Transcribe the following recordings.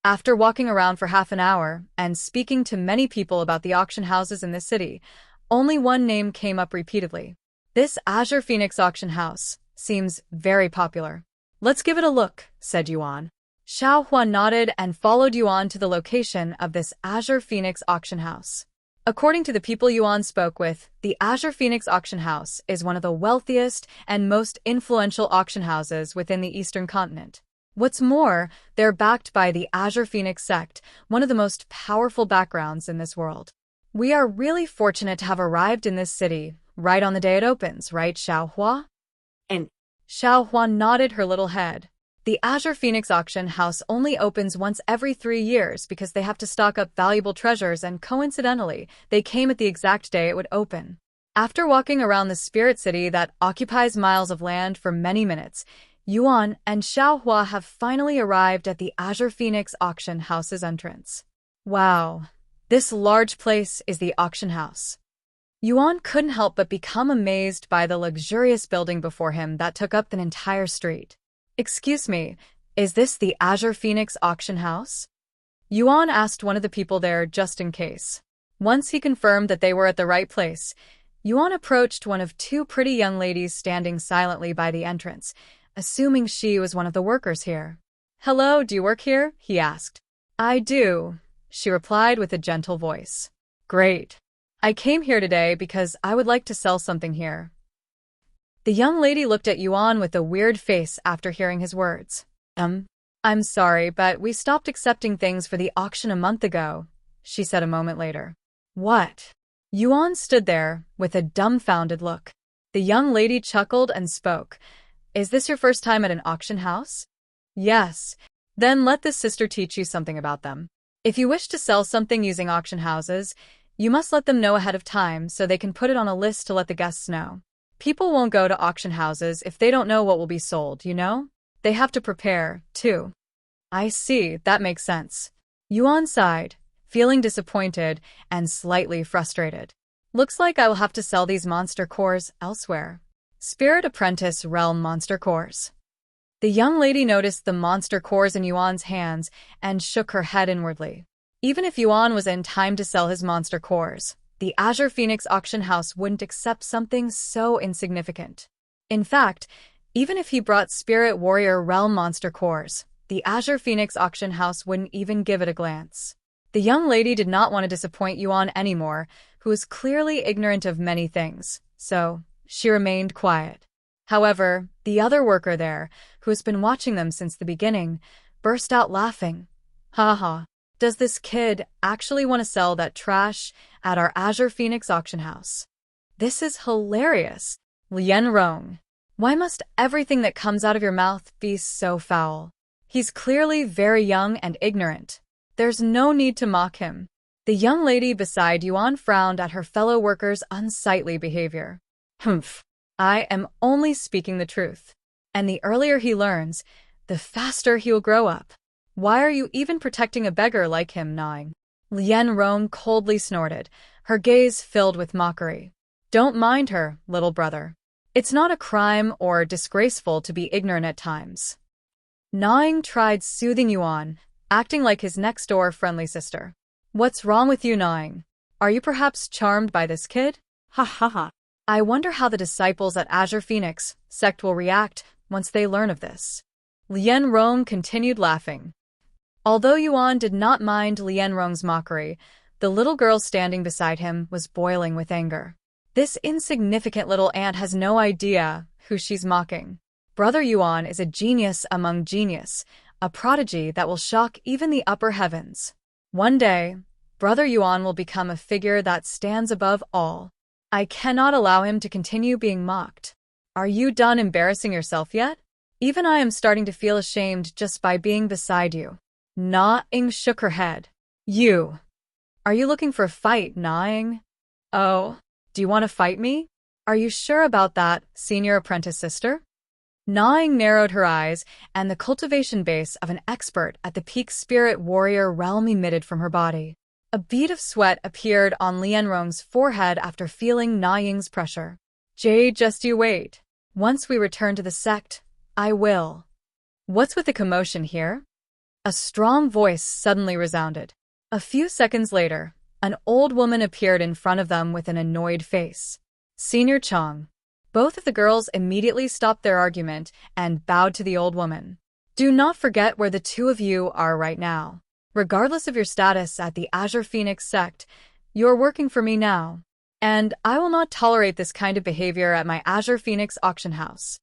After walking around for half an hour and speaking to many people about the auction houses in this city, only one name came up repeatedly. This Azure Phoenix auction house seems very popular. Let's give it a look, said Yuan. Xiao Huan nodded and followed Yuan to the location of this Azure Phoenix auction house. According to the people Yuan spoke with, the Azure Phoenix auction house is one of the wealthiest and most influential auction houses within the Eastern continent. What's more, they're backed by the Azure Phoenix sect, one of the most powerful backgrounds in this world. We are really fortunate to have arrived in this city right on the day it opens, right, Xiao Hua? And Xiao Huan nodded her little head. The Azure Phoenix auction house only opens once every 3 years because they have to stock up valuable treasures, and coincidentally, they came at the exact day it would open. After walking around the spirit city that occupies miles of land for many minutes, Yuan and Xiao Hua have finally arrived at the Azure Phoenix auction house's entrance. Wow, this large place is the auction house. Yuan couldn't help but become amazed by the luxurious building before him that took up an entire street. Excuse me, is this the Azure Phoenix auction house? Yuan asked one of the people there just in case. Once he confirmed that they were at the right place, Yuan approached one of two pretty young ladies standing silently by the entrance, assuming she was one of the workers here. Hello, do you work here? He asked. I do, she replied with a gentle voice. Great. I came here today because I would like to sell something here. The young lady looked at Yuan with a weird face after hearing his words. I'm sorry, but we stopped accepting things for the auction a month ago, she said a moment later. What? Yuan stood there with a dumbfounded look. The young lady chuckled and spoke. Is this your first time at an auction house? Yes. Then let this sister teach you something about them. If you wish to sell something using auction houses, you must let them know ahead of time so they can put it on a list to let the guests know. People won't go to auction houses if they don't know what will be sold, you know? They have to prepare, too. I see, that makes sense. Yuan sighed, feeling disappointed and slightly frustrated. Looks like I will have to sell these monster cores elsewhere. Spirit Apprentice Realm Monster Cores. The young lady noticed the monster cores in Yuan's hands and shook her head inwardly. Even if Yuan was in time to sell his monster cores, the Azure Phoenix auction house wouldn't accept something so insignificant. In fact, even if he brought Spirit Warrior Realm Monster Cores, the Azure Phoenix auction house wouldn't even give it a glance. The young lady did not want to disappoint Yuan anymore, who was clearly ignorant of many things, so she remained quiet. However, the other worker there, who has been watching them since the beginning, burst out laughing. Ha ha. Does this kid actually want to sell that trash at our Azure Phoenix auction house? This is hilarious. Lian Rong. Why must everything that comes out of your mouth be so foul? He's clearly very young and ignorant. There's no need to mock him. The young lady beside Yuan frowned at her fellow workers' unsightly behavior. Humph. I am only speaking the truth. And the earlier he learns, the faster he'll grow up. Why are you even protecting a beggar like him, gnawing? Lian Rong coldly snorted, her gaze filled with mockery. Don't mind her, little brother. It's not a crime or disgraceful to be ignorant at times. Gnawing tried soothing Yuan, acting like his next-door friendly sister. What's wrong with you, Gnawing? Are you perhaps charmed by this kid? ha ha ha. I wonder how the disciples at Azure Phoenix sect will react once they learn of this. Lian Rong continued laughing. Although Yuan did not mind Lian Rong's mockery, the little girl standing beside him was boiling with anger. This insignificant little ant has no idea who she's mocking. Brother Yuan is a genius among genius, a prodigy that will shock even the upper heavens. One day, Brother Yuan will become a figure that stands above all. I cannot allow him to continue being mocked. Are you done embarrassing yourself yet? Even I am starting to feel ashamed just by being beside you. Na-ing shook her head. You. Are you looking for a fight, Na-ing? Oh, do you want to fight me? Are you sure about that, senior apprentice sister? Na-ing narrowed her eyes, and the cultivation base of an expert at the peak spirit warrior realm emitted from her body. A bead of sweat appeared on Lian Rong's forehead after feeling Na-ing's pressure. Just you wait. Once we return to the sect, I will. What's with the commotion here? A strong voice suddenly resounded. A few seconds later, an old woman appeared in front of them with an annoyed face. Senior Chong. Both of the girls immediately stopped their argument and bowed to the old woman. Do not forget where the two of you are right now. Regardless of your status at the Azure Phoenix sect, you are working for me now. And I will not tolerate this kind of behavior at my Azure Phoenix auction house.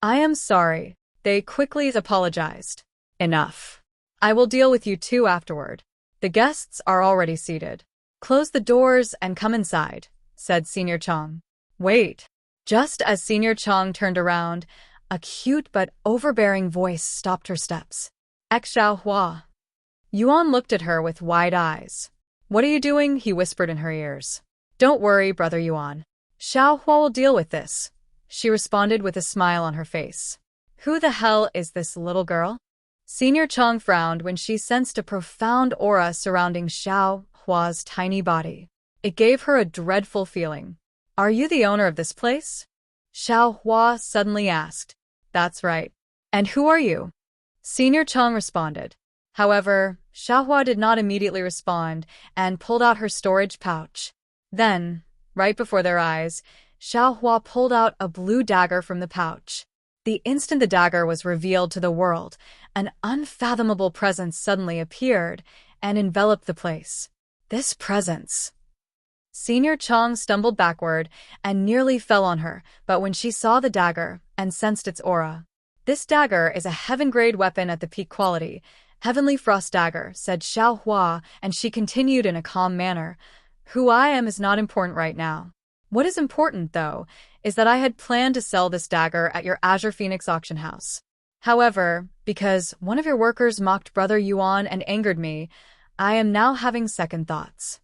I am sorry. They quickly apologized. Enough. I will deal with you two afterward. The guests are already seated. Close the doors and come inside, said Senior Chong. Wait. Just as Senior Chong turned around, a cute but overbearing voice stopped her steps. Xiao Hua. Yuan looked at her with wide eyes. What are you doing? He whispered in her ears. Don't worry, brother Yuan. Xiao Hua will deal with this, she responded with a smile on her face. Who the hell is this little girl? Senior Chong frowned when she sensed a profound aura surrounding Xiao Hua's tiny body. It gave her a dreadful feeling. Are you the owner of this place? Xiao Hua suddenly asked. That's right. And who are you? Senior Chong responded. However, Xiao Hua did not immediately respond and pulled out her storage pouch. Then, right before their eyes, Xiao Hua pulled out a blue dagger from the pouch. The instant the dagger was revealed to the world, an unfathomable presence suddenly appeared and enveloped the place. This presence. Senior Chong stumbled backward and nearly fell on her, but when she saw the dagger and sensed its aura. This dagger is a heaven-grade weapon at the peak quality. Heavenly Frost Dagger, said Xiao Hua, and she continued in a calm manner. Who I am is not important right now. What is important, though, is that I had planned to sell this dagger at your Azure Phoenix auction house. However, because one of your workers mocked Brother Yuan and angered me, I am now having second thoughts.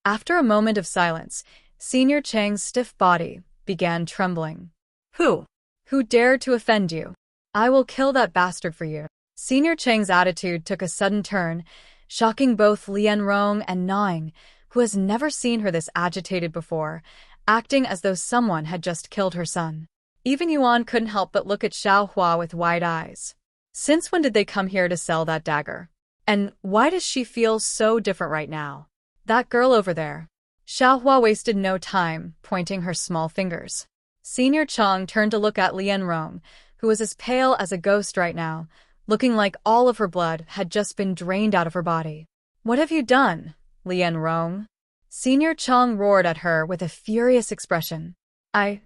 After a moment of silence, Senior Chang's stiff body began trembling. Who? Who dared to offend you? I will kill that bastard for you. Senior Chang's attitude took a sudden turn, shocking both Lian Rong and Ning, who has never seen her this agitated before, acting as though someone had just killed her son. Even Yuan couldn't help but look at Xiao Hua with wide eyes. Since when did they come here to sell that dagger? And why does she feel so different right now? That girl over there. Xiao Hua wasted no time, pointing her small fingers. Senior Chong turned to look at Lian Rong, who was as pale as a ghost right now, looking like all of her blood had just been drained out of her body. What have you done, Lian Rong? Senior Chong roared at her with a furious expression. I.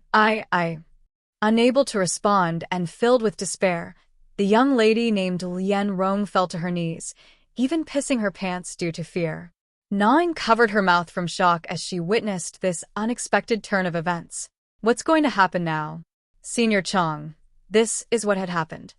Unable to respond and filled with despair, the young lady named Lian Rong fell to her knees, even pissing her pants due to fear. Ning covered her mouth from shock as she witnessed this unexpected turn of events. What's going to happen now? Senior Chong, this is what had happened.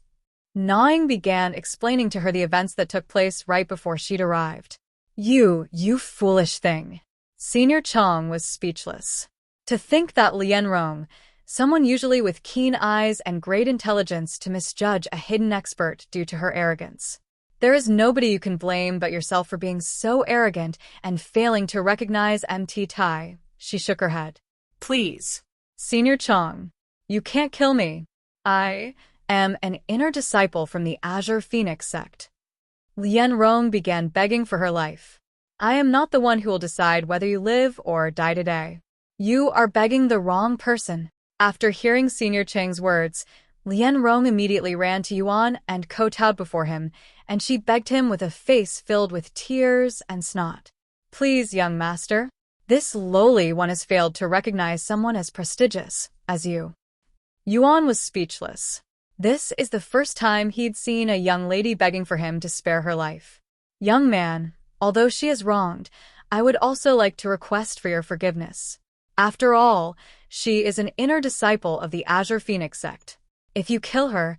Ning began explaining to her the events that took place right before she'd arrived. You foolish thing. Senior Chong was speechless. To think that Lian Rong, someone usually with keen eyes and great intelligence, to misjudge a hidden expert due to her arrogance. There is nobody you can blame but yourself for being so arrogant and failing to recognize MT Tai. She shook her head. Please. Senior Chong, you can't kill me. I am an inner disciple from the Azure Phoenix sect. Lian Rong began begging for her life. I am not the one who will decide whether you live or die today. You are begging the wrong person. After hearing Senior Chang's words, Lian Rong immediately ran to Yuan and kowtowed before him, and she begged him with a face filled with tears and snot. Please, young master. This lowly one has failed to recognize someone as prestigious as you. Yuan was speechless. This is the first time he'd seen a young lady begging for him to spare her life. Young man, although she is wronged, I would also like to request for your forgiveness. After all, she is an inner disciple of the Azure Phoenix sect. If you kill her,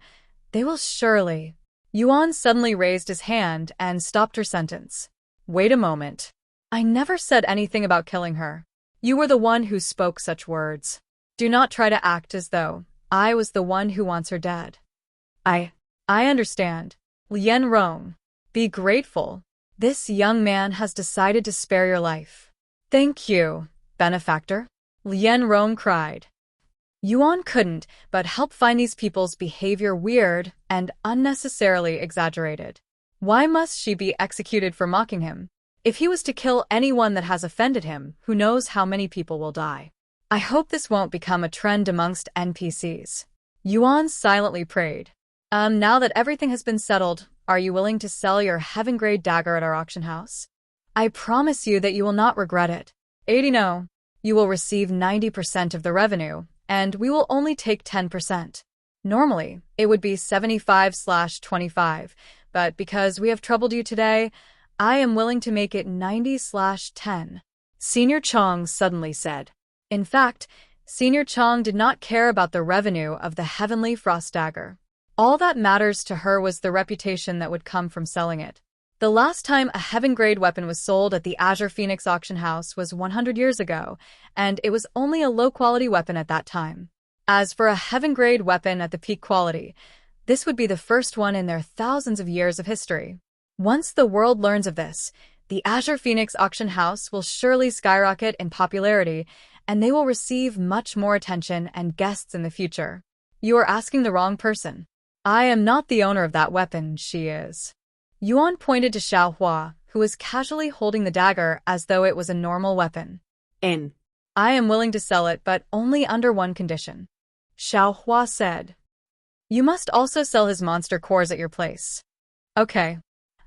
they will surely... Yuan suddenly raised his hand and stopped her sentence. Wait a moment. I never said anything about killing her. You were the one who spoke such words. Do not try to act as though I was the one who wants her dead. I understand. Lian Rong, be grateful. This young man has decided to spare your life. Thank you, benefactor. Lian Rong cried. Yuan couldn't but help find these people's behavior weird and unnecessarily exaggerated. Why must she be executed for mocking him? If he was to kill anyone that has offended him, who knows how many people will die? I hope this won't become a trend amongst NPCs. Yuan silently prayed. Now that everything has been settled, are you willing to sell your heaven-grade dagger at our auction house? I promise you that you will not regret it. 80 no. You will receive 90% of the revenue, and we will only take 10%. Normally, it would be 75/25, but because we have troubled you today, I am willing to make it 90/10. Senior Chong suddenly said. In fact, Senior Chong did not care about the revenue of the Heavenly Frost Dagger. All that matters to her was the reputation that would come from selling it. The last time a heaven-grade weapon was sold at the Azure Phoenix auction house was 100 years ago, and it was only a low-quality weapon at that time. As for a heaven-grade weapon at the peak quality, this would be the first one in their thousands of years of history. Once the world learns of this, the Azure Phoenix auction house will surely skyrocket in popularity, and they will receive much more attention and guests in the future. You are asking the wrong person. I am not the owner of that weapon, she is. Yuan pointed to Xiaohua, who was casually holding the dagger as though it was a normal weapon. I am willing to sell it, but only under one condition. Xiaohua said. You must also sell his monster cores at your place. Okay.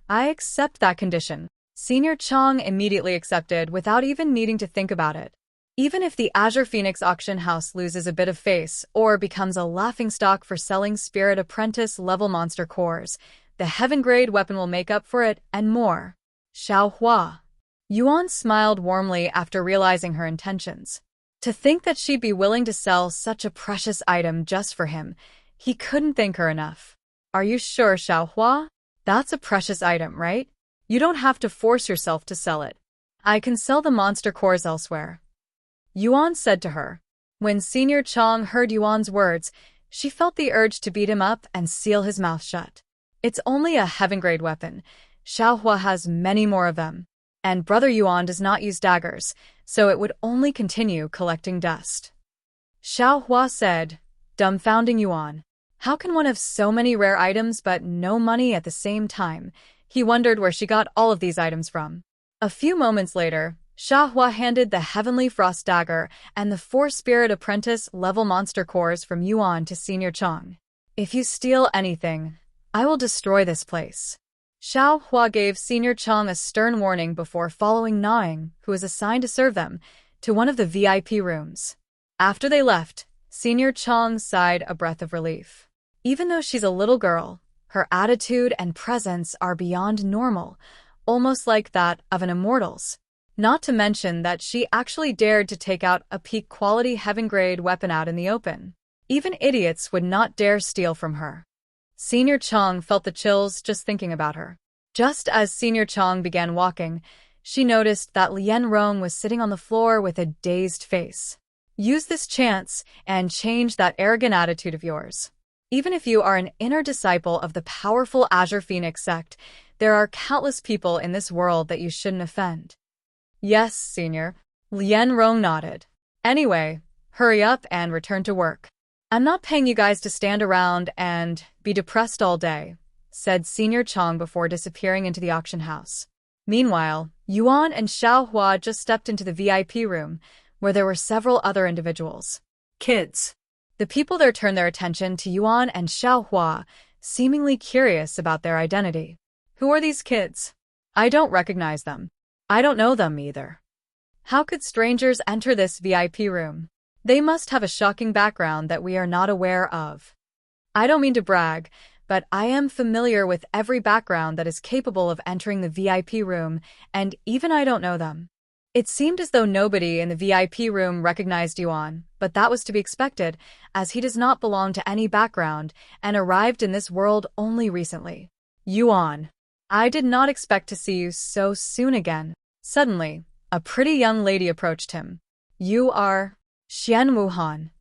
I accept that condition. Senior Chong immediately accepted without even needing to think about it. Even if the Azure Phoenix auction house loses a bit of face or becomes a laughingstock for selling Spirit Apprentice level monster cores, the heaven-grade weapon will make up for it and more. Xiaohua. Yuan smiled warmly after realizing her intentions. To think that she'd be willing to sell such a precious item just for him, he couldn't thank her enough. Are you sure, Xiaohua? That's a precious item, right? You don't have to force yourself to sell it. I can sell the monster cores elsewhere. Yuan said to her. When Senior Chong heard Yuan's words, she felt the urge to beat him up and seal his mouth shut. It's only a heaven-grade weapon. Xiaohua has many more of them. And Brother Yuan does not use daggers, so it would only continue collecting dust. Xiaohua said, dumbfounding Yuan. How can one have so many rare items but no money at the same time? He wondered where she got all of these items from. A few moments later, Xiaohua handed the Heavenly Frost Dagger and the 4 Spirit Apprentice level monster cores from Yuan to Senior Chong. If you steal anything, I will destroy this place. Xiaohua gave Senior Chong a stern warning before following Naing, who was assigned to serve them, to one of the VIP rooms. After they left, Senior Chong sighed a breath of relief. Even though she's a little girl, her attitude and presence are beyond normal, almost like that of an immortal's. Not to mention that she actually dared to take out a peak-quality heaven-grade weapon out in the open. Even idiots would not dare steal from her. Senior Chong felt the chills just thinking about her. Just as Senior Chong began walking, she noticed that Lian Rong was sitting on the floor with a dazed face. Use this chance and change that arrogant attitude of yours. Even if you are an inner disciple of the powerful Azure Phoenix sect, there are countless people in this world that you shouldn't offend. Yes, Senior. Lian Rong nodded. Anyway, hurry up and return to work. I'm not paying you guys to stand around and be depressed all day, said Senior Chong before disappearing into the auction house. Meanwhile, Yuan and Xiaohua just stepped into the VIP room, where there were several other individuals. Kids. The people there turned their attention to Yuan and Xiaohua, seemingly curious about their identity. Who are these kids? I don't recognize them. I don't know them either. How could strangers enter this VIP room? They must have a shocking background that we are not aware of. I don't mean to brag, but I am familiar with every background that is capable of entering the VIP room, and even I don't know them. It seemed as though nobody in the VIP room recognized Yuan, but that was to be expected, as he does not belong to any background and arrived in this world only recently. Yuan, I did not expect to see you so soon again. Suddenly, a pretty young lady approached him. You are Xian Wuhan.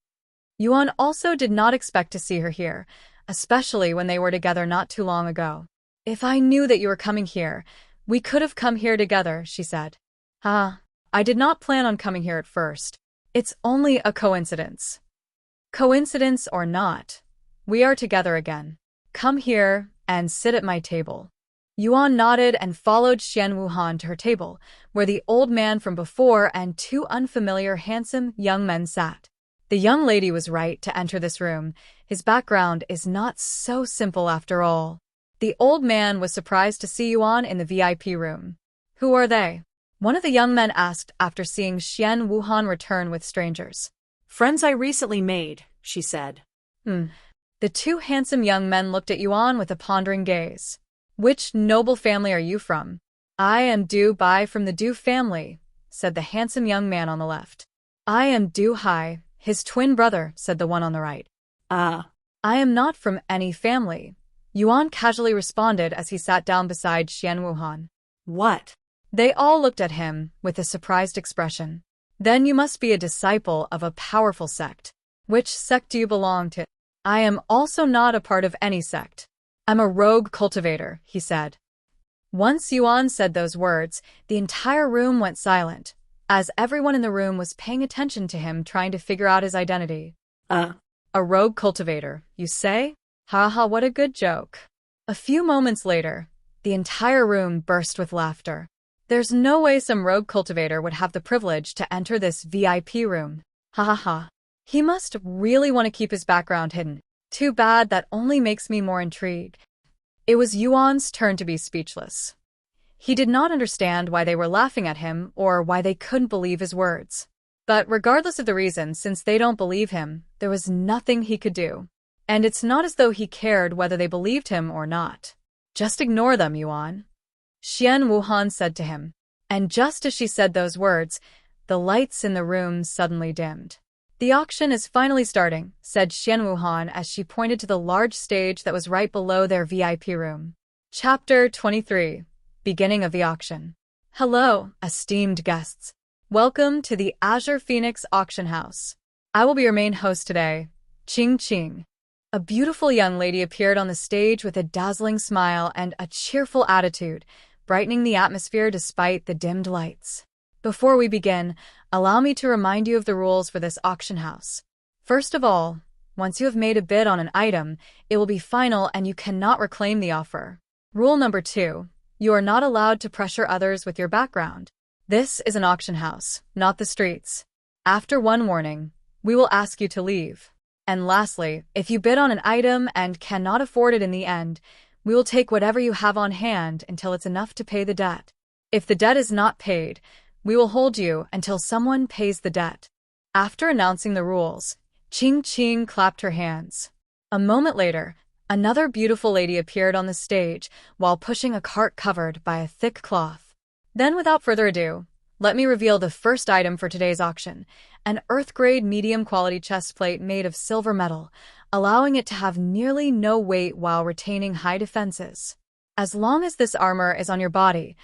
Yuan also did not expect to see her here, especially when they were together not too long ago. If I knew that you were coming here, we could have come here together, she said. I did not plan on coming here at first. It's only a coincidence. Coincidence or not, we are together again. Come here and sit at my table. Yuan nodded and followed Xian Wuhan to her table, where the old man from before and two unfamiliar handsome young men sat. The young lady was right to enter this room. His background is not so simple after all. The old man was surprised to see Yuan in the VIP room. Who are they? One of the young men asked after seeing Xian Wuhan return with strangers. Friends I recently made, she said. The two handsome young men looked at Yuan with a pondering gaze. Which noble family are you from? I am Du Bai from the Du family, said the handsome young man on the left. I am Du Hai, his twin brother, said the one on the right. I am not from any family, Yuan casually responded as he sat down beside Xian Wuhan. What? They all looked at him with a surprised expression. Then you must be a disciple of a powerful sect. Which sect do you belong to? I am also not a part of any sect. I'm a rogue cultivator, he said. Once Yuan said those words, the entire room went silent, as everyone in the room was paying attention to him trying to figure out his identity. A rogue cultivator, you say? Ha ha, what a good joke. A few moments later, the entire room burst with laughter. There's no way some rogue cultivator would have the privilege to enter this VIP room. Ha ha ha. He must really want to keep his background hidden. Too bad, that only makes me more intrigued. It was Yuan's turn to be speechless. He did not understand why they were laughing at him or why they couldn't believe his words. But regardless of the reason, since they don't believe him, there was nothing he could do. And it's not as though he cared whether they believed him or not. Just ignore them, Yuan, Xian Wuhan said to him. And just as she said those words, the lights in the room suddenly dimmed. The auction is finally starting, said Xian Wuhan as she pointed to the large stage that was right below their VIP room. Chapter 23. Beginning of the auction. Hello, esteemed guests. Welcome to the Azure Phoenix Auction House. I will be your main host today, Ching Ching. A beautiful young lady appeared on the stage with a dazzling smile and a cheerful attitude, brightening the atmosphere despite the dimmed lights. Before we begin, allow me to remind you of the rules for this auction house. First of all, once you have made a bid on an item, it will be final and you cannot reclaim the offer. Rule number 2, you are not allowed to pressure others with your background. This is an auction house, not the streets. After one warning, we will ask you to leave. And lastly, if you bid on an item and cannot afford it in the end, we will take whatever you have on hand until it's enough to pay the debt. If the debt is not paid, we will hold you until someone pays the debt. After announcing the rules, Ching Ching clapped her hands. A moment later, another beautiful lady appeared on the stage while pushing a cart covered by a thick cloth. Then without further ado, let me reveal the first item for today's auction, an Earth-grade medium-quality chest plate made of silver metal, allowing it to have nearly no weight while retaining high defenses. As long as this armor is on your body,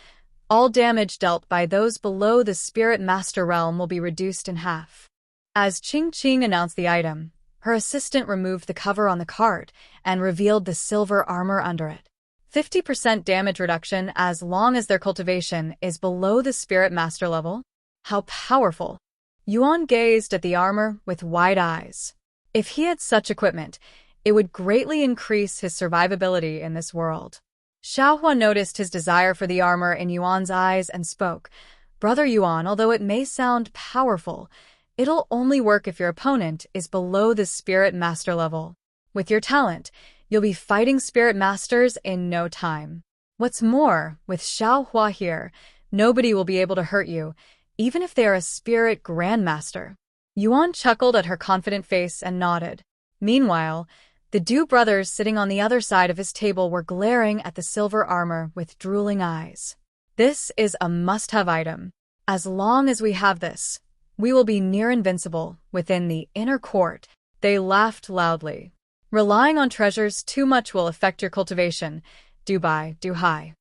all damage dealt by those below the Spirit Master realm will be reduced in half. As Ching Ching announced the item, her assistant removed the cover on the cart and revealed the silver armor under it. 50% damage reduction as long as their cultivation is below the Spirit Master level? How powerful! Yuan gazed at the armor with wide eyes. If he had such equipment, it would greatly increase his survivability in this world. Xiaohua noticed his desire for the armor in Yuan's eyes and spoke. Brother Yuan, although it may sound powerful, it'll only work if your opponent is below the Spirit Master level. With your talent, you'll be fighting Spirit Masters in no time. What's more, with Xiaohua here, nobody will be able to hurt you, even if they are a Spirit Grandmaster. Yuan chuckled at her confident face and nodded. Meanwhile, the Du brothers sitting on the other side of his table were glaring at the silver armor with drooling eyes. This is a must-have item. As long as we have this, we will be near invincible within the inner court. They laughed loudly. Relying on treasures too much will affect your cultivation. Du Bai, Du Hai.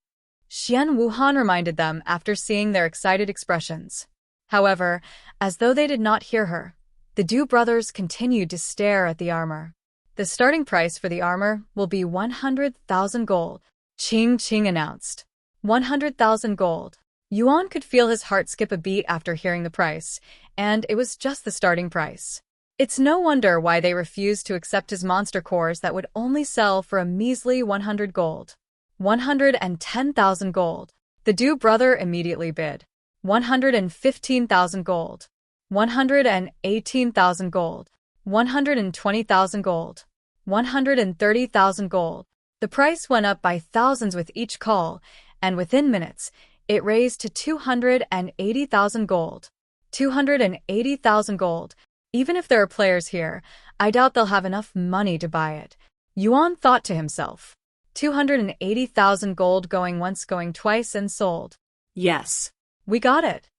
Xian Wuhan reminded them after seeing their excited expressions. However, as though they did not hear her, the Du brothers continued to stare at the armor. The starting price for the armor will be 100,000 gold, Ching Ching announced. 100,000 gold. Yuan could feel his heart skip a beat after hearing the price, and it was just the starting price. It's no wonder why they refused to accept his monster cores that would only sell for a measly 100 gold. 110,000 gold. The Du brother immediately bid. 115,000 gold. 118,000 gold. 120,000 gold. 130,000 gold. The price went up by thousands with each call, and within minutes, it raised to 280,000 gold. 280,000 gold. Even if there are players here, I doubt they'll have enough money to buy it. Yuan thought to himself. 280,000 gold going once, going twice, and sold. Yes. We got it.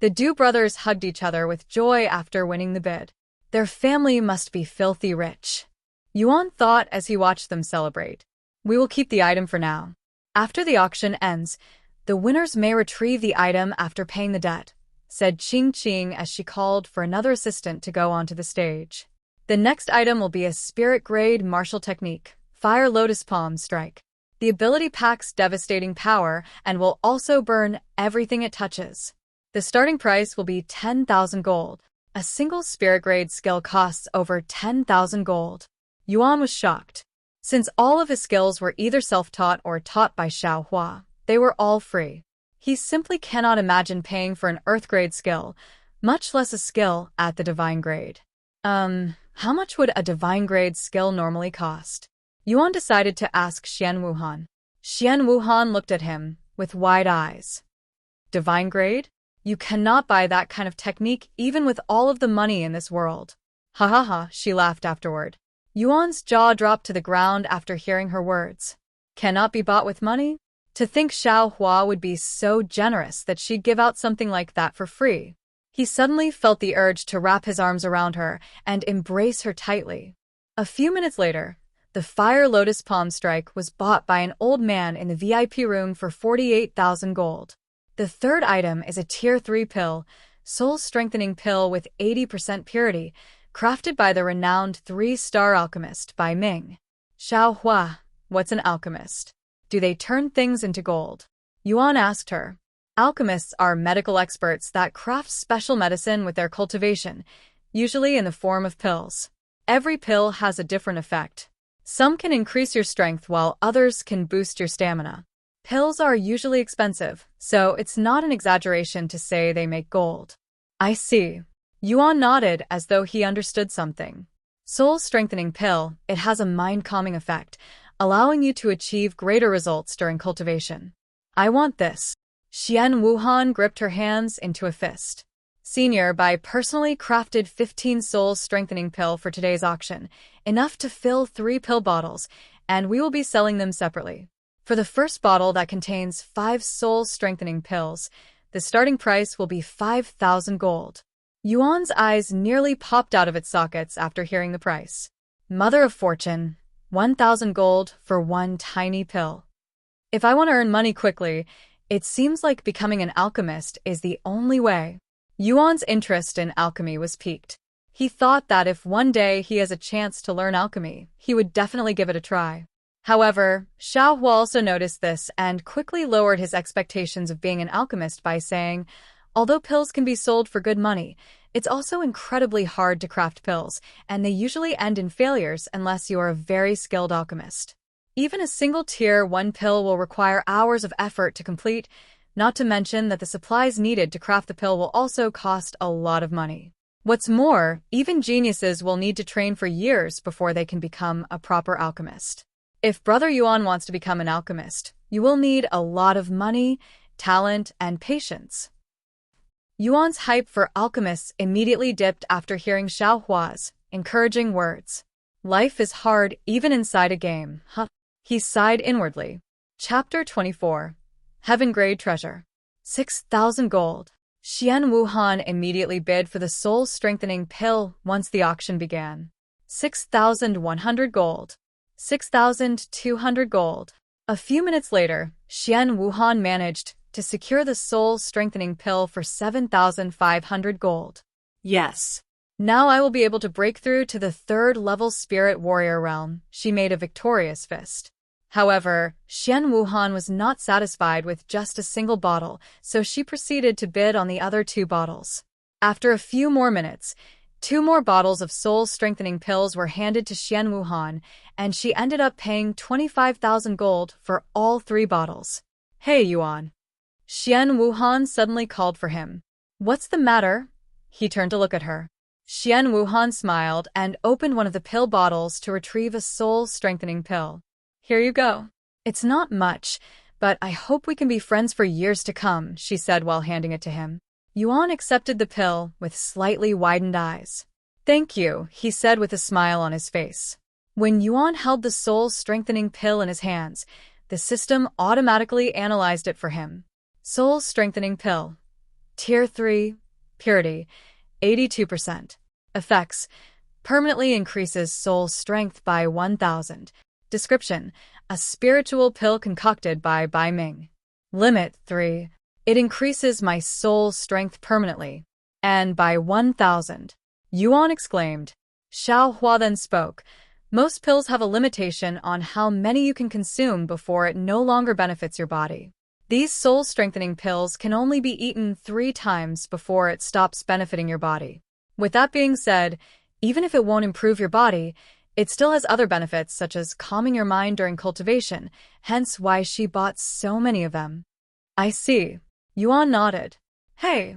The Du brothers hugged each other with joy after winning the bid. Their family must be filthy rich. Yuan thought as he watched them celebrate. We will keep the item for now. After the auction ends, the winners may retrieve the item after paying the debt, said Qing as she called for another assistant to go onto the stage. The next item will be a spirit-grade martial technique, Fire Lotus Palm Strike. The ability packs devastating power and will also burn everything it touches. The starting price will be 10,000 gold. A single spirit-grade skill costs over 10,000 gold. Yuan was shocked. Since all of his skills were either self-taught or taught by Xiaohua, they were all free. He simply cannot imagine paying for an earth-grade skill, much less a skill at the divine grade. How much would a divine grade skill normally cost? Yuan decided to ask Xian Wuhan. Xian Wuhan looked at him with wide eyes. Divine grade? You cannot buy that kind of technique even with all of the money in this world. Ha ha ha, she laughed afterward. Yuan's jaw dropped to the ground after hearing her words. Cannot be bought with money? To think Xiaohua would be so generous that she'd give out something like that for free. He suddenly felt the urge to wrap his arms around her and embrace her tightly. A few minutes later, the Fire Lotus Palm Strike was bought by an old man in the VIP room for 48,000 gold. The third item is a Tier 3 pill, soul-strengthening pill with 80% purity, crafted by the renowned 3-star alchemist by Ming. Xiaohua, what's an alchemist? Do they turn things into gold? Yuan asked her. Alchemists are medical experts that craft special medicine with their cultivation, usually in the form of pills. Every pill has a different effect. Some can increase your strength while others can boost your stamina. Pills are usually expensive, so it's not an exaggeration to say they make gold. I see. Yuan nodded as though he understood something. Soul-strengthening pill, it has a mind-calming effect, allowing you to achieve greater results during cultivation. I want this. Xian Wuhan gripped her hands into a fist. Senior, buy personally crafted 15 soul-strengthening pill for today's auction, enough to fill 3 pill bottles, and we will be selling them separately. For the first bottle that contains 5 soul-strengthening pills, the starting price will be 5,000 gold. Yuan's eyes nearly popped out of its sockets after hearing the price. Mother of fortune, 1,000 gold for one tiny pill. If I want to earn money quickly, it seems like becoming an alchemist is the only way. Yuan's interest in alchemy was piqued. He thought that if one day he has a chance to learn alchemy, he would definitely give it a try. However, Xiaohua also noticed this and quickly lowered his expectations of being an alchemist by saying, although pills can be sold for good money, it's also incredibly hard to craft pills, and they usually end in failures unless you are a very skilled alchemist. Even a single Tier 1 pill will require hours of effort to complete, not to mention that the supplies needed to craft the pill will also cost a lot of money. What's more, even geniuses will need to train for years before they can become a proper alchemist. If Brother Yuan wants to become an alchemist, you will need a lot of money, talent, and patience. Yuan's hype for alchemists immediately dipped after hearing Xiaohua's encouraging words. Life is hard even inside a game, huh? He sighed inwardly. Chapter 24. Heaven-grade treasure. 6,000 gold. Xian Wuhan immediately bid for the soul-strengthening pill once the auction began. 6,100 gold. 6,200 gold. A few minutes later, Xian Wuhan managed to secure the soul-strengthening pill for 7,500 gold. Yes. Now I will be able to break through to the 3rd-level spirit warrior realm, she made a victorious fist. However, Xian Wuhan was not satisfied with just a single bottle, so she proceeded to bid on the other 2 bottles. After a few more minutes, 2 more bottles of soul-strengthening pills were handed to Xian Wuhan, and she ended up paying 25,000 gold for all 3 bottles. Hey, Yuan. Xian Wuhan suddenly called for him. What's the matter? He turned to look at her. Xian Wuhan smiled and opened one of the pill bottles to retrieve a soul-strengthening pill. Here you go. It's not much, but I hope we can be friends for years to come, she said while handing it to him. Yuan accepted the pill with slightly widened eyes. Thank you, he said with a smile on his face. When Yuan held the soul-strengthening pill in his hands, the system automatically analyzed it for him. Soul-strengthening pill. Tier 3. Purity. 82%. Effects. Permanently increases soul strength by 1,000. Description. A spiritual pill concocted by Bai Ming. Limit 3. It increases my soul strength permanently. And by 1,000. Yuan exclaimed. Xiao Hua then spoke. Most pills have a limitation on how many you can consume before it no longer benefits your body. These soul-strengthening pills can only be eaten 3 times before it stops benefiting your body. With that being said, even if it won't improve your body, it still has other benefits such as calming your mind during cultivation, hence why she bought so many of them. I see. Yuan nodded. Hey,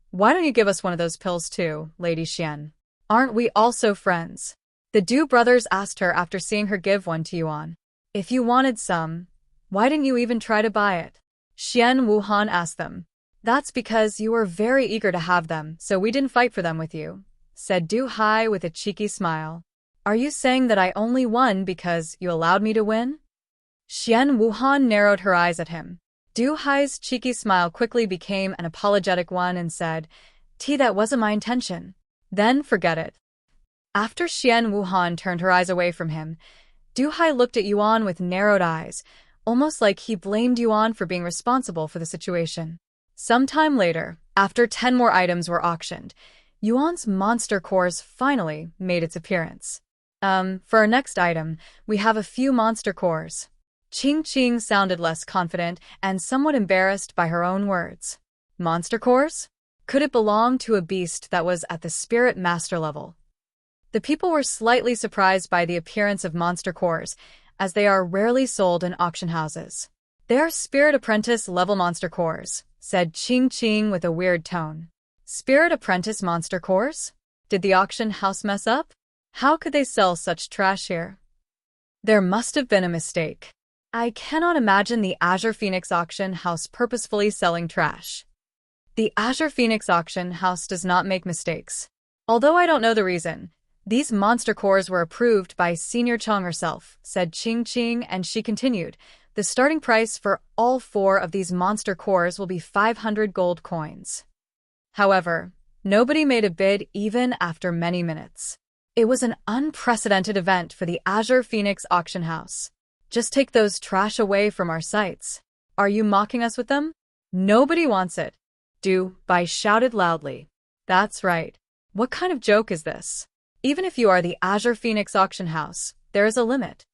why don't you give us one of those pills too, Lady Xian? Aren't we also friends? The Du brothers asked her after seeing her give one to Yuan. If you wanted some, why didn't you even try to buy it? Xian Wuhan asked them. That's because you were very eager to have them, so we didn't fight for them with you, said Du Hai with a cheeky smile. Are you saying that I only won because you allowed me to win? Xian Wuhan narrowed her eyes at him. Du Hai's cheeky smile quickly became an apologetic one and said, That wasn't my intention. Then forget it. After Xian Wuhan turned her eyes away from him, Du Hai looked at Yuan with narrowed eyes, almost like he blamed Yuan for being responsible for the situation. Sometime later, after 10 more items were auctioned, Yuan's monster cores finally made its appearance. For our next item, we have a few monster cores. Qing sounded less confident and somewhat embarrassed by her own words. Monster cores? Could it belong to a beast that was at the spirit master level? The people were slightly surprised by the appearance of monster cores, as they are rarely sold in auction houses. They are Spirit Apprentice level monster cores, said Qing with a weird tone. Spirit Apprentice monster cores? Did the auction house mess up? How could they sell such trash here? There must have been a mistake. I cannot imagine the Azure Phoenix auction house purposefully selling trash. The Azure Phoenix auction house does not make mistakes. Although I don't know the reason, these monster cores were approved by Senior Chong herself, said Qing, and she continued. The starting price for all 4 of these monster cores will be 500 gold coins. However, nobody made a bid even after many minutes. It was an unprecedented event for the Azure Phoenix auction house. Just take those trash away from our sites. Are you mocking us with them? Nobody wants it. Du Bai shouted loudly. That's right. What kind of joke is this? Even if you are the Azure Phoenix auction house, there is a limit.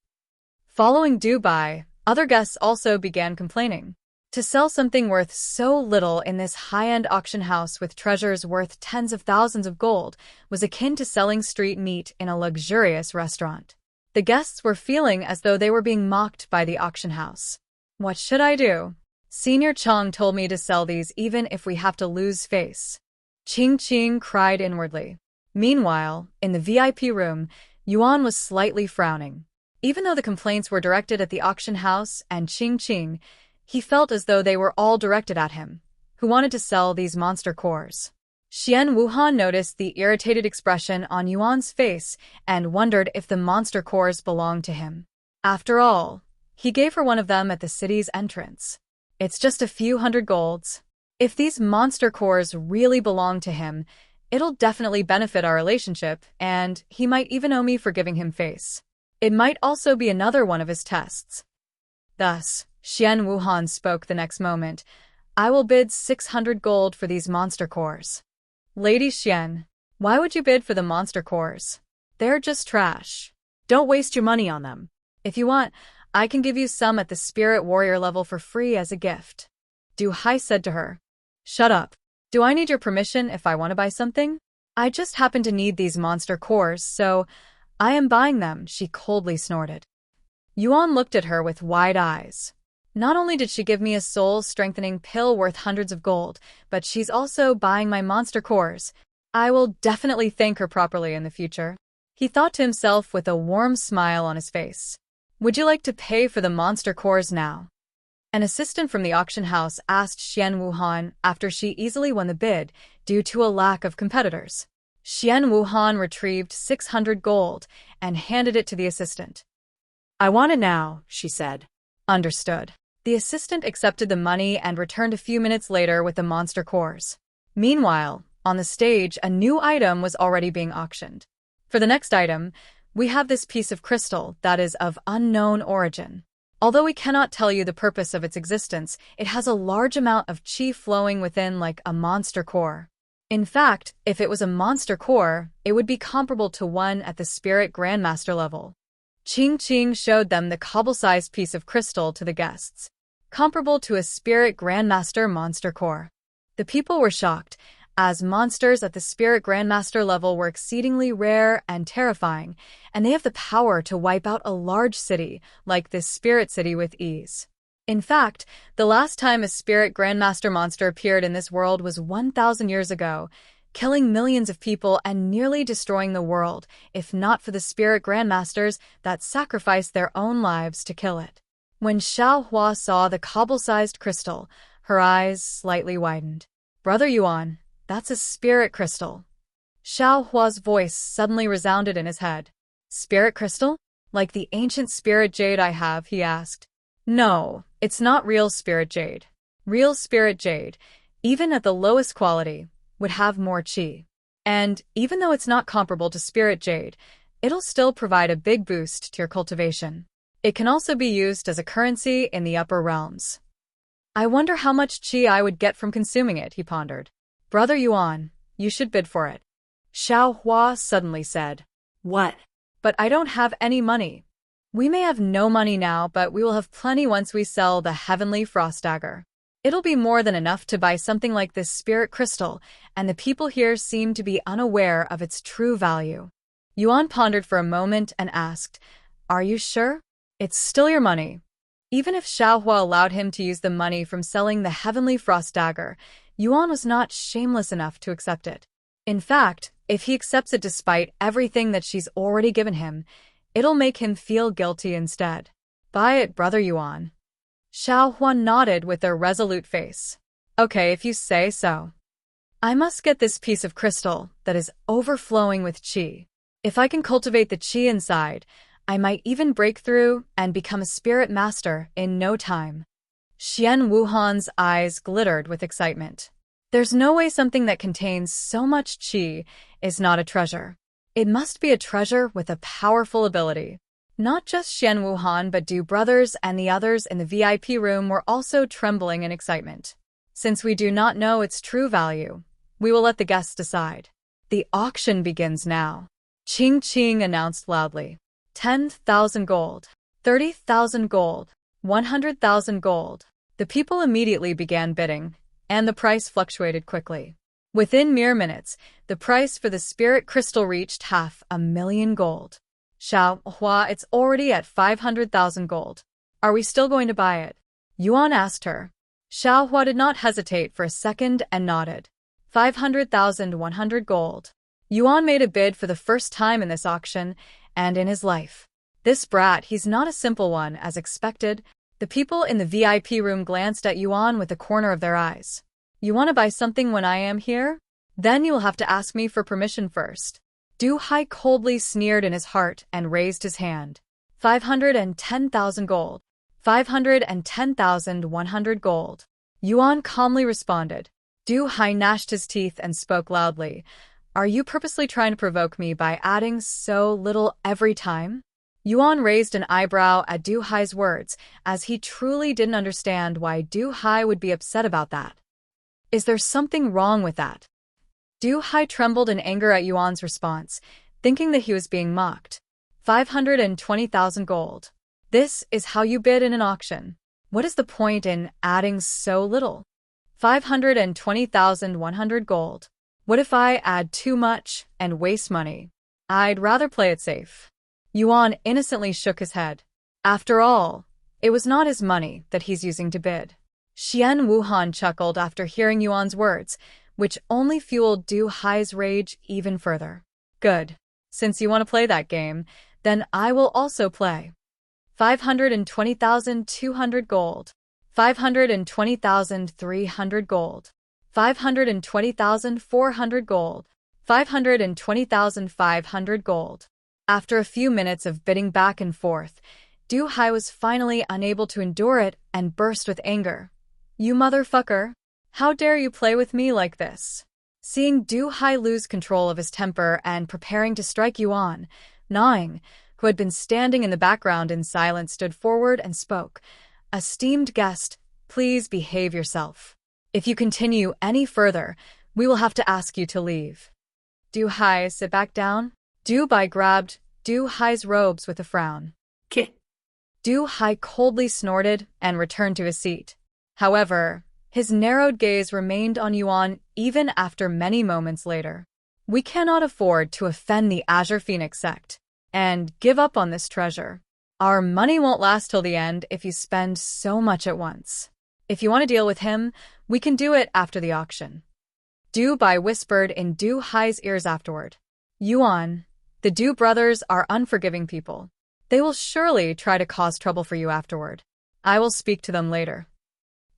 Following Du Bai, other guests also began complaining. To sell something worth so little in this high-end auction house with treasures worth tens of thousands of gold was akin to selling street meat in a luxurious restaurant. The guests were feeling as though they were being mocked by the auction house. What should I do? Senior Chong told me to sell these even if we have to lose face. Qing cried inwardly. Meanwhile, in the VIP room, Yuan was slightly frowning. Even though the complaints were directed at the auction house and Qing, he felt as though they were all directed at him, who wanted to sell these monster cores. Xian Wuhan noticed the irritated expression on Yuan's face and wondered if the monster cores belonged to him. After all, he gave her one of them at the city's entrance. It's just a few hundred golds. If these monster cores really belong to him, it'll definitely benefit our relationship, and he might even owe me for giving him face. It might also be another one of his tests. Thus, Xian Wuhan spoke the next moment. I will bid 600 gold for these monster cores. Lady Xian, why would you bid for the monster cores? They're just trash. Don't waste your money on them. If you want, I can give you some at the Spirit Warrior level for free as a gift. Du Hai said to her. Shut up. Do I need your permission if I want to buy something? I just happen to need these monster cores, so I am buying them, she coldly snorted. Yuan looked at her with wide eyes. Not only did she give me a soul-strengthening pill worth hundreds of gold, but she's also buying my monster cores. I will definitely thank her properly in the future. He thought to himself with a warm smile on his face. Would you like to pay for the monster cores now? An assistant from the auction house asked Xian Wuhan after she easily won the bid due to a lack of competitors. Xian Wuhan retrieved 600 gold and handed it to the assistant. I want it now, she said. Understood. The assistant accepted the money and returned a few minutes later with the monster cores. Meanwhile, on the stage, a new item was already being auctioned. For the next item, we have this piece of crystal that is of unknown origin. Although we cannot tell you the purpose of its existence, it has a large amount of chi flowing within like a monster core. In fact, if it was a monster core, it would be comparable to one at the Spirit Grandmaster level. Qing showed them the cobble-sized piece of crystal to the guests, comparable to a Spirit Grandmaster monster core. The people were shocked, as monsters at the Spirit Grandmaster level were exceedingly rare and terrifying, and they have the power to wipe out a large city like this Spirit City with ease. In fact, the last time a Spirit Grandmaster monster appeared in this world was 1,000 years ago, killing millions of people and nearly destroying the world, if not for the Spirit Grandmasters that sacrificed their own lives to kill it. When Xiao Hua saw the cobble-sized crystal, her eyes slightly widened. Brother Yuan, that's a spirit crystal. Xiao Hua's voice suddenly resounded in his head. Spirit crystal? Like the ancient spirit jade I have, he asked. No, it's not real spirit jade. Real spirit jade, even at the lowest quality, would have more chi. And even though it's not comparable to spirit jade, it'll still provide a big boost to your cultivation. It can also be used as a currency in the upper realms. I wonder how much chi I would get from consuming it, he pondered. Brother Yuan, you should bid for it. Xiao Hua suddenly said. What? But I don't have any money. We may have no money now, but we will have plenty once we sell the Heavenly Frost Dagger. It'll be more than enough to buy something like this spirit crystal, and the people here seem to be unaware of its true value. Yuan pondered for a moment and asked, Are you sure? It's still your money. Even if Xiao Hua allowed him to use the money from selling the Heavenly Frost Dagger, Yuan was not shameless enough to accept it. In fact, if he accepts it despite everything that she's already given him, it'll make him feel guilty instead. Buy it, Brother Yuan. Xiao Hua nodded with a resolute face. Okay, if you say so. I must get this piece of crystal that is overflowing with qi. If I can cultivate the qi inside, I might even break through and become a spirit master in no time. Xian Wuhan's eyes glittered with excitement. There's no way something that contains so much qi is not a treasure. It must be a treasure with a powerful ability. Not just Xian Wuhan but Du brothers and the others in the VIP room were also trembling in excitement. Since we do not know its true value, we will let the guests decide. The auction begins now. Qing announced loudly. 10,000 gold. 30,000 gold. 100,000 gold. The people immediately began bidding, and the price fluctuated quickly. Within mere minutes, the price for the spirit crystal reached 500,000 gold. Xiao Hua, it's already at 500,000 gold. Are we still going to buy it? Yuan asked her. Xiao Hua did not hesitate for a second and nodded. 500,100 gold. Yuan made a bid for the first time in this auction and in his life. This brat, he's not a simple one, as expected. The people in the VIP room glanced at Yuan with the corner of their eyes. You want to buy something when I am here? Then you'll have to ask me for permission first. Du Hai coldly sneered in his heart and raised his hand. 510,000 gold. 510,100 gold. Yuan calmly responded. Du Hai gnashed his teeth and spoke loudly. Are you purposely trying to provoke me by adding so little every time? Yuan raised an eyebrow at Du Hai's words, as he truly didn't understand why Du Hai would be upset about that. Is there something wrong with that? Du Hai trembled in anger at Yuan's response, thinking that he was being mocked. 520,000 gold. This is how you bid in an auction. What is the point in adding so little? 520,100 gold. What if I add too much and waste money? I'd rather play it safe. Yuan innocently shook his head. After all, it was not his money that he's using to bid. Xian Wuhan chuckled after hearing Yuan's words, which only fueled Du Hai's rage even further. Good. Since you want to play that game, then I will also play. 520,200 gold. 520,300 gold. 520,400 gold. 520,500 gold. After a few minutes of bidding back and forth, Du Hai was finally unable to endure it and burst with anger. You motherfucker! How dare you play with me like this? Seeing Du Hai lose control of his temper and preparing to strike Yuan, Nang, who had been standing in the background in silence, stood forward and spoke. Esteemed guest, please behave yourself. If you continue any further, we will have to ask you to leave. Du Hai, sit back down. Du Bai grabbed Du Hai's robes with a frown. Kit. Du Hai coldly snorted and returned to his seat. However, his narrowed gaze remained on Yuan even after many moments later. We cannot afford to offend the Azure Phoenix sect and give up on this treasure. Our money won't last till the end if you spend so much at once. If you want to deal with him, we can do it after the auction. Du Bai whispered in Du Hai's ears afterward. Yuan, the Du brothers are unforgiving people. They will surely try to cause trouble for you afterward. I will speak to them later.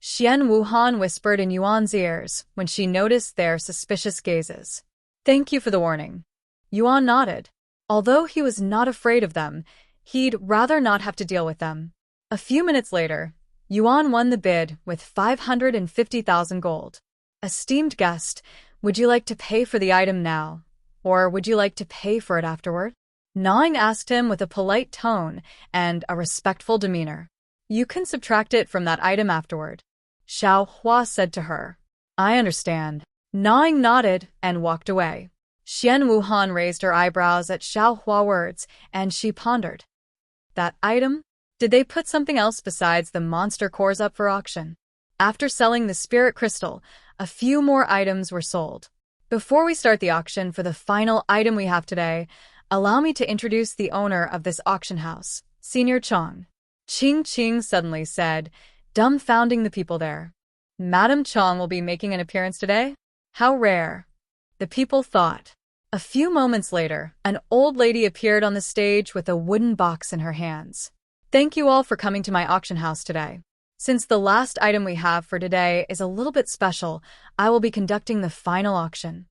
Xian Wuhan whispered in Yuan's ears when she noticed their suspicious gazes. Thank you for the warning. Yuan nodded. Although he was not afraid of them, he'd rather not have to deal with them. A few minutes later, Yuan won the bid with 550,000 gold. Esteemed guest, would you like to pay for the item now, or would you like to pay for it afterward? Nang asked him with a polite tone and a respectful demeanor. You can subtract it from that item afterward. Xiao Hua said to her. I understand. Nang nodded and walked away. Xian Wuhan raised her eyebrows at Xiao Hua's words, and she pondered. That item? Did they put something else besides the monster cores up for auction? After selling the spirit crystal, a few more items were sold. Before we start the auction for the final item we have today, allow me to introduce the owner of this auction house, Senior Chong. Ching Ching suddenly said, dumbfounding the people there. Madam Chong will be making an appearance today? How rare. The people thought. A few moments later, an old lady appeared on the stage with a wooden box in her hands. Thank you all for coming to my auction house today. Since the last item we have for today is a little bit special, I will be conducting the final auction.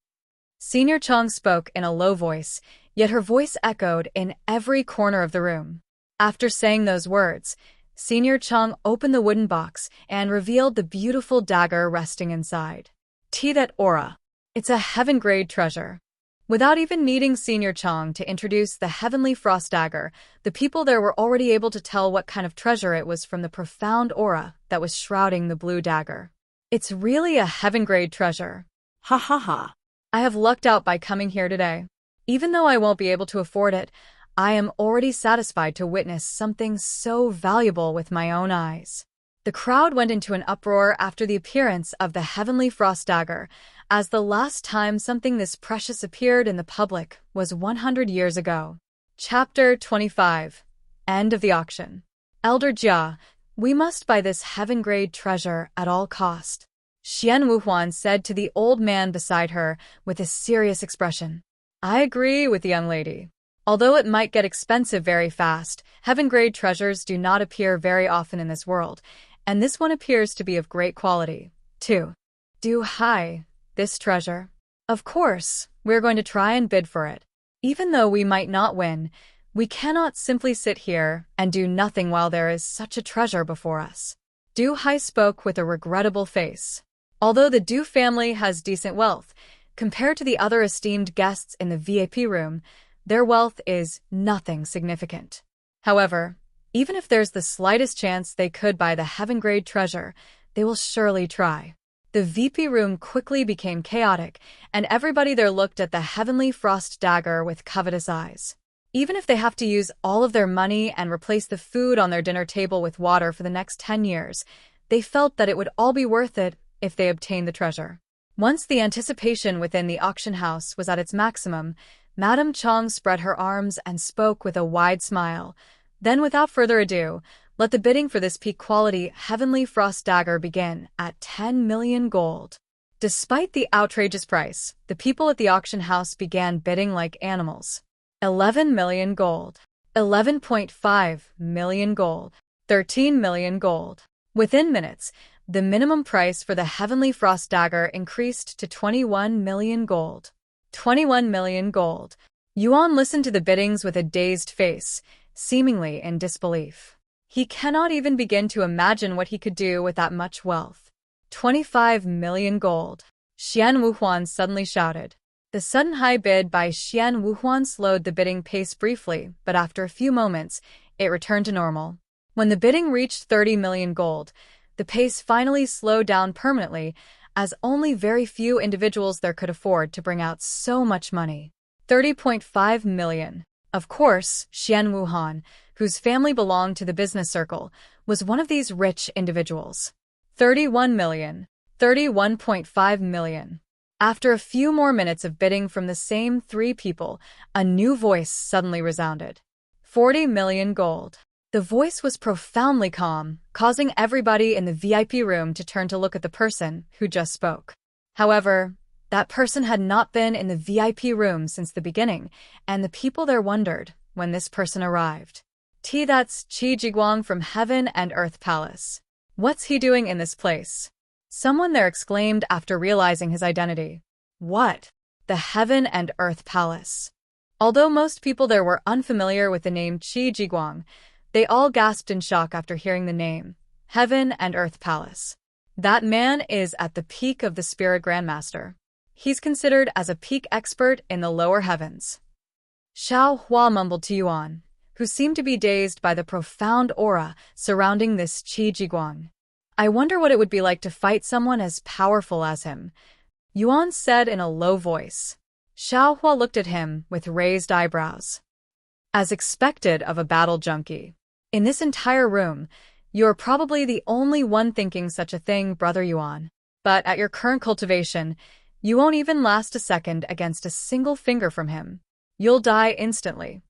Senior Chong spoke in a low voice, yet her voice echoed in every corner of the room. After saying those words, Senior Chong opened the wooden box and revealed the beautiful dagger resting inside. That aura. It's a heaven-grade treasure. Without even needing Senior Chong to introduce the Heavenly Frost Dagger, the people there were already able to tell what kind of treasure it was from the profound aura that was shrouding the blue dagger. It's really a heaven-grade treasure. Ha ha ha. I have lucked out by coming here today. Even though I won't be able to afford it, I am already satisfied to witness something so valuable with my own eyes. The crowd went into an uproar after the appearance of the Heavenly Frost Dagger, as the last time something this precious appeared in the public was 100 years ago. Chapter 25. End of the auction. Elder Jia, we must buy this heaven-grade treasure at all cost. Xian Wuhuan said to the old man beside her with a serious expression. I agree with the young lady. Although it might get expensive very fast, heaven-grade treasures do not appear very often in this world, and this one appears to be of great quality, too. Du Hai, this treasure. Of course, we're going to try and bid for it. Even though we might not win, we cannot simply sit here and do nothing while there is such a treasure before us. Du Hai spoke with a regrettable face. Although the Du family has decent wealth, compared to the other esteemed guests in the VIP room, their wealth is nothing significant. However, even if there's the slightest chance they could buy the heaven-grade treasure, they will surely try. The VP room quickly became chaotic, and everybody there looked at the Heavenly Frost Dagger with covetous eyes. Even if they have to use all of their money and replace the food on their dinner table with water for the next 10 years, they felt that it would all be worth it if they obtained the treasure. Once the anticipation within the auction house was at its maximum, Madame Chong spread her arms and spoke with a wide smile. Then, without further ado, let the bidding for this peak quality Heavenly Frost dagger begin at 10 million gold. Despite the outrageous price, the people at the auction house began bidding like animals. 11 million gold. 11.5 million gold. 13 million gold. Within minutes, the minimum price for the Heavenly Frost dagger increased to 21 million gold. 21 million gold. Yuan listened to the biddings with a dazed face, seemingly in disbelief. He cannot even begin to imagine what he could do with that much wealth. 25 million gold. Xian Wuhuan suddenly shouted. The sudden high bid by Xian Wuhuan slowed the bidding pace briefly, but after a few moments, it returned to normal. When the bidding reached 30 million gold, the pace finally slowed down permanently, as only very few individuals there could afford to bring out so much money. 30.5 million. Of course, Xian Wuhan, whose family belonged to the business circle, was one of these rich individuals. 31 million. 31.5 million. After a few more minutes of bidding from the same three people, a new voice suddenly resounded. 40 million gold. The voice was profoundly calm, causing everybody in the VIP room to turn to look at the person who just spoke. However, that person had not been in the VIP room since the beginning, and the people there wondered when this person arrived. That's Qi Jiguang from Heaven and Earth Palace. What's he doing in this place? Someone there exclaimed after realizing his identity. What? The Heaven and Earth Palace. Although most people there were unfamiliar with the name Qi Jiguang, they all gasped in shock after hearing the name, Heaven and Earth Palace. That man is at the peak of the Spirit Grandmaster. He's considered as a peak expert in the lower heavens. Xiao Hua mumbled to Yuan, who seemed to be dazed by the profound aura surrounding this Qi Jiguang. I wonder what it would be like to fight someone as powerful as him, Yuan said in a low voice. Xiao Hua looked at him with raised eyebrows. As expected of a battle junkie. In this entire room, you're probably the only one thinking such a thing, Brother Yuan. But at your current cultivation, you won't even last a second against a single finger from him. You'll die instantly.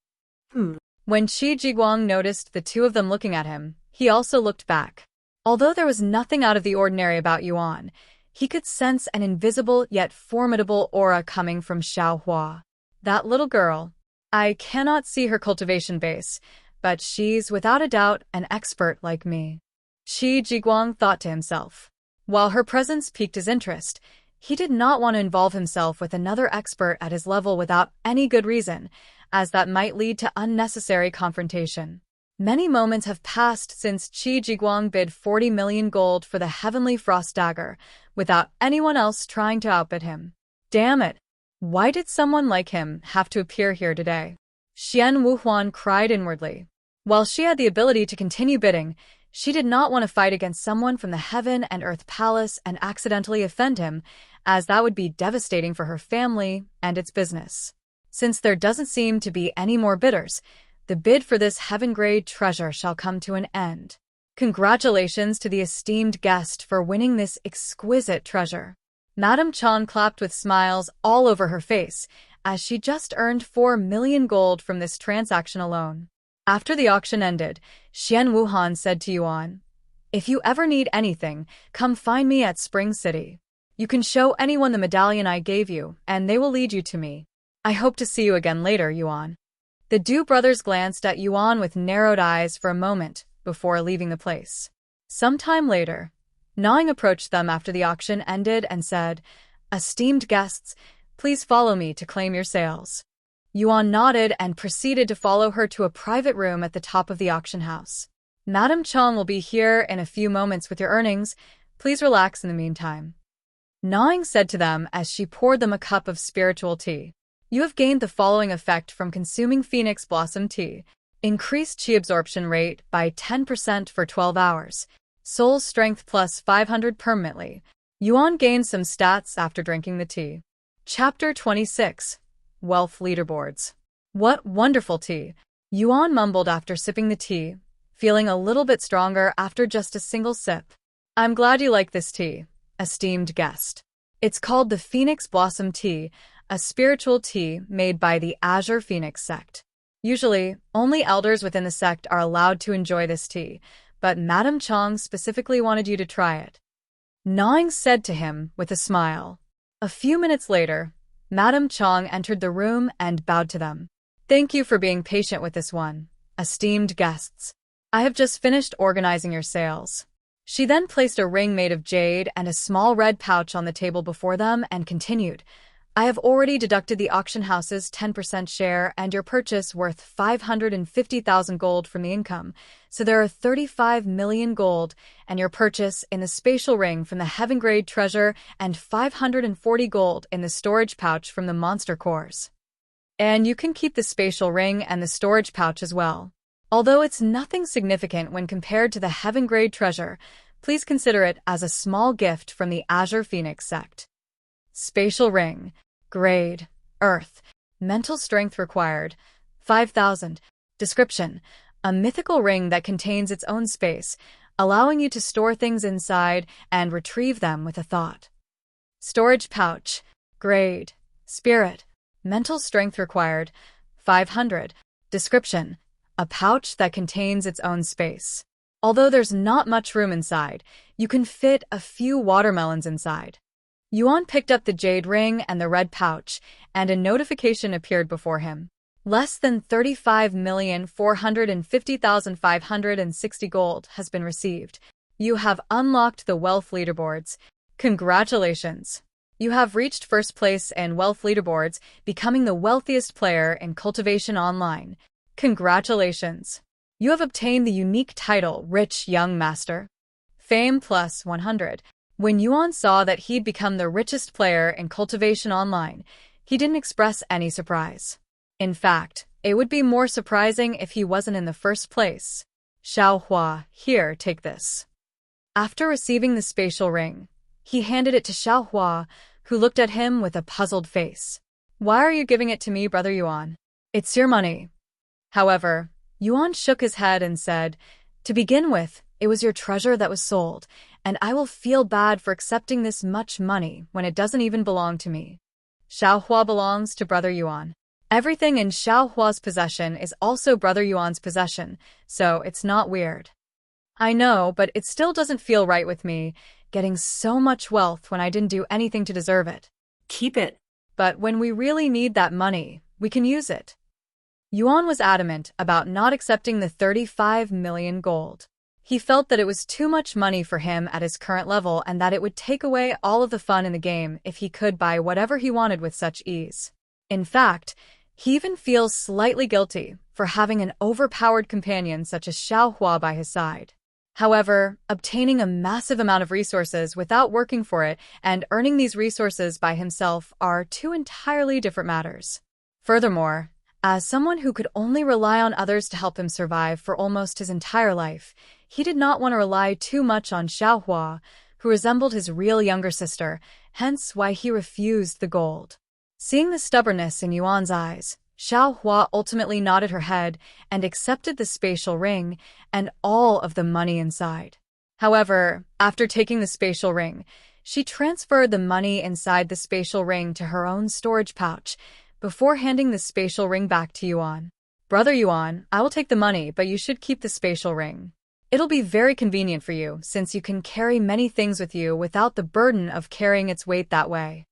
When Qi Jiguang noticed the two of them looking at him, he also looked back. Although there was nothing out of the ordinary about Yuan, he could sense an invisible yet formidable aura coming from Xiao Hua. That little girl. I cannot see her cultivation base, but she's without a doubt an expert like me. Qi Jiguang thought to himself. While her presence piqued his interest, he did not want to involve himself with another expert at his level without any good reason, as that might lead to unnecessary confrontation. Many moments have passed since Qi Jiguang bid 40 million gold for the Heavenly Frost dagger, without anyone else trying to outbid him. Damn it! Why did someone like him have to appear here today? Xian Wuhuan cried inwardly. While she had the ability to continue bidding, she did not want to fight against someone from the Heaven and Earth Palace and accidentally offend him, as that would be devastating for her family and its business. Since there doesn't seem to be any more bidders, the bid for this heaven-grade treasure shall come to an end. Congratulations to the esteemed guest for winning this exquisite treasure. Madame Chan clapped with smiles all over her face, as she just earned 4 million gold from this transaction alone. After the auction ended, Xian Wuhan said to Yuan, If you ever need anything, come find me at Spring City. You can show anyone the medallion I gave you, and they will lead you to me. I hope to see you again later, Yuan. The Du brothers glanced at Yuan with narrowed eyes for a moment before leaving the place. Sometime later, Ning approached them after the auction ended and said, Esteemed guests, please follow me to claim your sales. Yuan nodded and proceeded to follow her to a private room at the top of the auction house. Madame Chong will be here in a few moments with your earnings. Please relax in the meantime. Ning said to them as she poured them a cup of spiritual tea. You have gained the following effect from consuming Phoenix Blossom Tea. Increased Qi absorption rate by 10% for 12 hours. Soul strength plus 500 permanently. Yuan gained some stats after drinking the tea. Chapter 26. Wealth Leaderboards. What wonderful tea! Yuan mumbled after sipping the tea, feeling a little bit stronger after just a single sip. I'm glad you like this tea, esteemed guest. It's called the Phoenix Blossom Tea, a spiritual tea made by the Azure Phoenix sect. Usually, only elders within the sect are allowed to enjoy this tea, but Madame Chong specifically wanted you to try it. Gnawing said to him with a smile. A few minutes later, Madame Chong entered the room and bowed to them. Thank you for being patient with this one, esteemed guests. I have just finished organizing your sales. She then placed a ring made of jade and a small red pouch on the table before them and continued, I have already deducted the auction house's 10% share and your purchase worth 550,000 gold from the income, so there are 35 million gold, and your purchase in the spatial ring from the heaven-grade treasure and 540 gold in the storage pouch from the monster cores. And you can keep the spatial ring and the storage pouch as well. Although it's nothing significant when compared to the heaven-grade treasure, please consider it as a small gift from the Azure Phoenix sect. Spatial ring. Grade. Earth. Mental strength required. 5,000. Description. A mythical ring that contains its own space, allowing you to store things inside and retrieve them with a thought. Storage pouch. Grade. Spirit. Mental strength required. 500. Description. A pouch that contains its own space. Although there's not much room inside, you can fit a few watermelons inside. Yuan picked up the jade ring and the red pouch, and a notification appeared before him. Less than 35,450,560 gold has been received. You have unlocked the wealth leaderboards. Congratulations! You have reached first place in wealth leaderboards, becoming the wealthiest player in Cultivation Online. Congratulations! You have obtained the unique title Rich Young Master. Fame plus 100. When Yuan saw that he'd become the richest player in Cultivation Online, he didn't express any surprise. In fact, it would be more surprising if he wasn't in the first place. Xiaohua, here, take this. After receiving the spatial ring, he handed it to Xiaohua, who looked at him with a puzzled face. Why are you giving it to me, Brother Yuan? It's your money. However, Yuan shook his head and said, to begin with, it was your treasure that was sold, and I will feel bad for accepting this much money when it doesn't even belong to me. Xiaohua belongs to Brother Yuan. Everything in Xiaohua's possession is also Brother Yuan's possession, so it's not weird. I know, but it still doesn't feel right with me, getting so much wealth when I didn't do anything to deserve it. Keep it. But when we really need that money, we can use it. Yuan was adamant about not accepting the 35 million gold. He felt that it was too much money for him at his current level and that it would take away all of the fun in the game if he could buy whatever he wanted with such ease. In fact, he even feels slightly guilty for having an overpowered companion such as Xiaohua by his side. However, obtaining a massive amount of resources without working for it and earning these resources by himself are two entirely different matters. Furthermore, as someone who could only rely on others to help him survive for almost his entire life, he did not want to rely too much on Xiaohua, who resembled his real younger sister, hence why he refused the gold. Seeing the stubbornness in Yuan's eyes, Xiaohua ultimately nodded her head and accepted the spatial ring and all of the money inside. However, after taking the spatial ring, she transferred the money inside the spatial ring to her own storage pouch, before handing the spatial ring back to Yuan. Brother Yuan, I will take the money, but you should keep the spatial ring. It'll be very convenient for you, since you can carry many things with you without the burden of carrying its weight that way.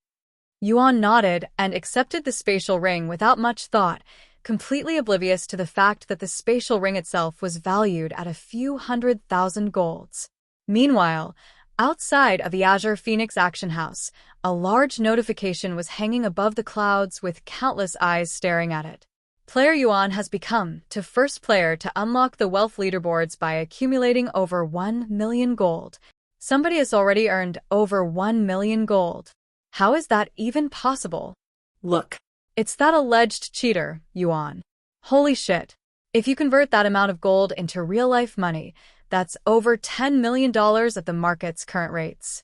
Yuan nodded and accepted the spatial ring without much thought, completely oblivious to the fact that the spatial ring itself was valued at a few 100,000 golds. Meanwhile, outside of the Azure Phoenix Action House, a large notification was hanging above the clouds with countless eyes staring at it. Player Yuan has become the first player to unlock the wealth leaderboards by accumulating over 1 million gold. Somebody has already earned over 1 million gold. How is that even possible? Look. It's that alleged cheater, Yuan. Holy shit. If you convert that amount of gold into real-life money, that's over $10 million at the market's current rates.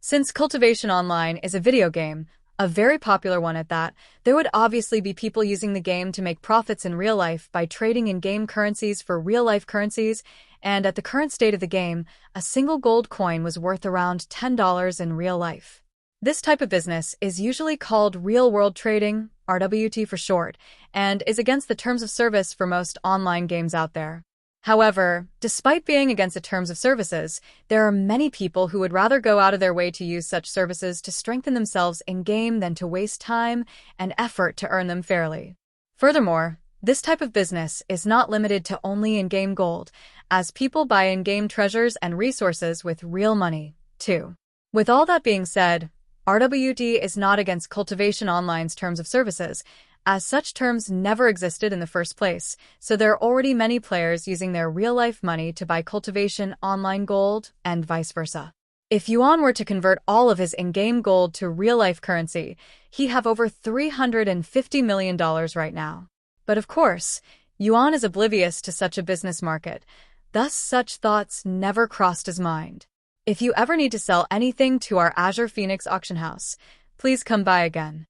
Since Cultivation Online is a video game, a very popular one at that, there would obviously be people using the game to make profits in real life by trading in-game currencies for real-life currencies, and at the current state of the game, a single gold coin was worth around $10 in real life. This type of business is usually called real-world trading, RWT for short, and is against the terms of service for most online games out there. However, despite being against the terms of services, there are many people who would rather go out of their way to use such services to strengthen themselves in-game than to waste time and effort to earn them fairly. Furthermore, this type of business is not limited to only in-game gold, as people buy in-game treasures and resources with real money, too. With all that being said, RWT is not against Cultivation Online's terms of services, as such terms never existed in the first place, so there are already many players using their real-life money to buy Cultivation Online gold, and vice versa. If Yuan were to convert all of his in-game gold to real-life currency, he'd have over $350 million right now. But of course, Yuan is oblivious to such a business market, thus such thoughts never crossed his mind. If you ever need to sell anything to our Azure Phoenix auction house, please come by again.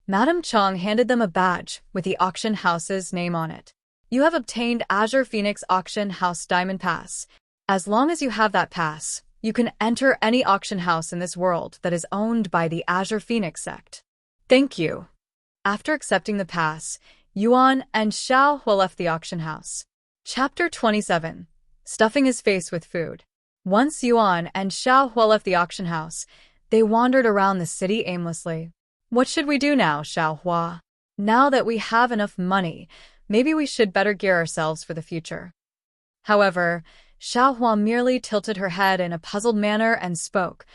Madam Chong handed them a badge with the auction house's name on it. You have obtained Azure Phoenix Auction House Diamond Pass. As long as you have that pass, you can enter any auction house in this world that is owned by the Azure Phoenix sect. Thank you. After accepting the pass, Yuan and Xiao Hua left the auction house. Chapter 27. Stuffing his face with food. Once Yuan and Xiao Hua left the auction house, they wandered around the city aimlessly. What should we do now, Xiao Hua? Now that we have enough money, maybe we should better gear ourselves for the future. However, Xiao Hua merely tilted her head in a puzzled manner and spoke,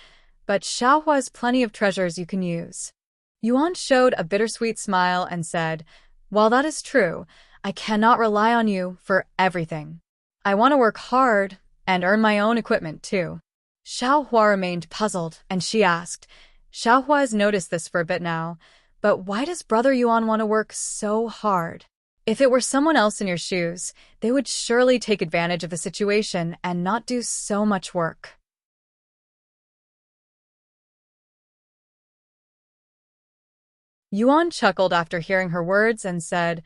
but Xiao Hua has plenty of treasures you can use. Yuan showed a bittersweet smile and said, while that is true, I cannot rely on you for everything. I want to work hard and earn my own equipment too. Xiao Hua remained puzzled, and she asked, Xiao Hua has noticed this for a bit now, but why does Brother Yuan want to work so hard? If it were someone else in your shoes, they would surely take advantage of the situation and not do so much work. Yuan chuckled after hearing her words and said,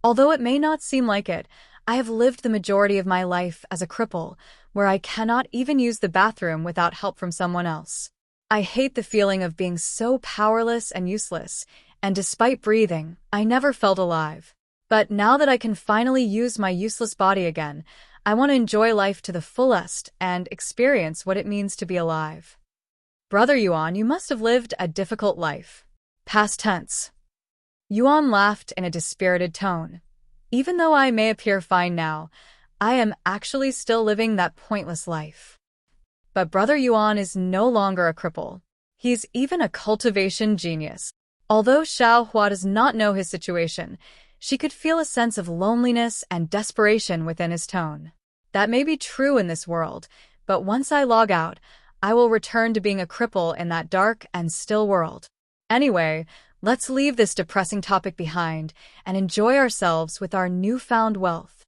although it may not seem like it, I have lived the majority of my life as a cripple, where I cannot even use the bathroom without help from someone else. I hate the feeling of being so powerless and useless, and despite breathing, I never felt alive. But now that I can finally use my useless body again, I want to enjoy life to the fullest and experience what it means to be alive. Brother Yuan, you must have lived a difficult life. Past tense. Yuan laughed in a dispirited tone. Even though I may appear fine now, I am actually still living that pointless life. But Brother Yuan is no longer a cripple. He's even a cultivation genius. Although Xiao Hua does not know his situation, she could feel a sense of loneliness and desperation within his tone. That may be true in this world, but once I log out, I will return to being a cripple in that dark and still world. Anyway, let's leave this depressing topic behind and enjoy ourselves with our newfound wealth.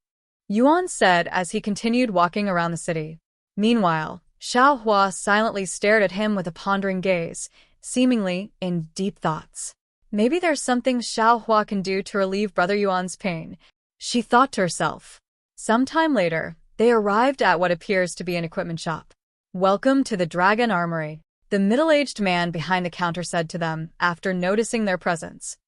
Yuan said as he continued walking around the city. Meanwhile, Xiao Hua silently stared at him with a pondering gaze, seemingly in deep thoughts. Maybe there's something Xiao Hua can do to relieve Brother Yuan's pain, she thought to herself. Sometime later, they arrived at what appears to be an equipment shop. Welcome to the Dragon Armory, the middle-aged man behind the counter said to them after noticing their presence.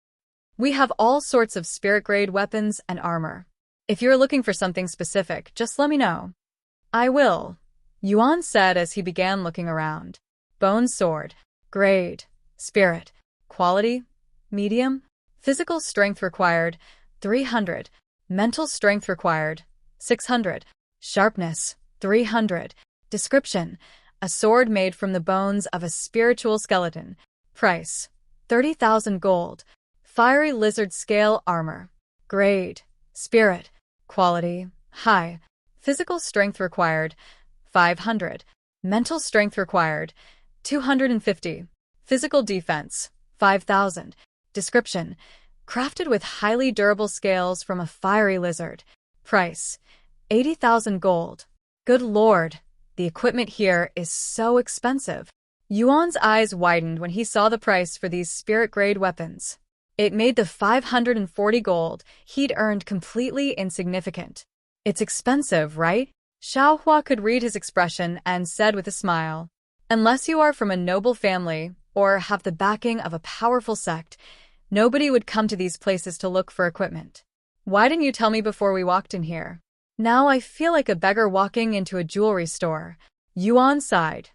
We have all sorts of spirit-grade weapons and armor. If you're looking for something specific, just let me know. I will, Yuan said as he began looking around. Bone sword. Grade. Spirit. Quality. Medium. Physical strength required. 300. Mental strength required. 600. Sharpness. 300. Description. A sword made from the bones of a spiritual skeleton. Price. 30,000 gold. Fiery lizard scale armor. Grade. Spirit. Quality. High. Physical strength required. 500. Mental strength required. 250. Physical defense. 5,000. Description. Crafted with highly durable scales from a fiery lizard. Price. 80,000 gold. Good lord, the equipment here is so expensive. Yuan's eyes widened when he saw the price for these spirit-grade weapons. It made the 540 gold he'd earned completely insignificant. It's expensive, right? Xiao Hua could read his expression and said with a smile, unless you are from a noble family, or have the backing of a powerful sect, nobody would come to these places to look for equipment. Why didn't you tell me before we walked in here? Now I feel like a beggar walking into a jewelry store. Yuan sighed.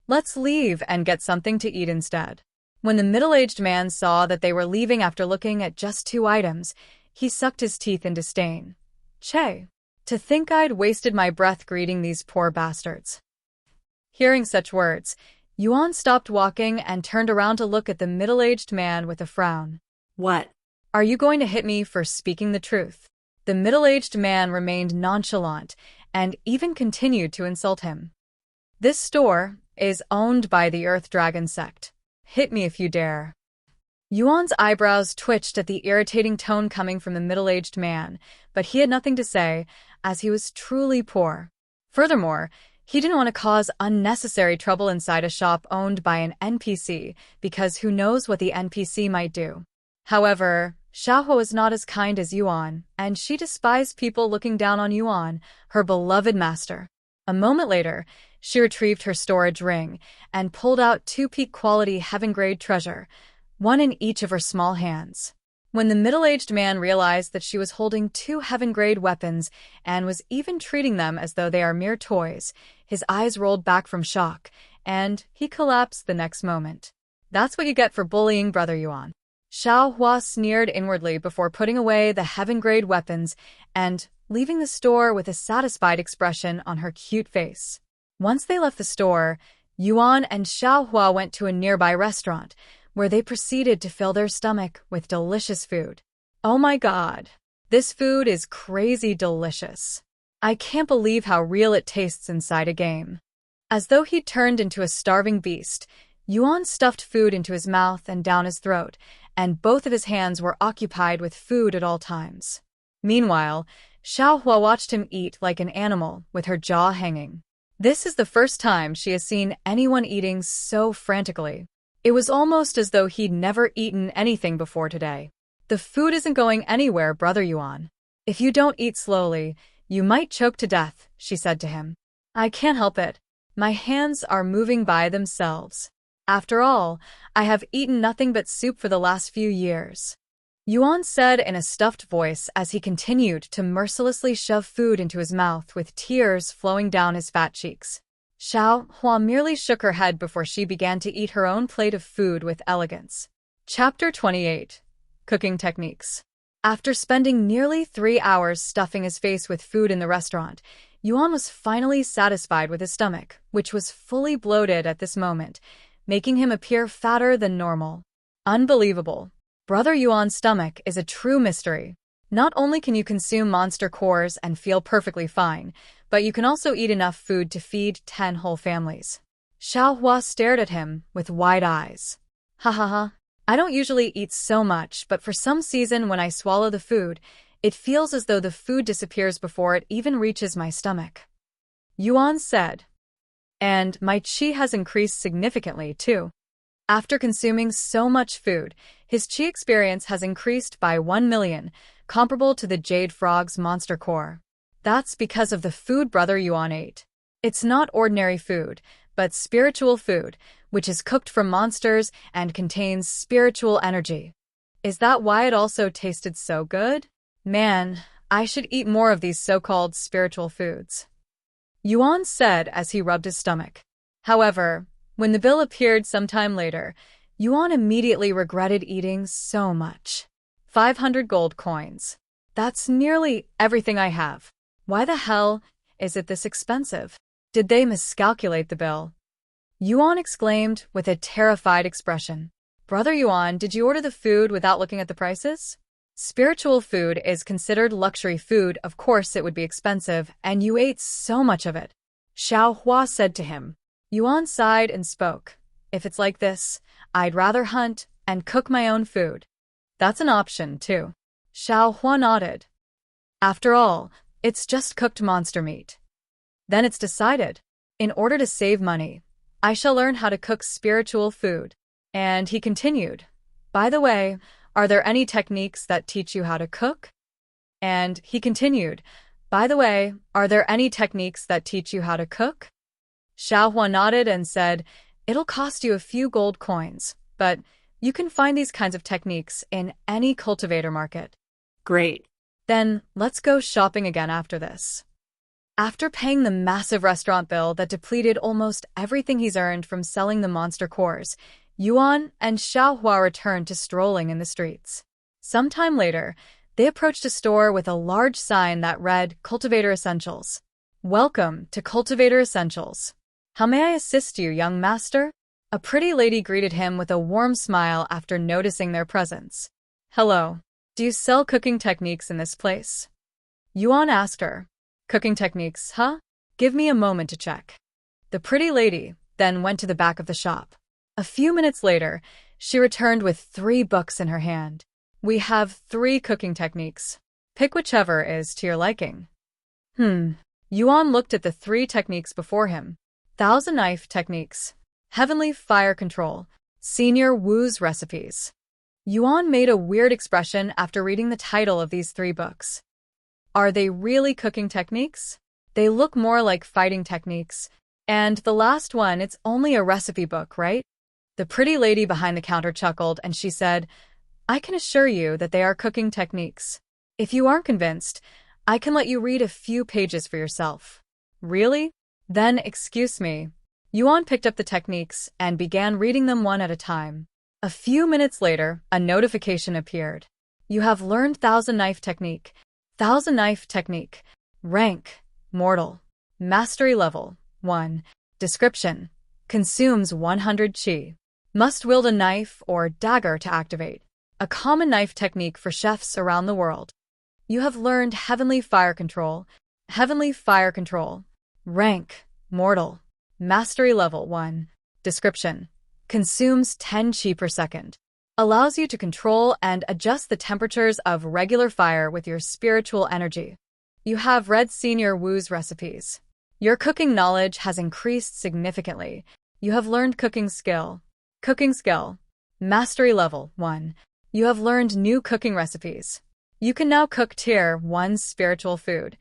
Let's leave and get something to eat instead. When the middle-aged man saw that they were leaving after looking at just 2 items, he sucked his teeth in disdain. Che. To think I'd wasted my breath greeting these poor bastards. Hearing such words, Yuan stopped walking and turned around to look at the middle-aged man with a frown. What? Are you going to hit me for speaking the truth? The middle-aged man remained nonchalant and even continued to insult him. This store is owned by the Earth Dragon sect. Hit me if you dare. Yuan's eyebrows twitched at the irritating tone coming from the middle-aged man, but he had nothing to say, as he was truly poor. Furthermore, he didn't want to cause unnecessary trouble inside a shop owned by an NPC, because who knows what the NPC might do. However, Xiaohua was not as kind as Yuan, and she despised people looking down on Yuan, her beloved master. A moment later, she retrieved her storage ring and pulled out 2 peak-quality heaven-grade treasure, one in each of her small hands. When the middle-aged man realized that she was holding 2 heaven-grade weapons and was even treating them as though they are mere toys, his eyes rolled back from shock, and he collapsed the next moment. That's what you get for bullying Brother Yuan. Xiaohua sneered inwardly before putting away the heaven-grade weapons and leaving the store with a satisfied expression on her cute face. Once they left the store, Yuan and Xiaohua went to a nearby restaurant, where they proceeded to fill their stomach with delicious food. Oh my god, this food is crazy delicious. I can't believe how real it tastes inside a game. As though he turned into a starving beast, Yuan stuffed food into his mouth and down his throat, and both of his hands were occupied with food at all times. Meanwhile, Xiaohua watched him eat like an animal, with her jaw hanging. This is the first time she has seen anyone eating so frantically. It was almost as though he'd never eaten anything before today. The food isn't going anywhere, Brother Yuan. If you don't eat slowly, you might choke to death, she said to him. I can't help it. My hands are moving by themselves. After all, I have eaten nothing but soup for the last few years. Yuan said in a stuffed voice as he continued to mercilessly shove food into his mouth with tears flowing down his fat cheeks. Xiaohua merely shook her head before she began to eat her own plate of food with elegance. Chapter 28. Cooking Techniques. After spending nearly 3 hours stuffing his face with food in the restaurant, Yuan was finally satisfied with his stomach, which was fully bloated at this moment, making him appear fatter than normal. Unbelievable. Brother Yuan's stomach is a true mystery. Not only can you consume monster cores and feel perfectly fine, but you can also eat enough food to feed 10 whole families. Xiaohua stared at him with wide eyes. Ha ha ha. I don't usually eat so much, but for some reason when I swallow the food, it feels as though the food disappears before it even reaches my stomach. Yuan said. And my qi has increased significantly too. After consuming so much food, his qi experience has increased by 1 million, comparable to the Jade Frog's monster core. That's because of the food Brother Yuan ate. It's not ordinary food, but spiritual food, which is cooked from monsters and contains spiritual energy. Is that why it also tasted so good? Man, I should eat more of these so-called spiritual foods. Yuan said as he rubbed his stomach. However, when the bill appeared sometime later, Yuan immediately regretted eating so much. 500 gold coins. That's nearly everything I have. Why the hell is it this expensive? Did they miscalculate the bill? Yuan exclaimed with a terrified expression. Brother Yuan, did you order the food without looking at the prices? Spiritual food is considered luxury food, of course it would be expensive, and you ate so much of it. Xiaohua said to him. Yuan sighed and spoke. If it's like this, I'd rather hunt and cook my own food. That's an option, too. Xiaohua nodded. After all, it's just cooked monster meat. Then it's decided. In order to save money, I shall learn how to cook spiritual food. And he continued. By the way, are there any techniques that teach you how to cook? And he continued. By the way, are there any techniques that teach you how to cook? Xiaohua nodded and said, It'll cost you a few gold coins, but you can find these kinds of techniques in any cultivator market. Great. Then let's go shopping again after this. After paying the massive restaurant bill that depleted almost everything he's earned from selling the monster cores, Yuan and Xiaohua returned to strolling in the streets. Sometime later, they approached a store with a large sign that read Cultivator Essentials. Welcome to Cultivator Essentials. How may I assist you, young master? A pretty lady greeted him with a warm smile after noticing their presence. Hello. Do you sell cooking techniques in this place? Yuan asked her. Cooking techniques, huh? Give me a moment to check. The pretty lady then went to the back of the shop. A few minutes later, she returned with 3 books in her hand. We have 3 cooking techniques. Pick whichever is to your liking. Yuan looked at the 3 techniques before him. Thousand Knife Techniques, Heavenly Fire Control, Senior Wu's Recipes. Yuan made a weird expression after reading the title of these 3 books. Are they really cooking techniques? They look more like fighting techniques. And the last one, it's only a recipe book, right? The pretty lady behind the counter chuckled and she said, I can assure you that they are cooking techniques. If you aren't convinced, I can let you read a few pages for yourself. Really? Then excuse me. Yuan picked up the techniques and began reading them one at a time. A few minutes later, a notification appeared. You have learned Thousand Knife Technique. Thousand Knife Technique. Rank, Mortal. Mastery Level, 1. Description. Consumes 100 chi. Must wield a knife or dagger to activate. A common knife technique for chefs around the world. You have learned Heavenly Fire Control. Heavenly Fire Control. Rank, Mortal. Mastery Level, 1. Description. Consumes 10 chi per second. Allows you to control and adjust the temperatures of regular fire with your spiritual energy. You have read Senior Wu's Recipes. Your cooking knowledge has increased significantly. You have learned Cooking Skill. Cooking Skill. Mastery Level, 1. You have learned new cooking recipes. You can now cook Tier 1 spiritual food.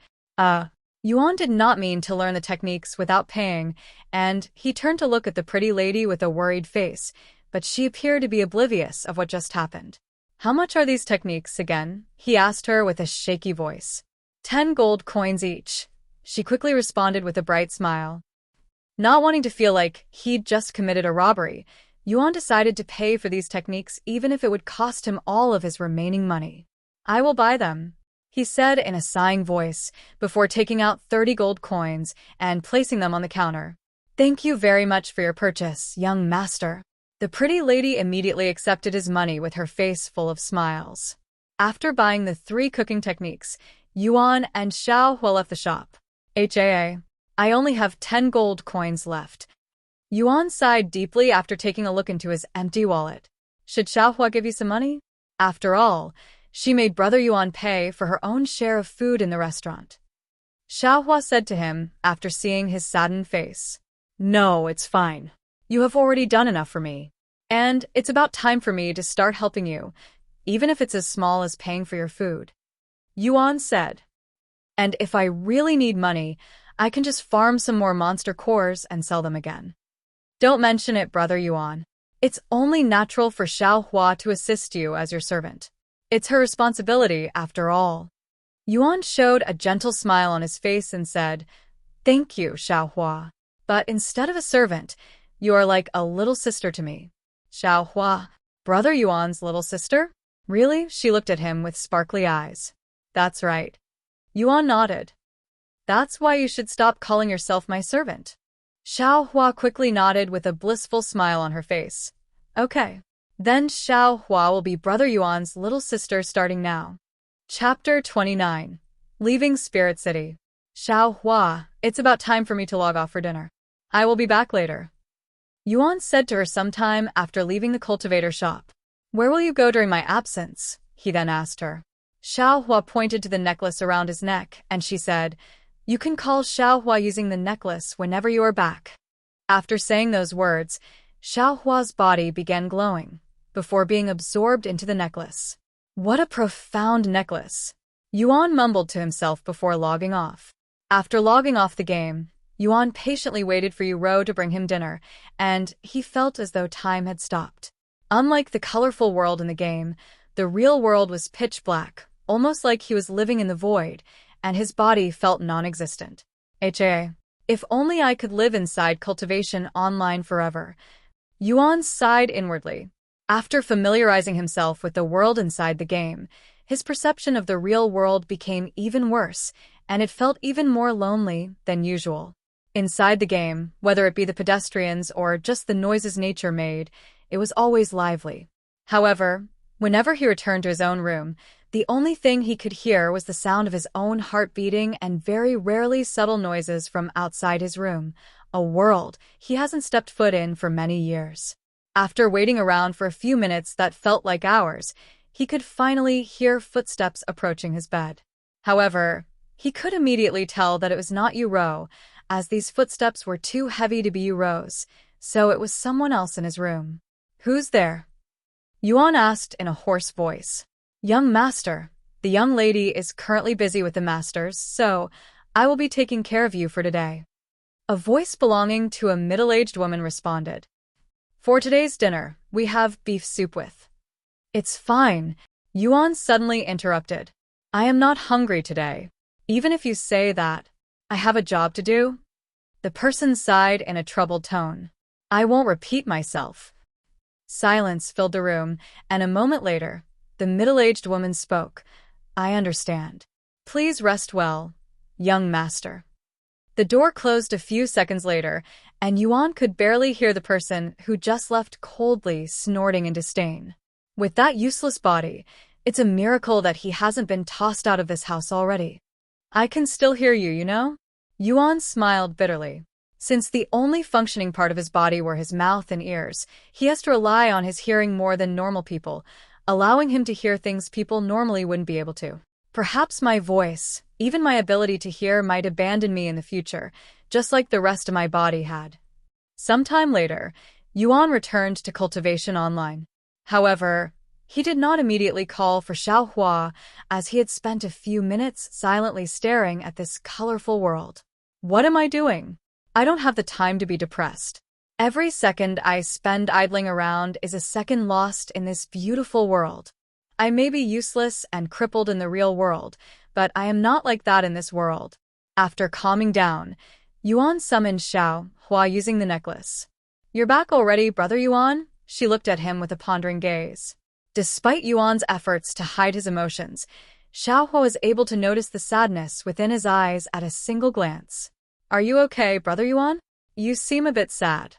Yuan did not mean to learn the techniques without paying, and he turned to look at the pretty lady with a worried face, but she appeared to be oblivious of what just happened. How much are these techniques again? He asked her with a shaky voice. 10 gold coins each. She quickly responded with a bright smile. Not wanting to feel like he'd just committed a robbery, Yuan decided to pay for these techniques even if it would cost him all of his remaining money. I will buy them, he said in a sighing voice, before taking out 30 gold coins and placing them on the counter. Thank you very much for your purchase, young master. The pretty lady immediately accepted his money with her face full of smiles. After buying the 3 cooking techniques, Yuan and Xiaohua left the shop. I only have 10 gold coins left. Yuan sighed deeply after taking a look into his empty wallet. Should Xiaohua give you some money? After all, she made Brother Yuan pay for her own share of food in the restaurant. Xiaohua said to him after seeing his saddened face. No, it's fine. You have already done enough for me. And it's about time for me to start helping you, even if it's as small as paying for your food. Yuan said. And if I really need money, I can just farm some more monster cores and sell them again. Don't mention it, Brother Yuan. It's only natural for Xiaohua to assist you as your servant. It's her responsibility, after all. Yuan showed a gentle smile on his face and said, Thank you, Xiaohua. But instead of a servant, you are like a little sister to me. Xiaohua, Brother Yuan's little sister? Really? She looked at him with sparkly eyes. That's right. Yuan nodded. That's why you should stop calling yourself my servant. Xiaohua quickly nodded with a blissful smile on her face. Okay. Then Xiaohua will be Brother Yuan's little sister starting now. Chapter 29. Leaving Spirit City. Xiaohua, it's about time for me to log off for dinner. I will be back later. Yuan said to her sometime after leaving the cultivator shop. Where will you go during my absence? He then asked her. Xiaohua pointed to the necklace around his neck, and she said, You can call Xiaohua using the necklace whenever you are back. After saying those words, Xiaohua's body began glowing, before being absorbed into the necklace. What a profound necklace! Yuan mumbled to himself before logging off. After logging off the game, Yuan patiently waited for Uro to bring him dinner, and he felt as though time had stopped. Unlike the colorful world in the game, the real world was pitch black, almost like he was living in the void, and his body felt non-existent. If only I could live inside Cultivation Online forever. Yuan sighed inwardly. After familiarizing himself with the world inside the game, his perception of the real world became even worse, and it felt even more lonely than usual. Inside the game, whether it be the pedestrians or just the noises nature made, it was always lively. However, whenever he returned to his own room, the only thing he could hear was the sound of his own heart beating and very rarely subtle noises from outside his room, a world he hasn't stepped foot in for many years. After waiting around for a few minutes that felt like hours, he could finally hear footsteps approaching his bed. However, he could immediately tell that it was not Uro, as these footsteps were too heavy to be Uro's, so it was someone else in his room. "Who's there?" Yuan asked in a hoarse voice. "Young master, the young lady is currently busy with the masters, so I will be taking care of you for today." A voice belonging to a middle-aged woman responded. "For today's dinner, we have beef soup with." "It's fine," Yuan suddenly interrupted. "I am not hungry today. Even if you say that, I have a job to do." The person sighed in a troubled tone. "I won't repeat myself." Silence filled the room, and a moment later, the middle-aged woman spoke. "I understand. Please rest well, young master." The door closed a few seconds later, and Yuan could barely hear the person who just left coldly snorting in disdain. With that useless body, it's a miracle that he hasn't been tossed out of this house already. "I can still hear you, you know?" Yuan smiled bitterly. Since the only functioning part of his body were his mouth and ears, he has to rely on his hearing more than normal people, allowing him to hear things people normally wouldn't be able to. Perhaps my voice, even my ability to hear, might abandon me in the future, just like the rest of my body had. Sometime later, Yuan returned to Cultivation Online. However, he did not immediately call for Xiaohua, as he had spent a few minutes silently staring at this colorful world. "What am I doing? I don't have the time to be depressed. Every second I spend idling around is a second lost in this beautiful world. I may be useless and crippled in the real world, but I am not like that in this world." After calming down, Yuan summoned Xiaohua using the necklace. "You're back already, brother Yuan?" She looked at him with a pondering gaze. Despite Yuan's efforts to hide his emotions, Xiaohua was able to notice the sadness within his eyes at a single glance. "Are you okay, brother Yuan? You seem a bit sad."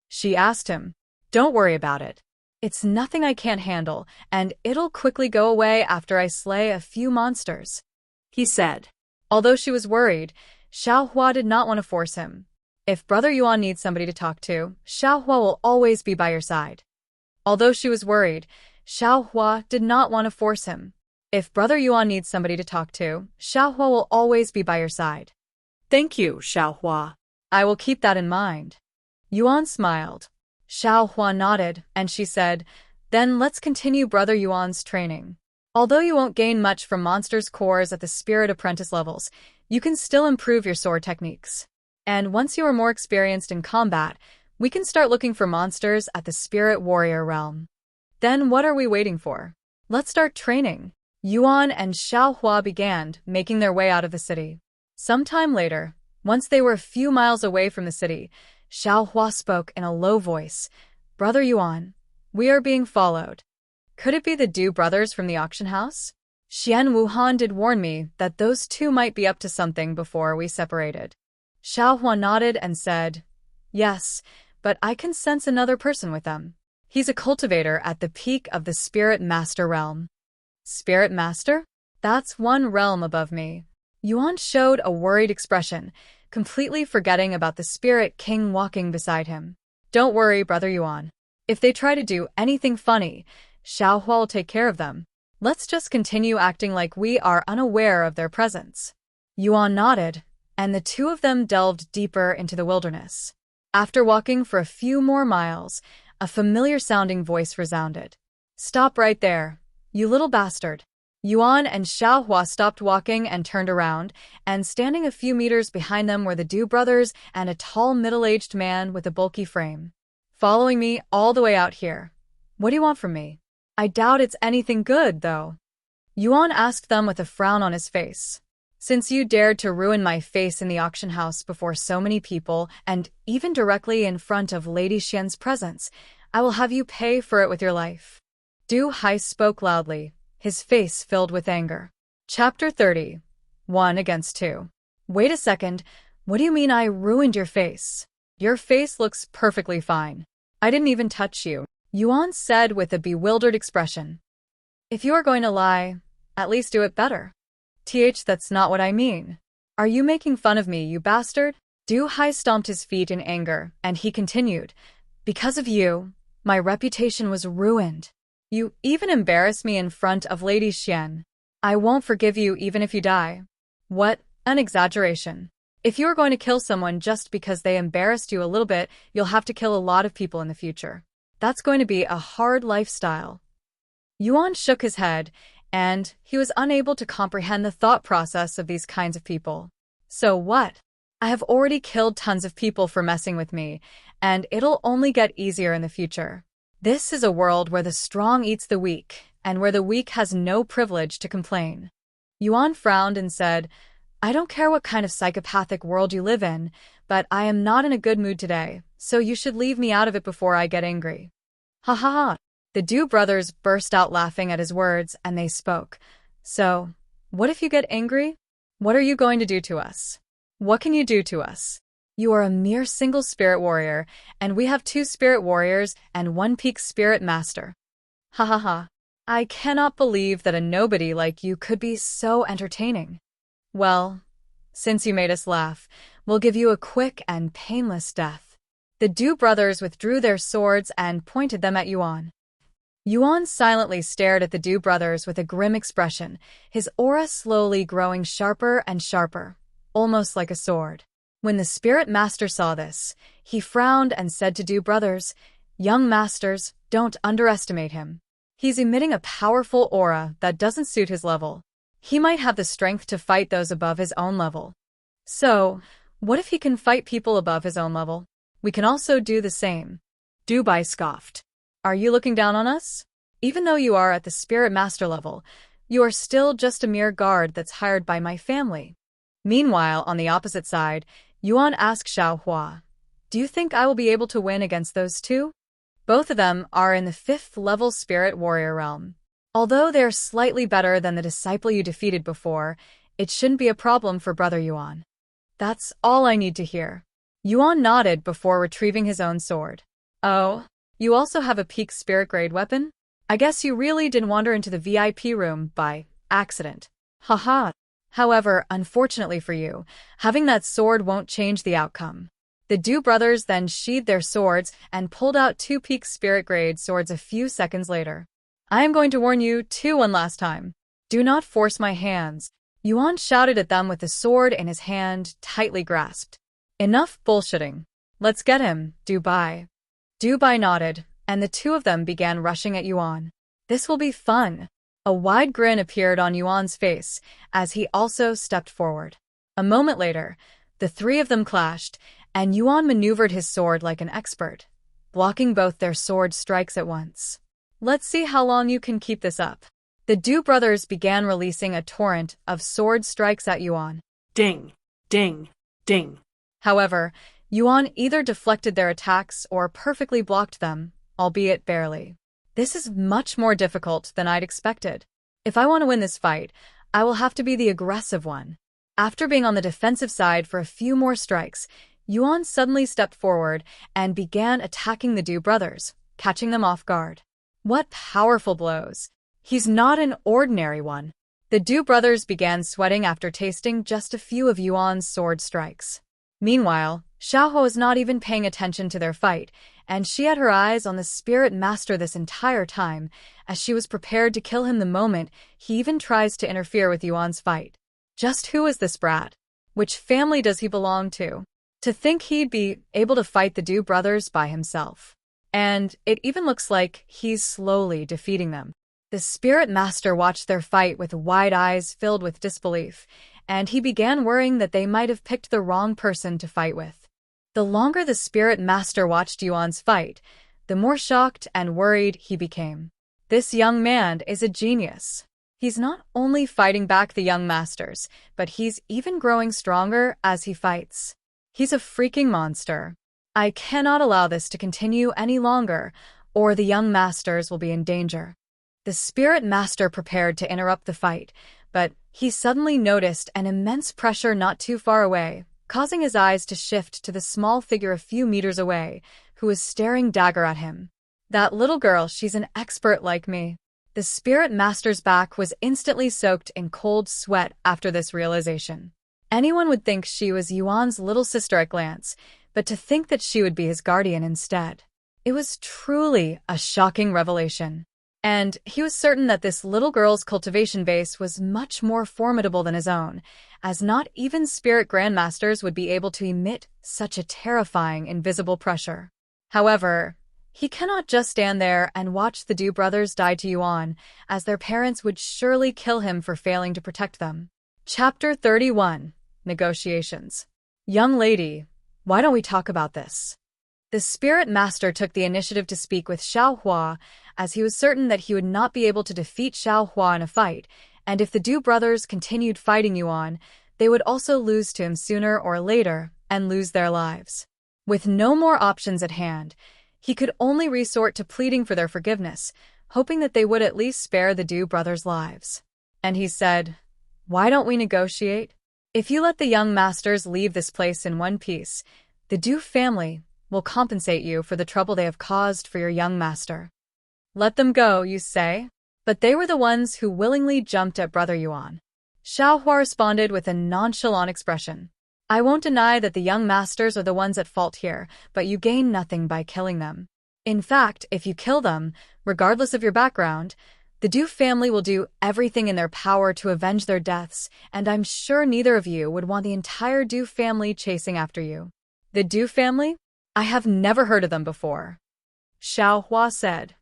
She asked him. "Don't worry about it. It's nothing I can't handle, and it'll quickly go away after I slay a few monsters," he said. Although she was worried, Xiaohua did not want to force him. If brother Yuan needs somebody to talk to, Xiaohua will always be by your side. Although she was worried, Xiaohua did not want to force him. If brother Yuan needs somebody to talk to, Xiaohua will always be by your side. "Thank you, Xiaohua. I will keep that in mind." Yuan smiled. Xiaohua nodded, and she said, "Then let's continue brother Yuan's training. Although you won't gain much from monsters' cores at the spirit apprentice levels, you can still improve your sword techniques. And once you are more experienced in combat, we can start looking for monsters at the spirit warrior realm. Then what are we waiting for? Let's start training." Yuan and Xiaohua began making their way out of the city. Sometime later, once they were a few miles away from the city, Xiaohua spoke in a low voice. "Brother Yuan, we are being followed. Could it be the Du brothers from the auction house? Xian Wuhan did warn me that those two might be up to something before we separated." Xiaohua nodded and said, "Yes, but I can sense another person with them. He's a cultivator at the peak of the Spirit Master realm." "Spirit Master? That's one realm above me." Yuan showed a worried expression, completely forgetting about the Spirit King walking beside him. "Don't worry, brother Yuan. If they try to do anything funny, Xiaohua will take care of them. Let's just continue acting like we are unaware of their presence." Yuan nodded, and the two of them delved deeper into the wilderness. After walking for a few more miles, a familiar-sounding voice resounded. "Stop right there, you little bastard. Yuan and Xiaohua stopped walking and turned around, and standing a few meters behind them were the Du brothers and a tall middle-aged man with a bulky frame. Following me all the way out here. What do you want from me? I doubt it's anything good, though. Yuan asked them with a frown on his face. Since you dared to ruin my face in the auction house before so many people, and even directly in front of Lady Xian's presence, I will have you pay for it with your life. Du Hai spoke loudly, his face filled with anger. Chapter 30. 1 against 2. Wait a second, what do you mean I ruined your face? Your face looks perfectly fine. I didn't even touch you, Yuan said with a bewildered expression. If you are going to lie, at least do it better. That's not what I mean. Are you making fun of me, you bastard? Du Hai stomped his feet in anger, and he continued, because of you, my reputation was ruined. You even embarrassed me in front of Lady Xian. I won't forgive you even if you die. What an exaggeration. If you are going to kill someone just because they embarrassed you a little bit, you'll have to kill a lot of people in the future. That's going to be a hard lifestyle. Yuan shook his head, and he was unable to comprehend the thought process of these kinds of people. So what? I have already killed tons of people for messing with me, and it'll only get easier in the future. This is a world where the strong eats the weak, and where the weak has no privilege to complain. Yuan frowned and said, I don't care what kind of psychopathic world you live in, but I am not in a good mood today, so you should leave me out of it before I get angry. Ha ha ha. The Du brothers burst out laughing at his words, and they spoke. So, what if you get angry? What are you going to do to us? What can you do to us? You are a mere single spirit warrior, and we have 2 spirit warriors and 1 peak spirit master. Ha ha ha. I cannot believe that a nobody like you could be so entertaining. Well, since you made us laugh, we'll give you a quick and painless death. The Du brothers withdrew their swords and pointed them at Yuan. Yuan silently stared at the Du brothers with a grim expression, his aura slowly growing sharper and sharper, almost like a sword. When the spirit master saw this, he frowned and said to Du brothers, Young masters, don't underestimate him. He's emitting a powerful aura that doesn't suit his level. He might have the strength to fight those above his own level. So, what if he can fight people above his own level? We can also do the same. Du Bai scoffed. Are you looking down on us? Even though you are at the spirit master level, you are still just a mere guard that's hired by my family. Meanwhile, on the opposite side, Yuan asked Xiaohua, do you think I will be able to win against those 2? Both of them are in the 5th level spirit warrior realm. Although they're slightly better than the disciple you defeated before, it shouldn't be a problem for Brother Yuan. That's all I need to hear. Yuan nodded before retrieving his own sword. Oh, you also have a peak spirit grade weapon? I guess you really didn't wander into the VIP room by accident. Haha. However, unfortunately for you, having that sword won't change the outcome. The Du brothers then sheathed their swords and pulled out 2 peak spirit grade swords a few seconds later. I am going to warn you one last time. Do not force my hands. Yuan shouted at them with the sword in his hand tightly grasped. Enough bullshitting. Let's get him, Du Bai. Du Bai nodded, and the 2 of them began rushing at Yuan. This will be fun. A wide grin appeared on Yuan's face as he also stepped forward. A moment later, the 3 of them clashed, and Yuan maneuvered his sword like an expert, blocking both their sword strikes at once. Let's see how long you can keep this up. The Du brothers began releasing a torrent of sword strikes at Yuan. Ding, ding, ding. However, Yuan either deflected their attacks or perfectly blocked them, albeit barely. This is much more difficult than I'd expected. If I want to win this fight, I will have to be the aggressive one. After being on the defensive side for a few more strikes, Yuan suddenly stepped forward and began attacking the Du brothers, catching them off guard. What powerful blows! He's not an ordinary one. The Du brothers began sweating after tasting just a few of Yuan's sword strikes. Meanwhile, Xiaohua was not even paying attention to their fight, and she had her eyes on the spirit master this entire time, as she was prepared to kill him the moment he even tries to interfere with Yuan's fight. Just who is this brat? Which family does he belong to? To think he'd be able to fight the Du brothers by himself. And it even looks like he's slowly defeating them. The spirit master watched their fight with wide eyes filled with disbelief, and he began worrying that they might have picked the wrong person to fight with. The longer the spirit master watched Yuan's fight, the more shocked and worried he became. This young man is a genius. He's not only fighting back the young masters, but he's even growing stronger as he fights. He's a freaking monster. I cannot allow this to continue any longer, or the young masters will be in danger. The spirit master prepared to interrupt the fight, but he suddenly noticed an immense pressure not too far away, causing his eyes to shift to the small figure a few meters away, who was staring dagger at him. That little girl, she's an expert like me. The spirit master's back was instantly soaked in cold sweat after this realization. Anyone would think she was Yuan's little sister at glance, but to think that she would be his guardian instead. It was truly a shocking revelation. And he was certain that this little girl's cultivation base was much more formidable than his own, as not even spirit grandmasters would be able to emit such a terrifying invisible pressure. However, he cannot just stand there and watch the Du brothers die to Yuan, as their parents would surely kill him for failing to protect them. Chapter 31. Negotiations. Young lady, why don't we talk about this? The spirit master took the initiative to speak with Xiaohua, as he was certain that he would not be able to defeat Xiaohua in a fight, and if the Du brothers continued fighting Yuan, they would also lose to him sooner or later and lose their lives. With no more options at hand, he could only resort to pleading for their forgiveness, hoping that they would at least spare the Du brothers' lives. And he said, "Why don't we negotiate? If you let the young masters leave this place in one piece, the Du family will compensate you for the trouble they have caused for your young master." Let them go, you say? But they were the ones who willingly jumped at Brother Yuan. Xiaohua responded with a nonchalant expression. I won't deny that the young masters are the ones at fault here, but you gain nothing by killing them. In fact, if you kill them, regardless of your background, the Du family will do everything in their power to avenge their deaths, and I'm sure neither of you would want the entire Du family chasing after you. The Du family? I have never heard of them before, Xiaohua said.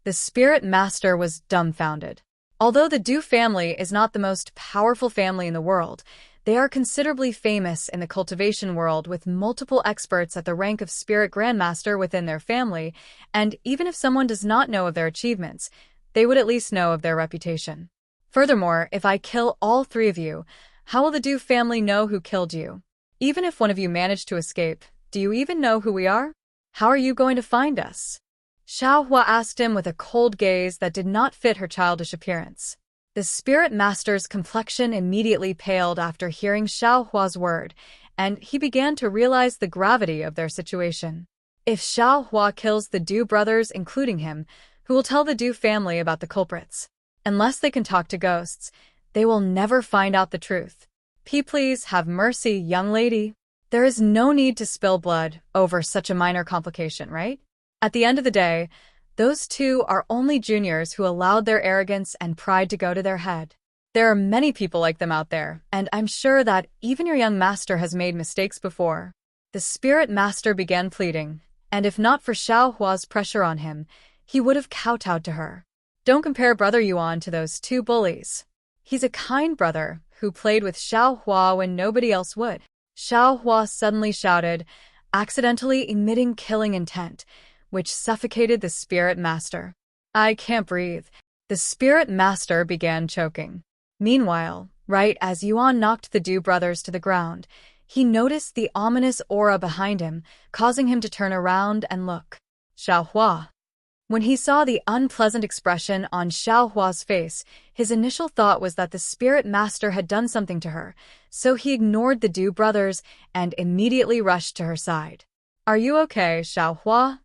The spirit master was dumbfounded. Although the Du family is not the most powerful family in the world, they are considerably famous in the cultivation world with multiple experts at the rank of spirit grandmaster within their family, and even if someone does not know of their achievements, they would at least know of their reputation. Furthermore, if I kill all three of you, how will the Du family know who killed you? Even if one of you managed to escape, do you even know who we are? How are you going to find us? Xiaohua asked him with a cold gaze that did not fit her childish appearance. The spirit master's complexion immediately paled after hearing Xiaohua's word, and he began to realize the gravity of their situation. If Xiaohua kills the Du brothers, including him, who will tell the Du family about the culprits? Unless they can talk to ghosts, they will never find out the truth. Please have mercy, young lady. There is no need to spill blood over such a minor complication, right? At the end of the day, those two are only juniors who allowed their arrogance and pride to go to their head. There are many people like them out there, and I'm sure that even your young master has made mistakes before. The spirit master began pleading, and if not for Xiaohua's pressure on him, he would have kowtowed to her. Don't compare Brother Yuan to those two bullies. He's a kind brother who played with Xiaohua when nobody else would. Xiaohua suddenly shouted, accidentally emitting killing intent, which suffocated the spirit master. I can't breathe. The spirit master began choking. Meanwhile, right as Yuan knocked the Du brothers to the ground, he noticed the ominous aura behind him, causing him to turn around and look. Xiaohua. When he saw the unpleasant expression on Xiaohua's face, his initial thought was that the spirit master had done something to her, so he ignored the Du brothers and immediately rushed to her side. Are you okay, Xiaohua?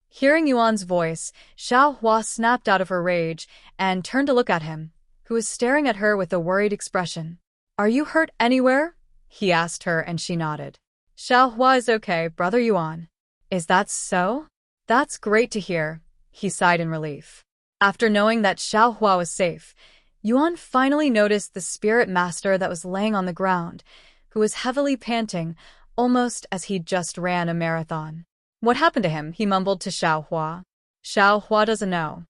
Hearing Yuan's voice, Xiaohua snapped out of her rage and turned to look at him, who was staring at her with a worried expression. Are you hurt anywhere? He asked her, and she nodded. Xiaohua is okay, Brother Yuan. Is that so? That's great to hear, he sighed in relief. After knowing that Xiaohua was safe, Yuan finally noticed the spirit master that was laying on the ground, who was heavily panting, almost as he'd just ran a marathon. What happened to him? He mumbled to Xiaohua. Xiaohua doesn't know.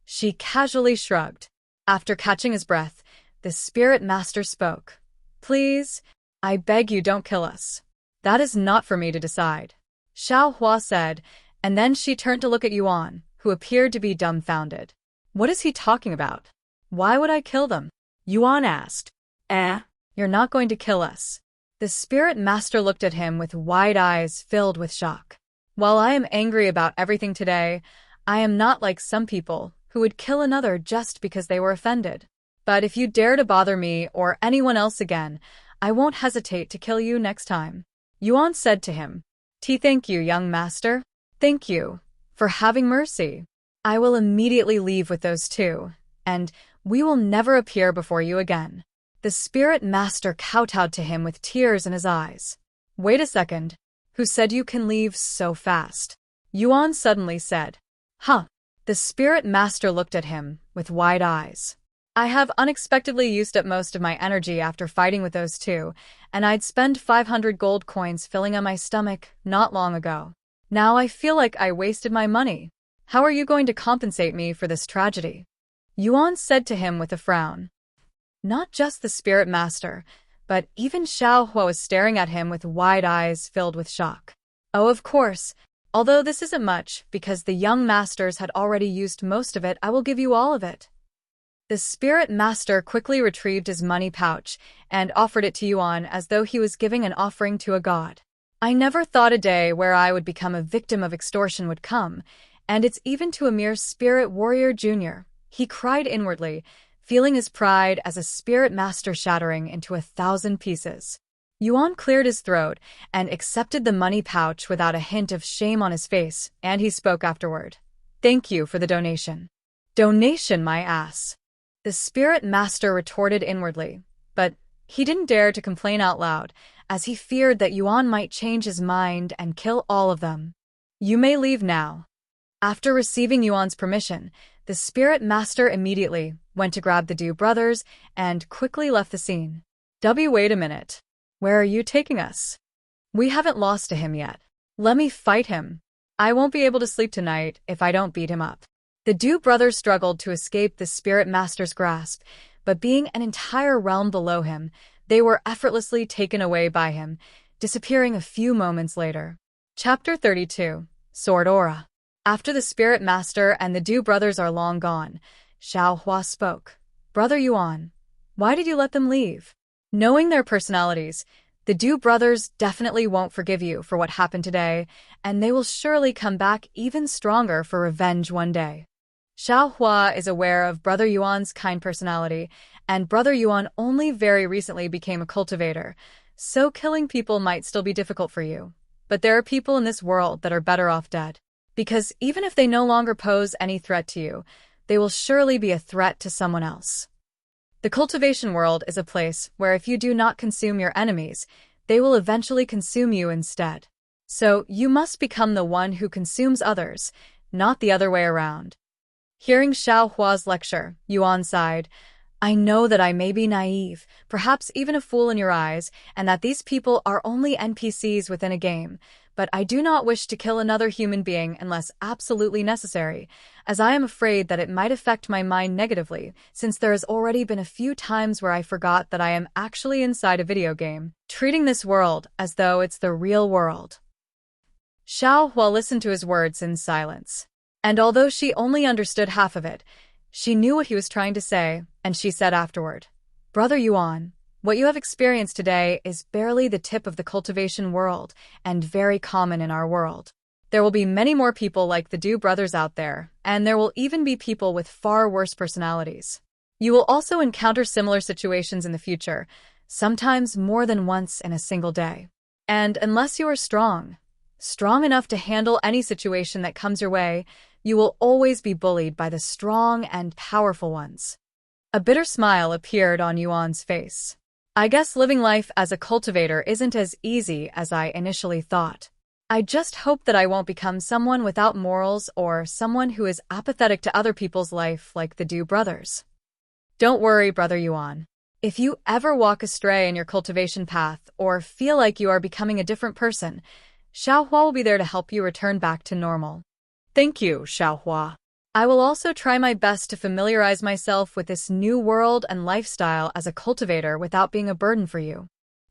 She casually shrugged. After catching his breath, the spirit master spoke. Please, I beg you don't kill us. That is not for me to decide, Xiao Hua said, and then she turned to look at Yuan, who appeared to be dumbfounded. What is he talking about? Why would I kill them? Yuan asked. You're not going to kill us. The spirit master looked at him with wide eyes filled with shock. While I am angry about everything today, I am not like some people who would kill another just because they were offended. But if you dare to bother me or anyone else again, I won't hesitate to kill you next time. Yuan said to him. Thank you, young master. Thank you for having mercy. I will immediately leave with those two, and we will never appear before you again. The spirit master kowtowed to him with tears in his eyes. Wait a second. Who said you can leave so fast? Yuan suddenly said. Huh. The spirit master looked at him with wide eyes. I have unexpectedly used up most of my energy after fighting with those two, and I'd spend 500 gold coins filling up my stomach not long ago. Now I feel like I wasted my money. How are you going to compensate me for this tragedy? Yuan said to him with a frown. Not just the spirit master, but even Xiao Hua was staring at him with wide eyes filled with shock. Oh, of course. Although this isn't much, because the young masters had already used most of it, I will give you all of it. The spirit master quickly retrieved his money pouch and offered it to Yuan as though he was giving an offering to a god. I never thought a day where I would become a victim of extortion would come, and it's even to a mere spirit warrior junior. He cried inwardly, feeling his pride as a spirit master shattering into 1,000 pieces. Yuan cleared his throat and accepted the money pouch without a hint of shame on his face, and he spoke afterward. Thank you for the donation. Donation, my ass. The spirit master retorted inwardly, but he didn't dare to complain out loud, as he feared that Yuan might change his mind and kill all of them. You may leave now. After receiving Yuan's permission, the spirit master immediately went to grab the Du brothers and quickly left the scene. Wait a minute. Where are you taking us? We haven't lost to him yet. Let me fight him. I won't be able to sleep tonight if I don't beat him up. The Du brothers struggled to escape the spirit master's grasp, but being an entire realm below him, they were effortlessly taken away by him, disappearing a few moments later. Chapter 32. Sword Aura. After the spirit master and the Du brothers are long gone, Xiao Hua spoke. Brother Yuan, why did you let them leave? Knowing their personalities, the Du brothers definitely won't forgive you for what happened today, and they will surely come back even stronger for revenge one day. Xiao Hua is aware of Brother Yuan's kind personality, and Brother Yuan only very recently became a cultivator, so killing people might still be difficult for you. But there are people in this world that are better off dead. Because even if they no longer pose any threat to you, they will surely be a threat to someone else. The cultivation world is a place where if you do not consume your enemies, they will eventually consume you instead. So you must become the one who consumes others, not the other way around. Hearing Xiao Hua's lecture, Yuan sighed. I know that I may be naive, perhaps even a fool in your eyes, and that these people are only NPCs within a game, but I do not wish to kill another human being unless absolutely necessary, as I am afraid that it might affect my mind negatively, since there has already been a few times where I forgot that I am actually inside a video game, treating this world as though it's the real world. Xiao Hua listened to his words in silence, and although she only understood half of it, she knew what he was trying to say, and she said afterward, Brother Yuan, what you have experienced today is barely the tip of the cultivation world, and very common in our world. There will be many more people like the Du brothers out there, and there will even be people with far worse personalities. You will also encounter similar situations in the future, sometimes more than once in a single day. And unless you are strong enough to handle any situation that comes your way, you will always be bullied by the strong and powerful ones. A bitter smile appeared on Yuan's face. I guess living life as a cultivator isn't as easy as I initially thought. I just hope that I won't become someone without morals or someone who is apathetic to other people's life like the Du brothers. Don't worry, Brother Yuan. If you ever walk astray in your cultivation path or feel like you are becoming a different person, Xiao Hua will be there to help you return back to normal. Thank you, Xiao Hua. I will also try my best to familiarize myself with this new world and lifestyle as a cultivator without being a burden for you.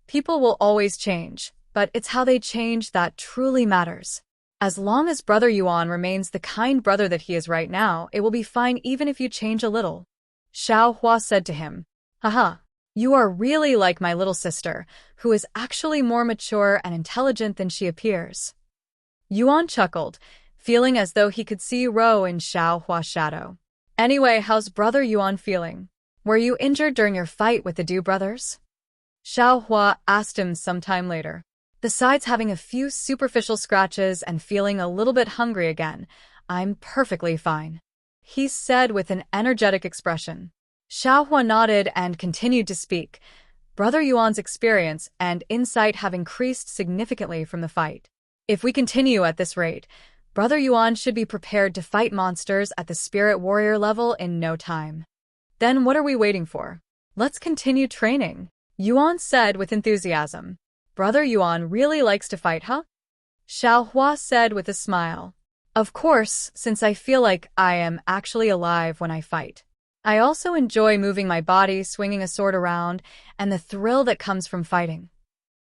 People will always change, but it's how they change that truly matters. As long as Brother Yuan remains the kind brother that he is right now, it will be fine even if you change a little. Xiao Hua said to him, "Haha, you are really like my little sister, who is actually more mature and intelligent than she appears." Yuan chuckled, feeling as though he could see Ro in Xiao Hua's shadow. "Anyway, how's Brother Yuan feeling? Were you injured during your fight with the Du brothers?" Xiao Hua asked him sometime later. "Besides having a few superficial scratches and feeling a little bit hungry again, I'm perfectly fine," he said with an energetic expression. Xiao Hua nodded and continued to speak. Brother Yuan's experience and insight have increased significantly from the fight. If we continue at this rate, Brother Yuan should be prepared to fight monsters at the Spirit Warrior level in no time. Then what are we waiting for? Let's continue training, Yuan said with enthusiasm. Brother Yuan really likes to fight, huh? Xiao Hua said with a smile. Of course, since I feel like I am actually alive when I fight. I also enjoy moving my body, swinging a sword around, and the thrill that comes from fighting.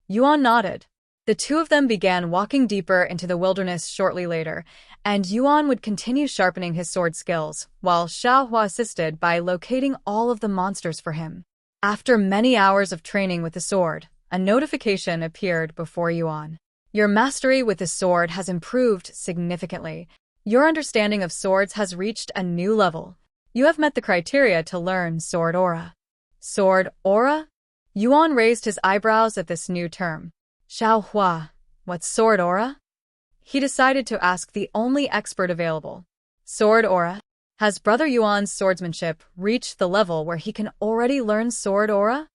Yuan nodded. The two of them began walking deeper into the wilderness shortly later, and Yuan would continue sharpening his sword skills, while Xiao Hua assisted by locating all of the monsters for him. After many hours of training with the sword, a notification appeared before Yuan. Your mastery with the sword has improved significantly. Your understanding of swords has reached a new level. You have met the criteria to learn Sword Aura. Sword Aura? Yuan raised his eyebrows at this new term. Xiao Hua, what's Sword Aura? He decided to ask the only expert available. Sword Aura? Has Brother Yuan's swordsmanship reached the level where he can already learn Sword Aura?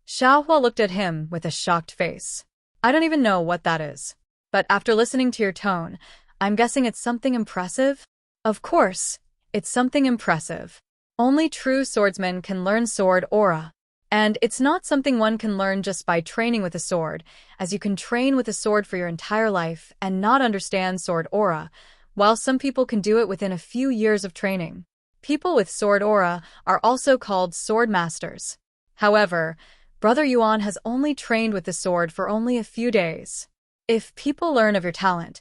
Xiao Hua looked at him with a shocked face. I don't even know what that is. But after listening to your tone, I'm guessing it's something impressive? Of course, it's something impressive. Only true swordsmen can learn Sword Aura. And it's not something one can learn just by training with a sword, as you can train with a sword for your entire life and not understand Sword Aura, while some people can do it within a few years of training. People with Sword Aura are also called sword masters. However, Brother Yuan has only trained with the sword for only a few days. If people learn of your talent,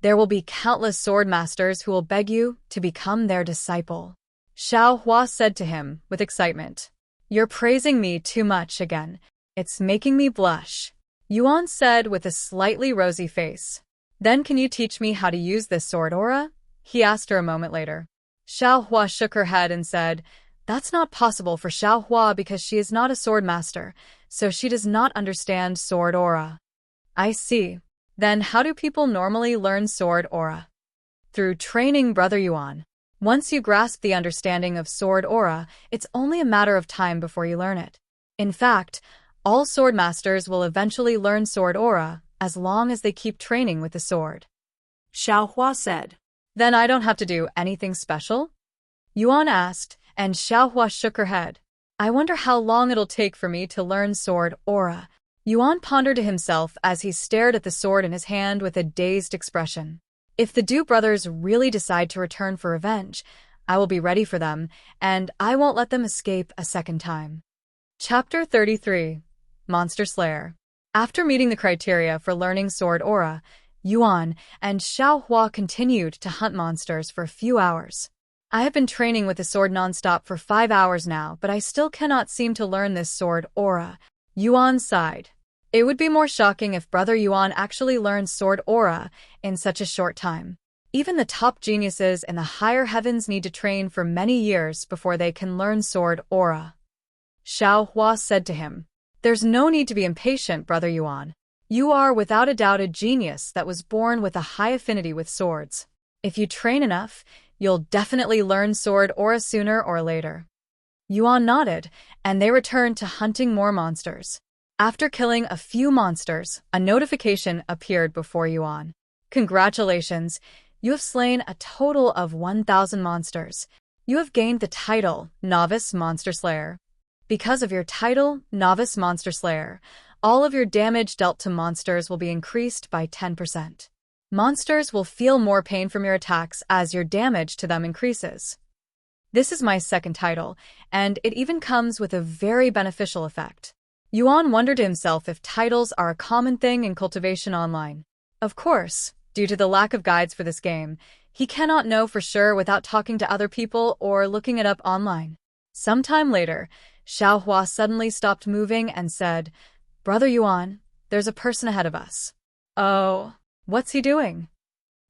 there will be countless sword masters who will beg you to become their disciple. Xiao Hua said to him with excitement. You're praising me too much again. It's making me blush, Yuan said with a slightly rosy face. Then can you teach me how to use this Sword Aura? He asked her a moment later. Xiao Hua shook her head and said, That's not possible for Xiao Hua because she is not a sword master, so she does not understand Sword Aura. I see. Then how do people normally learn Sword Aura? Through training, Brother Yuan. Once you grasp the understanding of Sword Aura, it's only a matter of time before you learn it. In fact, all sword masters will eventually learn Sword Aura as long as they keep training with the sword. Xiao Hua said. Then I don't have to do anything special? Yuan asked, and Xiao Hua shook her head. I wonder how long it'll take for me to learn Sword Aura. Yuan pondered to himself as he stared at the sword in his hand with a dazed expression. If the Du brothers really decide to return for revenge, I will be ready for them, and I won't let them escape a second time. Chapter 33. Monster Slayer. After meeting the criteria for learning Sword Aura, Yuan and Xiao Hua continued to hunt monsters for a few hours. I have been training with the sword non-stop for 5 hours now, but I still cannot seem to learn this Sword Aura. Yuan sighed. It would be more shocking if Brother Yuan actually learned Sword Aura in such a short time. Even the top geniuses in the higher heavens need to train for many years before they can learn Sword Aura. Xiao Hua said to him, There's no need to be impatient, Brother Yuan. You are without a doubt a genius that was born with a high affinity with swords. If you train enough, you'll definitely learn Sword Aura sooner or later. Yuan nodded, and they returned to hunting more monsters. After killing a few monsters, a notification appeared before Yuan. Congratulations, you have slain a total of 1,000 monsters. You have gained the title, Novice Monster Slayer. Because of your title, Novice Monster Slayer, all of your damage dealt to monsters will be increased by 10%. Monsters will feel more pain from your attacks as your damage to them increases. This is my second title, and it even comes with a very beneficial effect. Yuan wondered to himself if titles are a common thing in Cultivation Online. Of course, due to the lack of guides for this game, he cannot know for sure without talking to other people or looking it up online. Sometime later, Xiaohua suddenly stopped moving and said, "Brother Yuan, there's a person ahead of us." "Oh, what's he doing?"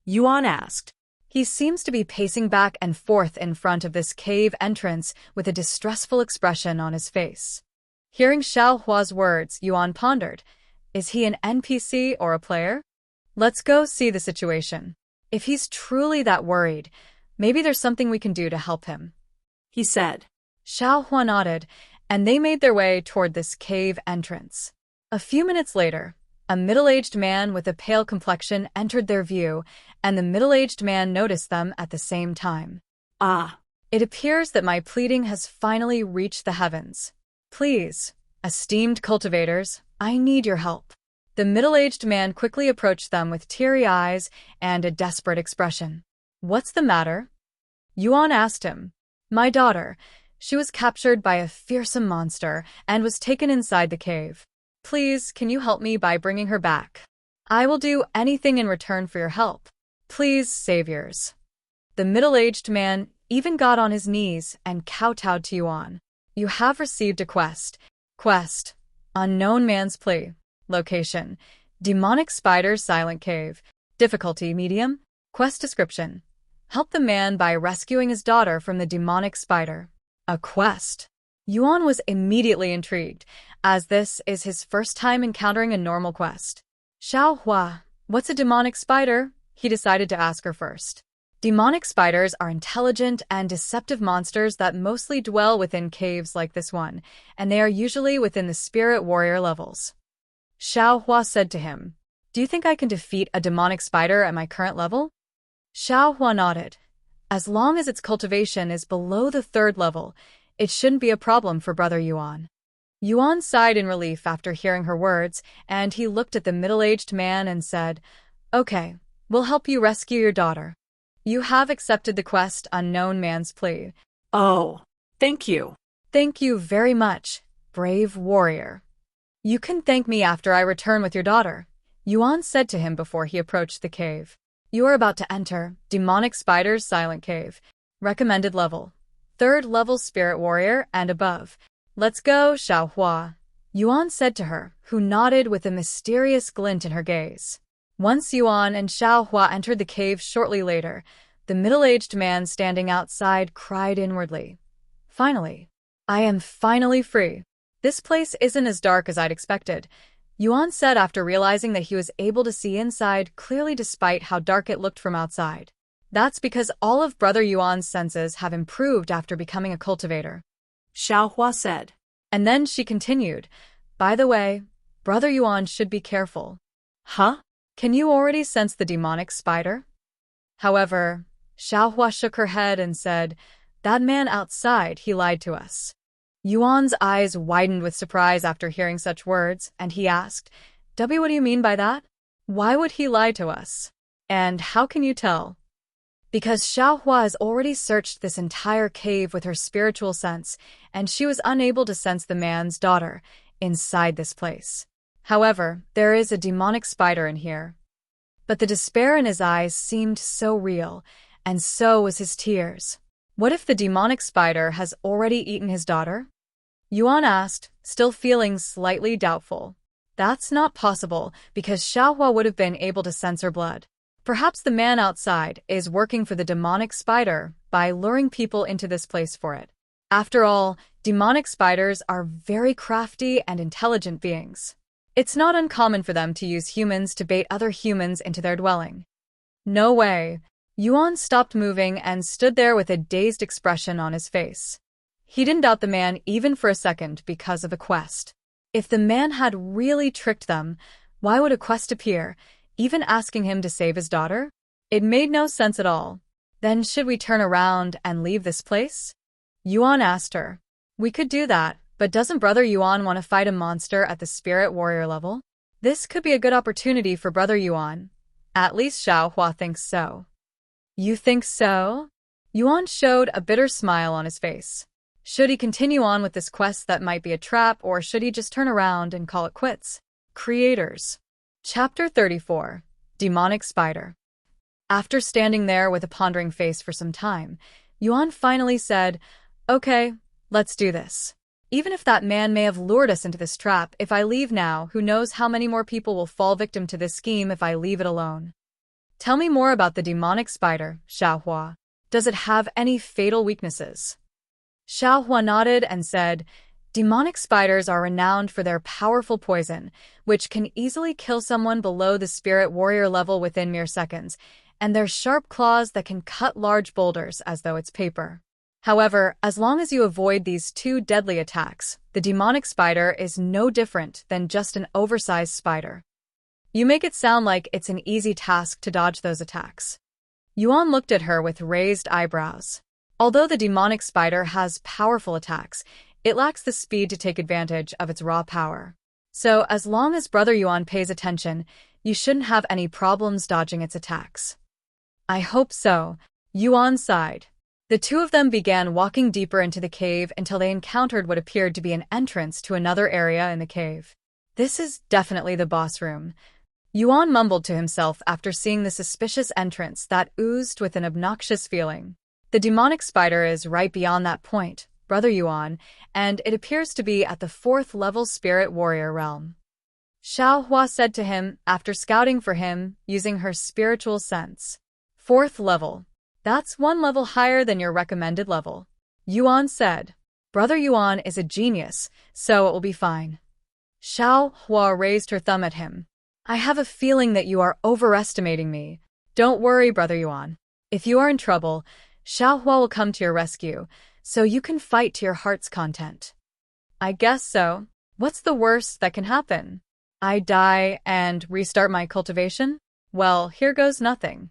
Yuan asked. "He seems to be pacing back and forth in front of this cave entrance with a distressful expression on his face." Hearing Xiaohua's words, Yuan pondered, "Is he an NPC or a player? Let's go see the situation. If he's truly that worried, maybe there's something we can do to help him," he said. Xiaohua nodded, and they made their way toward this cave entrance. A few minutes later, a middle-aged man with a pale complexion entered their view, and the middle-aged man noticed them at the same time. "Ah, It appears that my pleading has finally reached the heavens. Please, esteemed cultivators, I need your help." The middle-aged man quickly approached them with teary eyes and a desperate expression. "What's the matter?" Yuan asked him. "My daughter. She was captured by a fearsome monster and was taken inside the cave. Please, can you help me by bringing her back? I will do anything in return for your help. Please, saviors." The middle-aged man even got on his knees and kowtowed to Yuan. "You have received a quest. Quest: Unknown Man's Plea. Location: Demonic Spider's Silent Cave. Difficulty: Medium. Quest description: Help the man by rescuing his daughter from the demonic spider." A quest. Yuan was immediately intrigued, as this is his first time encountering a normal quest. "Xiaohua, what's a demonic spider?" he decided to ask her first. Demonic spiders are intelligent and deceptive monsters that mostly dwell within caves like this one, and they are usually within the spirit warrior levels. Xiaohua said to him, "Do you think I can defeat a demonic spider at my current level?" Xiaohua nodded. "As long as its cultivation is below the 3rd level, it shouldn't be a problem for Brother Yuan." Yuan sighed in relief after hearing her words, and he looked at the middle-aged man and said, "Okay, we'll help you rescue your daughter. You have accepted the quest Unknown Man's Plea." "Oh, thank you." "Thank you very much, brave warrior. You can thank me after I return with your daughter," Yuan said to him before he approached the cave. "You are about to enter Demonic Spider's Silent Cave. Recommended level: 3rd level Spirit Warrior and above. Let's go, Xiaohua," Yuan said to her, who nodded with a mysterious glint in her gaze. Once Yuan and Xiaohua entered the cave shortly later, the middle-aged man standing outside cried inwardly, "Finally. I am finally free. This place isn't as dark as I'd expected," Yuan said after realizing that he was able to see inside clearly despite how dark it looked from outside. That's because all of Brother Yuan's senses have improved after becoming a cultivator, Xiaohua said. And then she continued, "By the way, Brother Yuan should be careful." "Huh? "Can you already sense the demonic spider?" However, Xiaohua shook her head and said, "That man outside, he lied to us." Yuan's eyes widened with surprise after hearing such words, and he asked, "W, what do you mean by that? Why would he lie to us? And how can you tell?" Because Xiaohua has already searched this entire cave with her spiritual sense, and she was unable to sense the man's daughter inside this place. However, there is a demonic spider in here. But the despair in his eyes seemed so real, and so was his tears. What if the demonic spider has already eaten his daughter? Yuan asked, still feeling slightly doubtful. That's not possible, because Xiaohua would have been able to sense her blood. Perhaps the man outside is working for the demonic spider by luring people into this place for it. After all, demonic spiders are very crafty and intelligent beings. It's not uncommon for them to use humans to bait other humans into their dwelling. No way. Yuan stopped moving and stood there with a dazed expression on his face. He didn't doubt the man even for a second because of a quest. If the man had really tricked them, why would a quest appear, even asking him to save his daughter? It made no sense at all. Then should we turn around and leave this place? Yuan asked her. We could do that, but doesn't Brother Yuan want to fight a monster at the Spirit Warrior level? This could be a good opportunity for Brother Yuan. At least Xiaohua thinks so. You think so? Yuan showed a bitter smile on his face. Should he continue on with this quest that might be a trap, or should he just turn around and call it quits? Creators. Chapter 34. Demonic Spider. After standing there with a pondering face for some time, Yuan finally said, "Okay, let's do this. Even if that man may have lured us into this trap, if I leave now, who knows how many more people will fall victim to this scheme if I leave it alone." Tell me more about the demonic spider, Xiaohua. Does it have any fatal weaknesses? Xiaohua nodded and said, demonic spiders are renowned for their powerful poison, which can easily kill someone below the spirit warrior level within mere seconds, and their sharp claws that can cut large boulders as though it's paper. However, as long as you avoid these two deadly attacks, the demonic spider is no different than just an oversized spider. You make it sound like it's an easy task to dodge those attacks. Yuan looked at her with raised eyebrows. Although the demonic spider has powerful attacks, it lacks the speed to take advantage of its raw power. So, as long as Brother Yuan pays attention, you shouldn't have any problems dodging its attacks. I hope so, Yuan sighed. The two of them began walking deeper into the cave until they encountered what appeared to be an entrance to another area in the cave. This is definitely the boss room. Yuan mumbled to himself after seeing the suspicious entrance that oozed with an obnoxious feeling. The demonic spider is right beyond that point, Brother Yuan, and it appears to be at the 4th level spirit warrior realm. Xiaohua said to him after scouting for him using her spiritual sense. 4th level. That's 1 level higher than your recommended level. Yuan said. Brother Yuan is a genius, so it will be fine. Xiaohua raised her thumb at him. I have a feeling that you are overestimating me. Don't worry, Brother Yuan. If you are in trouble, Xiaohua will come to your rescue, so you can fight to your heart's content. I guess so. What's the worst that can happen? I die and restart my cultivation? Well, here goes nothing.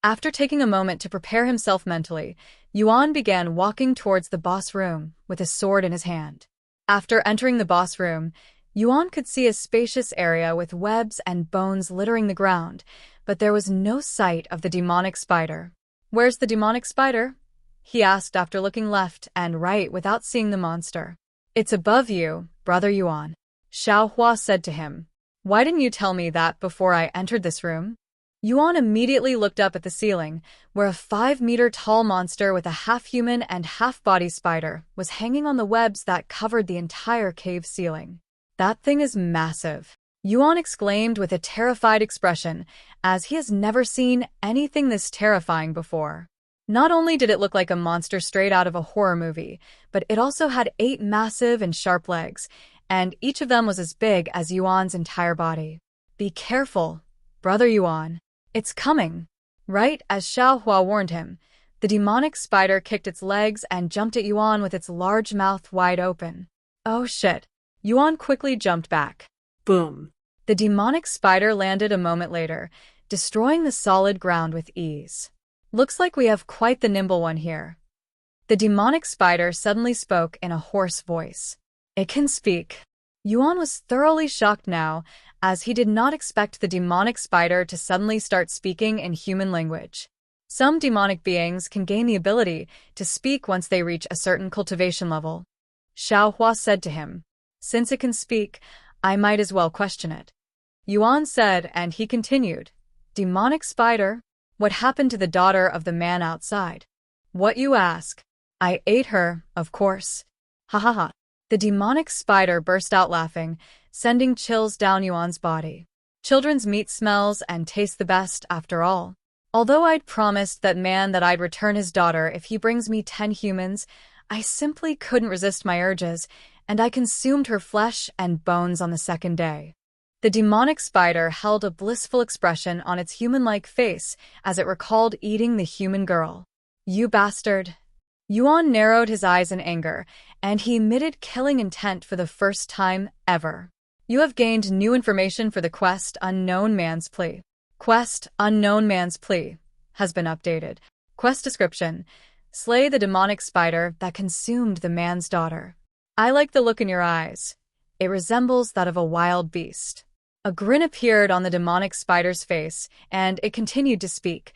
After taking a moment to prepare himself mentally, Yuan began walking towards the boss room with a sword in his hand. After entering the boss room, Yuan could see a spacious area with webs and bones littering the ground, but there was no sight of the demonic spider. Where's the demonic spider? He asked after looking left and right without seeing the monster. It's above you, Brother Yuan. Xiaohua said to him. Why didn't you tell me that before I entered this room? Yuan immediately looked up at the ceiling, where a 5-meter-tall monster with a half-human and half-body spider was hanging on the webs that covered the entire cave ceiling. That thing is massive, Yuan exclaimed with a terrified expression, as he has never seen anything this terrifying before. Not only did it look like a monster straight out of a horror movie, but it also had 8 massive and sharp legs, and each of them was as big as Yuan's entire body. Be careful, Brother Yuan. It's coming. Right as Xiaohua warned him, the demonic spider kicked its legs and jumped at Yuan with its large mouth wide open. Oh shit. Yuan quickly jumped back. Boom. The demonic spider landed a moment later, destroying the solid ground with ease. Looks like we have quite the nimble one here. The demonic spider suddenly spoke in a hoarse voice. It can speak. Yuan was thoroughly shocked now, as he did not expect the demonic spider to suddenly start speaking in human language. Some demonic beings can gain the ability to speak once they reach a certain cultivation level. Xiaohua said to him, Since it can speak, I might as well question it. Yuan said, and he continued, Demonic spider? What happened to the daughter of the man outside? What you ask? I ate her, of course. Ha ha ha. The demonic spider burst out laughing, sending chills down Yuan's body. Children's meat smells and tastes the best, after all. Although I'd promised that man that I'd return his daughter if he brings me 10 humans, I simply couldn't resist my urges, and I consumed her flesh and bones on the 2nd day. The demonic spider held a blissful expression on its human-like face as it recalled eating the human girl. You bastard. Yuan narrowed his eyes in anger, and he emitted killing intent for the first time ever. You have gained new information for the quest Unknown Man's Plea. Quest Unknown Man's Plea has been updated. Quest description: Slay the demonic spider that consumed the man's daughter. I like the look in your eyes. It resembles that of a wild beast. A grin appeared on the demonic spider's face, and it continued to speak.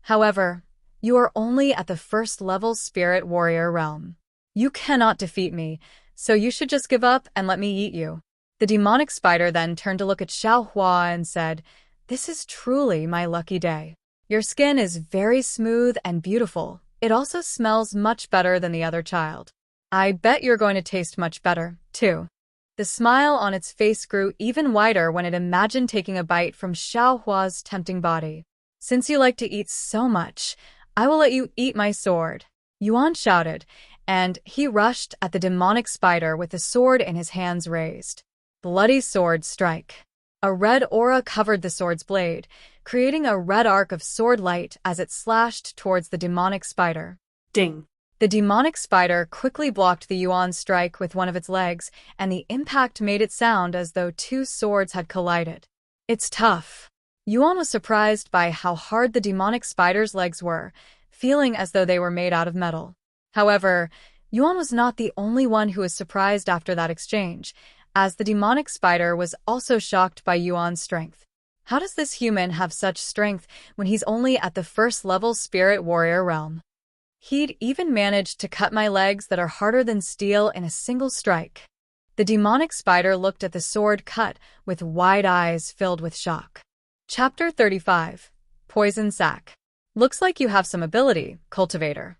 However, you are only at the first-level spirit warrior realm. You cannot defeat me, so you should just give up and let me eat you. The demonic spider then turned to look at Xiaohua and said, "This is truly my lucky day. Your skin is very smooth and beautiful. It also smells much better than the other child. I bet you're going to taste much better, too." The smile on its face grew even wider when it imagined taking a bite from Xiaohua's tempting body. "Since you like to eat so much, I will let you eat my sword," Yuan shouted, and he rushed at the demonic spider with the sword in his hands raised. Bloody sword strike. A red aura covered the sword's blade, creating a red arc of sword light as it slashed towards the demonic spider. Ding. The demonic spider quickly blocked the Yuan strike with one of its legs, and the impact made it sound as though two swords had collided. "It's tough." Yuan was surprised by how hard the demonic spider's legs were, feeling as though they were made out of metal. However, Yuan was not the only one who was surprised after that exchange, as the demonic spider was also shocked by Yuan's strength. How does this human have such strength when he's only at the first-level spirit warrior realm? He'd even managed to cut my legs that are harder than steel in a single strike. The demonic spider looked at the sword cut with wide eyes filled with shock. Chapter 35. Poison Sac. "Looks like you have some ability, Cultivator."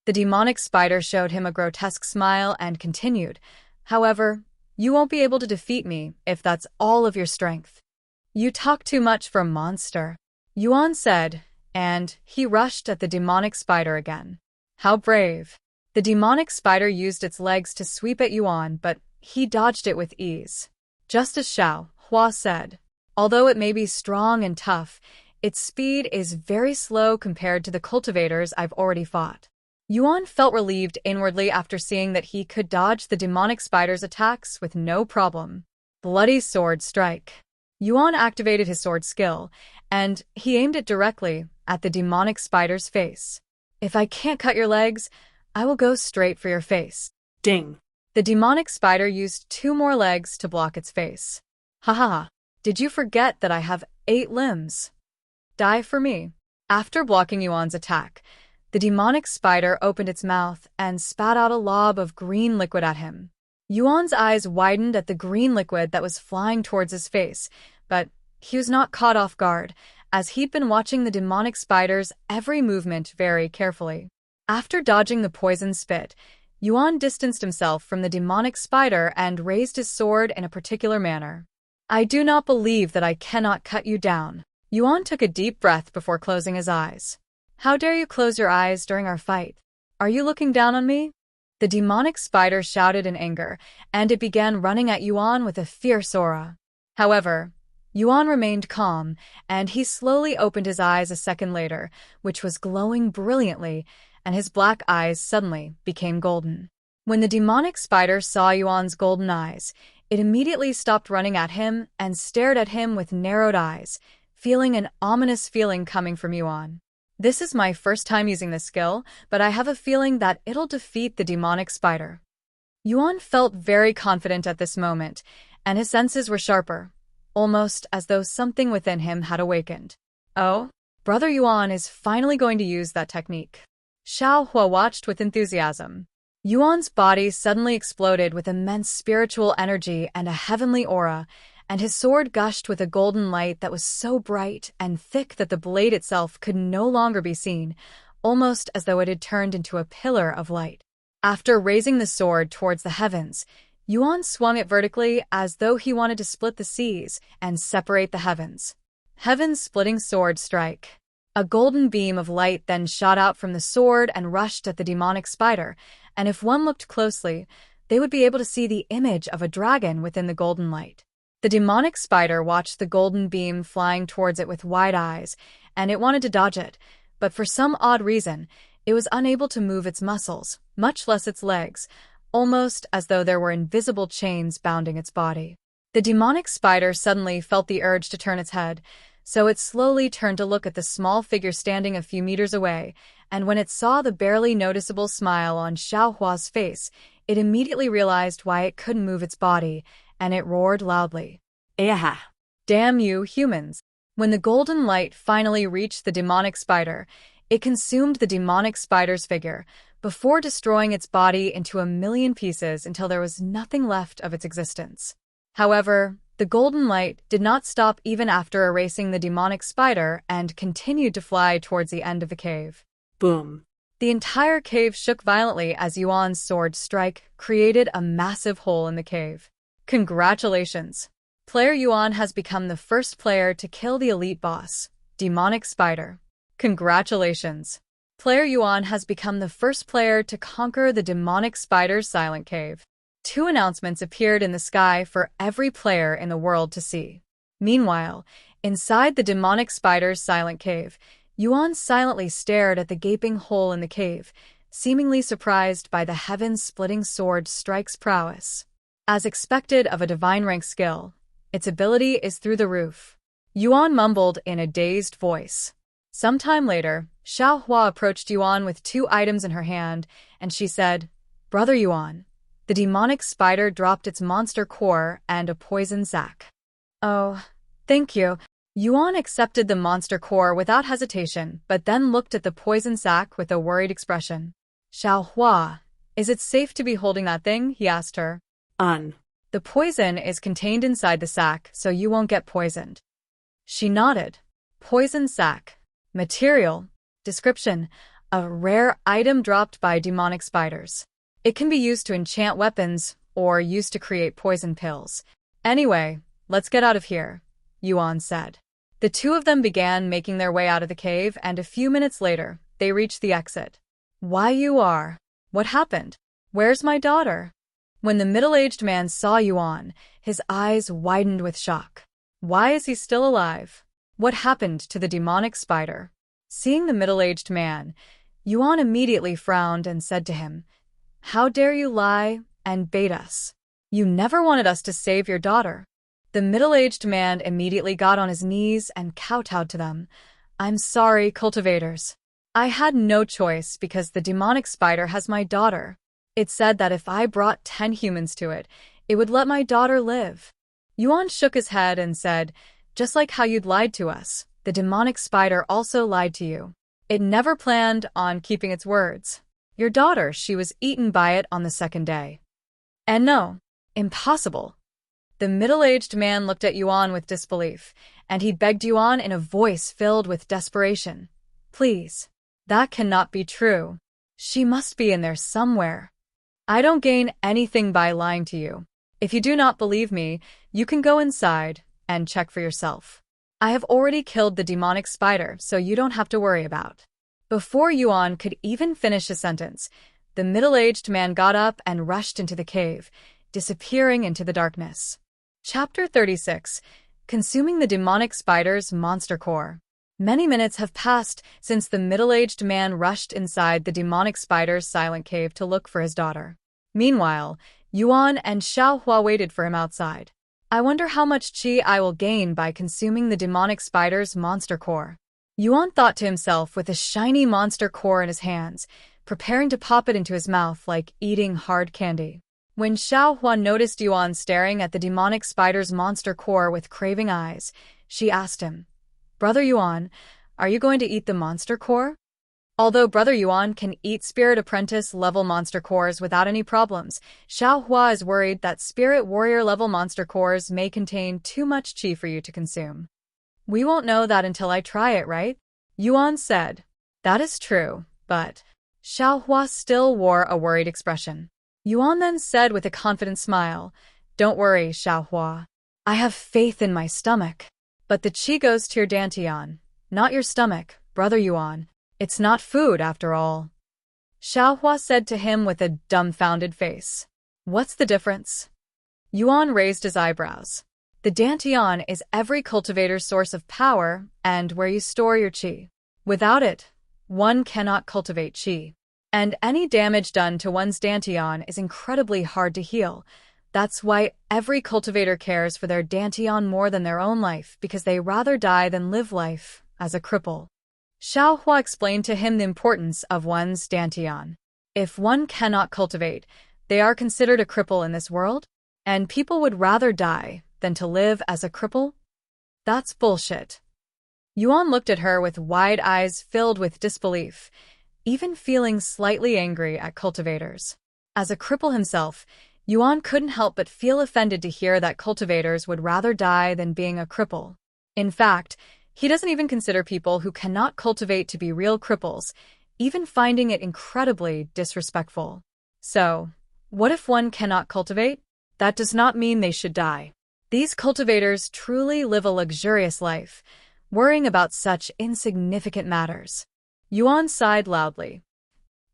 The demonic spider showed him a grotesque smile and continued, "However, you won't be able to defeat me if that's all of your strength. You talk too much for a monster," Yuan said, and he rushed at the demonic spider again. "How brave." The demonic spider used its legs to sweep at Yuan, but he dodged it with ease. Just as Xiaohua said, although it may be strong and tough, its speed is very slow compared to the cultivators I've already fought. Yuan felt relieved inwardly after seeing that he could dodge the demonic spider's attacks with no problem. Bloody sword strike. Yuan activated his sword skill, and he aimed it directly at the demonic spider's face. "If I can't cut your legs, I will go straight for your face." Ding. The demonic spider used 2 more legs to block its face. "Ha ha ha. Did you forget that I have 8 limbs? Die for me." After blocking Yuan's attack, the demonic spider opened its mouth and spat out a lob of green liquid at him. Yuan's eyes widened at the green liquid that was flying towards his face, but he was not caught off guard, as he'd been watching the demonic spider's every movement very carefully. After dodging the poison spit, Yuan distanced himself from the demonic spider and raised his sword in a particular manner. "I do not believe that I cannot cut you down." Yuan took a deep breath before closing his eyes. "How dare you close your eyes during our fight? Are you looking down on me?" The demonic spider shouted in anger, and it began running at Yuan with a fierce aura. However, Yuan remained calm, and he slowly opened his eyes a second later, which was glowing brilliantly, and his black eyes suddenly became golden. When the demonic spider saw Yuan's golden eyes, it immediately stopped running at him and stared at him with narrowed eyes, feeling an ominous feeling coming from Yuan. "This is my first time using this skill, but I have a feeling that it'll defeat the demonic spider." Yuan felt very confident at this moment, and his senses were sharper, almost as though something within him had awakened. "Oh, Brother Yuan is finally going to use that technique." Xiaohua watched with enthusiasm. Yuan's body suddenly exploded with immense spiritual energy and a heavenly aura, and his sword gushed with a golden light that was so bright and thick that the blade itself could no longer be seen, almost as though it had turned into a pillar of light. After raising the sword towards the heavens, Yuan swung it vertically as though he wanted to split the seas and separate the heavens. Heaven-splitting sword strike. A golden beam of light then shot out from the sword and rushed at the demonic spider, and if one looked closely, they would be able to see the image of a dragon within the golden light. The demonic spider watched the golden beam flying towards it with wide eyes, and it wanted to dodge it, but for some odd reason, it was unable to move its muscles, much less its legs, almost as though there were invisible chains bounding its body. The demonic spider suddenly felt the urge to turn its head, so it slowly turned to look at the small figure standing a few meters away, and when it saw the barely noticeable smile on Xiaohua's face, it immediately realized why it couldn't move its body, and it roared loudly. "Aha! Damn you, humans. When the golden light finally reached the demonic spider, it consumed the demonic spider's figure, before destroying its body into a million pieces until there was nothing left of its existence. However, the golden light did not stop even after erasing the demonic spider and continued to fly towards the end of the cave. Boom. The entire cave shook violently as Yuan's sword strike created a massive hole in the cave. Congratulations! Player Yuan has become the first player to kill the elite boss, Demonic Spider. Congratulations! Player Yuan has become the first player to conquer the Demonic Spider's silent cave. 2 announcements appeared in the sky for every player in the world to see. Meanwhile, inside the Demonic Spider's silent cave, Yuan silently stared at the gaping hole in the cave, seemingly surprised by the heaven-splitting sword Strike's prowess. As expected of a divine rank skill, its ability is through the roof. Yuan mumbled in a dazed voice. Sometime later, Xiaohua approached Yuan with 2 items in her hand, and she said, "Brother Yuan." The demonic spider dropped its monster core and a poison sac. "Oh, thank you." Yuan accepted the monster core without hesitation, but then looked at the poison sac with a worried expression. "Xiaohua, is it safe to be holding that thing?" he asked her. The poison is contained inside the sac, so you won't get poisoned." She nodded. Poison sac. Material. Description: a rare item dropped by demonic spiders. It can be used to enchant weapons or used to create poison pills. "Anyway, let's get out of here," Yuan said. The 2 of them began making their way out of the cave, and a few minutes later, they reached the exit. "Why you are? What happened? Where's my daughter?" When the middle-aged man saw Yuan, his eyes widened with shock. Why is he still alive? What happened to the demonic spider? Seeing the middle-aged man, Yuan immediately frowned and said to him, "How dare you lie and bait us? You never wanted us to save your daughter." The middle-aged man immediately got on his knees and kowtowed to them. "I'm sorry, cultivators. I had no choice because the demonic spider has my daughter. It said that if I brought 10 humans to it, it would let my daughter live." Yuan shook his head and said, "Just like how you'd lied to us, the demonic spider also lied to you. It never planned on keeping its words. Your daughter, she was eaten by it on the 2nd day." "And no, impossible." The middle-aged man looked at Yuan with disbelief, and he begged Yuan in a voice filled with desperation. "Please, that cannot be true. She must be in there somewhere. I don't gain anything by lying to you. If you do not believe me, you can go inside and check for yourself. I have already killed the demonic spider, so you don't have to worry about." Before Yuan could even finish his sentence, the middle-aged man got up and rushed into the cave, disappearing into the darkness. Chapter 36. Consuming the demonic spider's monster core. Many minutes have passed since the middle-aged man rushed inside the demonic spider's silent cave to look for his daughter. Meanwhile, Yuan and Xiaohua waited for him outside. "I wonder how much qi I will gain by consuming the demonic spider's monster core." Yuan thought to himself with a shiny monster core in his hands, preparing to pop it into his mouth like eating hard candy. When Xiaohua noticed Yuan staring at the demonic spider's monster core with craving eyes, she asked him, "Brother Yuan, are you going to eat the monster core?" Although Brother Yuan can eat Spirit Apprentice level monster cores without any problems, Xiaohua is worried that Spirit Warrior level monster cores may contain too much qi for you to consume. "We won't know that until I try it, right?" Yuan said. "That is true, but..." Xiaohua still wore a worried expression. Yuan then said with a confident smile, "Don't worry, Xiaohua. I have faith in my stomach. But the qi goes to your dantian, not your stomach, Brother Yuan. It's not food, after all." Xiaohua said to him with a dumbfounded face. "What's the difference?" Yuan raised his eyebrows. The dantian is every cultivator's source of power and where you store your qi. Without it, one cannot cultivate qi. And any damage done to one's dantian is incredibly hard to heal. That's why every cultivator cares for their dantian more than their own life, because they rather die than live life as a cripple. Xiaohua explained to him the importance of one's dantian. If one cannot cultivate, they are considered a cripple in this world, and people would rather die than to live as a cripple. That's bullshit. Yuan looked at her with wide eyes filled with disbelief, even feeling slightly angry at cultivators. As a cripple himself, Yuan couldn't help but feel offended to hear that cultivators would rather die than being a cripple. In fact, he doesn't even consider people who cannot cultivate to be real cripples, even finding it incredibly disrespectful. So, what if one cannot cultivate? That does not mean they should die. These cultivators truly live a luxurious life, worrying about such insignificant matters. Yuan sighed loudly.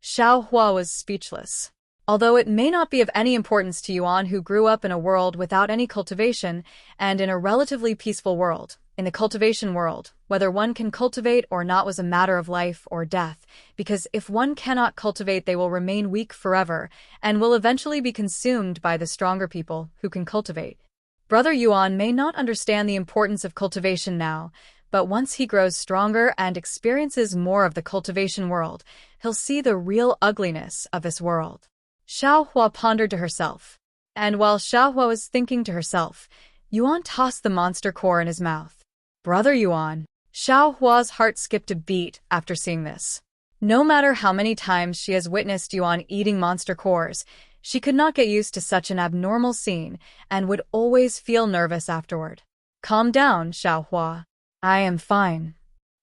Xiaohua was speechless. Although it may not be of any importance to Yuan, who grew up in a world without any cultivation and in a relatively peaceful world, in the cultivation world, whether one can cultivate or not was a matter of life or death, because if one cannot cultivate, they will remain weak forever and will eventually be consumed by the stronger people who can cultivate. Brother Yuan may not understand the importance of cultivation now, but once he grows stronger and experiences more of the cultivation world, he'll see the real ugliness of this world. Xiaohua pondered to herself, and while Xiaohua was thinking to herself, Yuan tossed the monster core in his mouth. Brother Yuan. Xiaohua's heart skipped a beat after seeing this. No matter how many times she has witnessed Yuan eating monster cores, she could not get used to such an abnormal scene and would always feel nervous afterward. Calm down, Xiaohua. I am fine,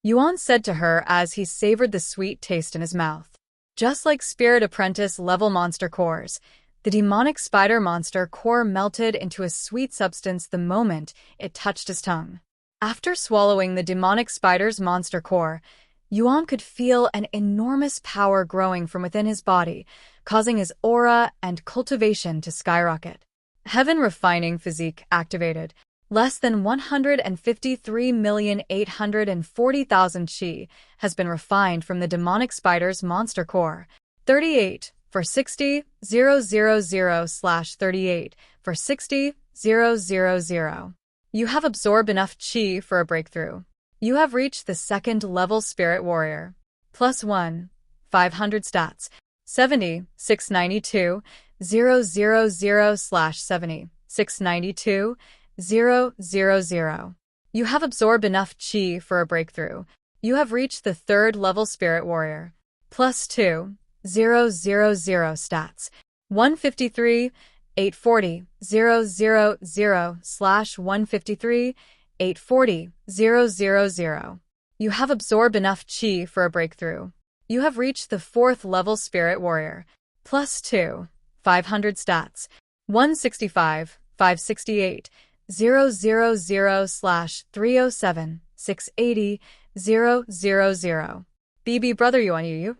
Yuan said to her as he savored the sweet taste in his mouth. Just like Spirit Apprentice level monster cores, the demonic spider monster core melted into a sweet substance the moment it touched his tongue. After swallowing the demonic spider's monster core, Yuan could feel an enormous power growing from within his body, causing his aura and cultivation to skyrocket. Heaven Refining Physique activated. Less than 153,840,000 chi has been refined from the demonic spider's monster core. 38 for 60,000/38 for 60,000. You have absorbed enough chi for a breakthrough. You have reached the second level Spirit Warrior. +1, 500 stats. 70, 692, 000/70, 692, 000. You have absorbed enough chi for a breakthrough. You have reached the third level Spirit Warrior. +2, 000 stats. 153, 840, 000/153, 840, 000. You have absorbed enough chi for a breakthrough. You have reached the fourth level Spirit Warrior. +2, 500 stats. 165, 568, 000/307, 680, 000. BB Brother Yuan Yu.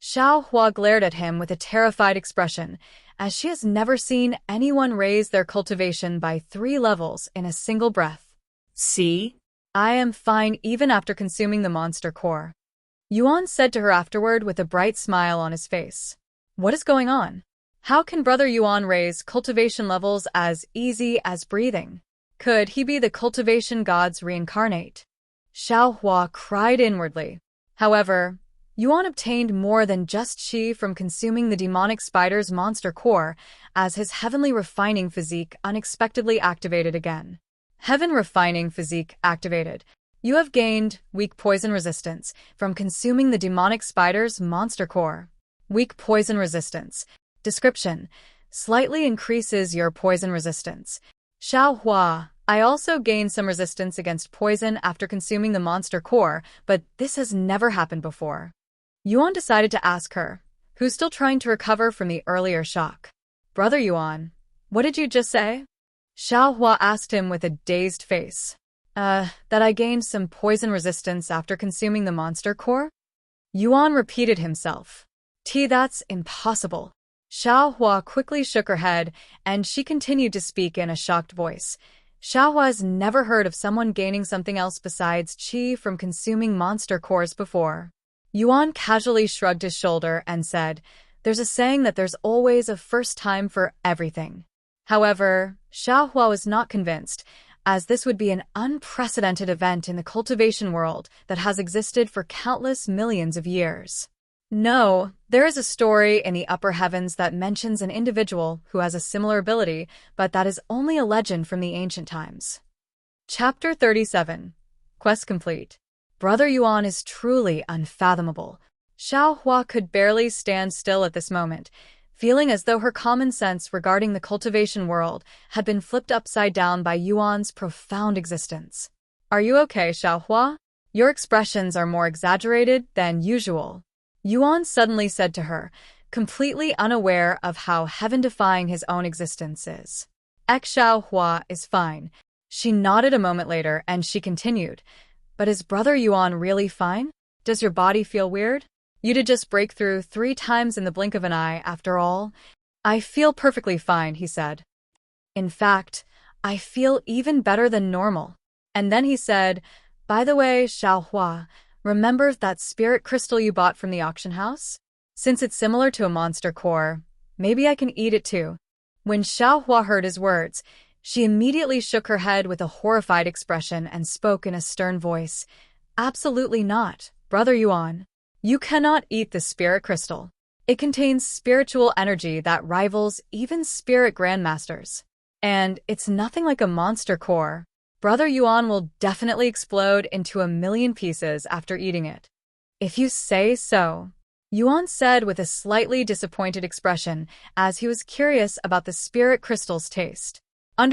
Xiaohua glared at him with a terrified expression, as she has never seen anyone raise their cultivation by 3 levels in a single breath. See? I am fine even after consuming the monster core, Yuan said to her afterward with a bright smile on his face. What is going on? How can Brother Yuan raise cultivation levels as easy as breathing? Could he be the cultivation gods reincarnate? Xiaohua cried inwardly. However, Yuan obtained more than just chi from consuming the demonic spider's monster core, as his heavenly refining physique unexpectedly activated again. Heaven Refining Physique activated. You have gained weak poison resistance from consuming the demonic spider's monster core. Weak poison resistance. Description: slightly increases your poison resistance. Xiaohua, I also gained some resistance against poison after consuming the monster core, but this has never happened before. Yuan decided to ask her, who's still trying to recover from the earlier shock. Brother Yuan, what did you just say? Xiaohua asked him with a dazed face. That I gained some poison resistance after consuming the monster core? Yuan repeated himself. That's impossible. Xiaohua quickly shook her head, and she continued to speak in a shocked voice. Xiaohua has never heard of someone gaining something else besides qi from consuming monster cores before. Yuan casually shrugged his shoulder and said, there's a saying that there's always a first time for everything. However, Xiaohua was not convinced, as this would be an unprecedented event in the cultivation world that has existed for countless millions of years. No, there is a story in the upper heavens that mentions an individual who has a similar ability, but that is only a legend from the ancient times. Chapter 37. Quest complete. Brother Yuan is truly unfathomable. Xiao Hua could barely stand still at this moment, feeling as though her common sense regarding the cultivation world had been flipped upside down by Yuan's profound existence. Are you okay, Xiao Hua? Your expressions are more exaggerated than usual. Yuan suddenly said to her, completely unaware of how heaven-defying his own existence is. Xiao Hua is fine. She nodded a moment later and she continued, but is Brother Yuan really fine? Does your body feel weird? You did just break through 3 times in the blink of an eye, after all. I feel perfectly fine, he said. In fact, I feel even better than normal. And then he said, by the way, Xiao Hua, remember that spirit crystal you bought from the auction house? Since it's similar to a monster core, maybe I can eat it too. When Xiao Hua heard his words, she immediately shook her head with a horrified expression and spoke in a stern voice. Absolutely not, Brother Yuan. You cannot eat the spirit crystal. It contains spiritual energy that rivals even spirit grandmasters. And it's nothing like a monster core. Brother Yuan will definitely explode into a million pieces after eating it. If you say so, Yuan said with a slightly disappointed expression as he was curious about the spirit crystal's taste. A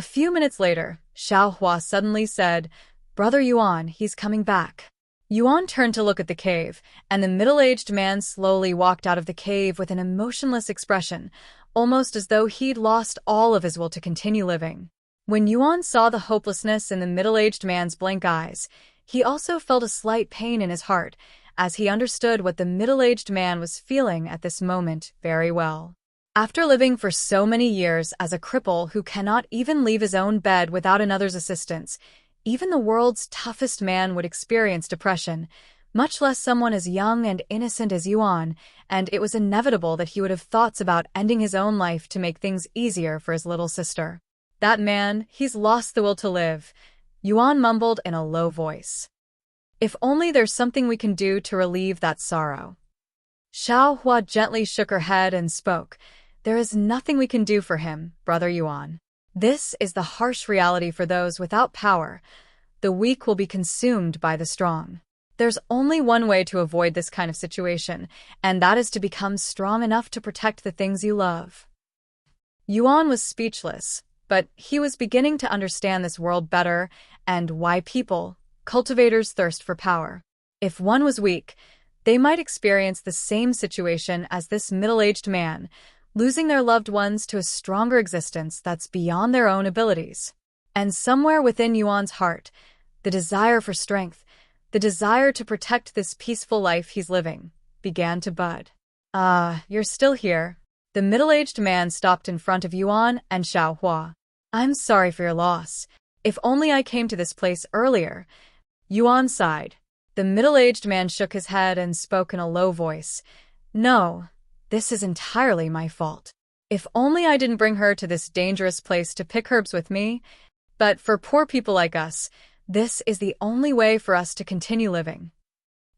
few minutes later, Xiao Hua suddenly said, Brother Yuan, he's coming back. Yuan turned to look at the cave, and the middle-aged man slowly walked out of the cave with an emotionless expression, almost as though he'd lost all of his will to continue living. When Yuan saw the hopelessness in the middle-aged man's blank eyes, he also felt a slight pain in his heart, as he understood what the middle-aged man was feeling at this moment very well. After living for so many years as a cripple who cannot even leave his own bed without another's assistance, even the world's toughest man would experience depression, much less someone as young and innocent as Yuan, and it was inevitable that he would have thoughts about ending his own life to make things easier for his little sister. That man, he's lost the will to live, Yuan mumbled in a low voice. If only there's something we can do to relieve that sorrow. Xiao Hua gently shook her head and spoke. There is nothing we can do for him, Brother Yuan. This is the harsh reality for those without power. The weak will be consumed by the strong. There's only one way to avoid this kind of situation, and that is to become strong enough to protect the things you love. Yuan was speechless, but he was beginning to understand this world better and why people, cultivators, thirst for power. If one was weak, they might experience the same situation as this middle-aged man, losing their loved ones to a stronger existence that's beyond their own abilities. And somewhere within Yuan's heart, the desire for strength, the desire to protect this peaceful life he's living, began to bud. You're still here. The middle-aged man stopped in front of Yuan and Xiao Hua. I'm sorry for your loss. If only I came to this place earlier. Yuan sighed. The middle-aged man shook his head and spoke in a low voice. No, this is entirely my fault. If only I didn't bring her to this dangerous place to pick herbs with me. But for poor people like us, this is the only way for us to continue living.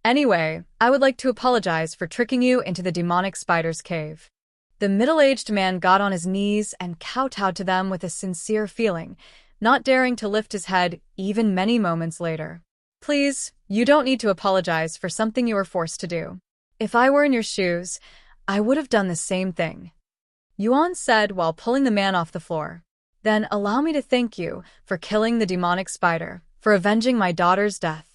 Anyway, I would like to apologize for tricking you into the demonic spider's cave. The middle-aged man got on his knees and kowtowed to them with a sincere feeling, not daring to lift his head even many moments later. Please, you don't need to apologize for something you were forced to do. If I were in your shoes, I would have done the same thing. Yuan said while pulling the man off the floor. Then allow me to thank you for killing the demonic spider, for avenging my daughter's death.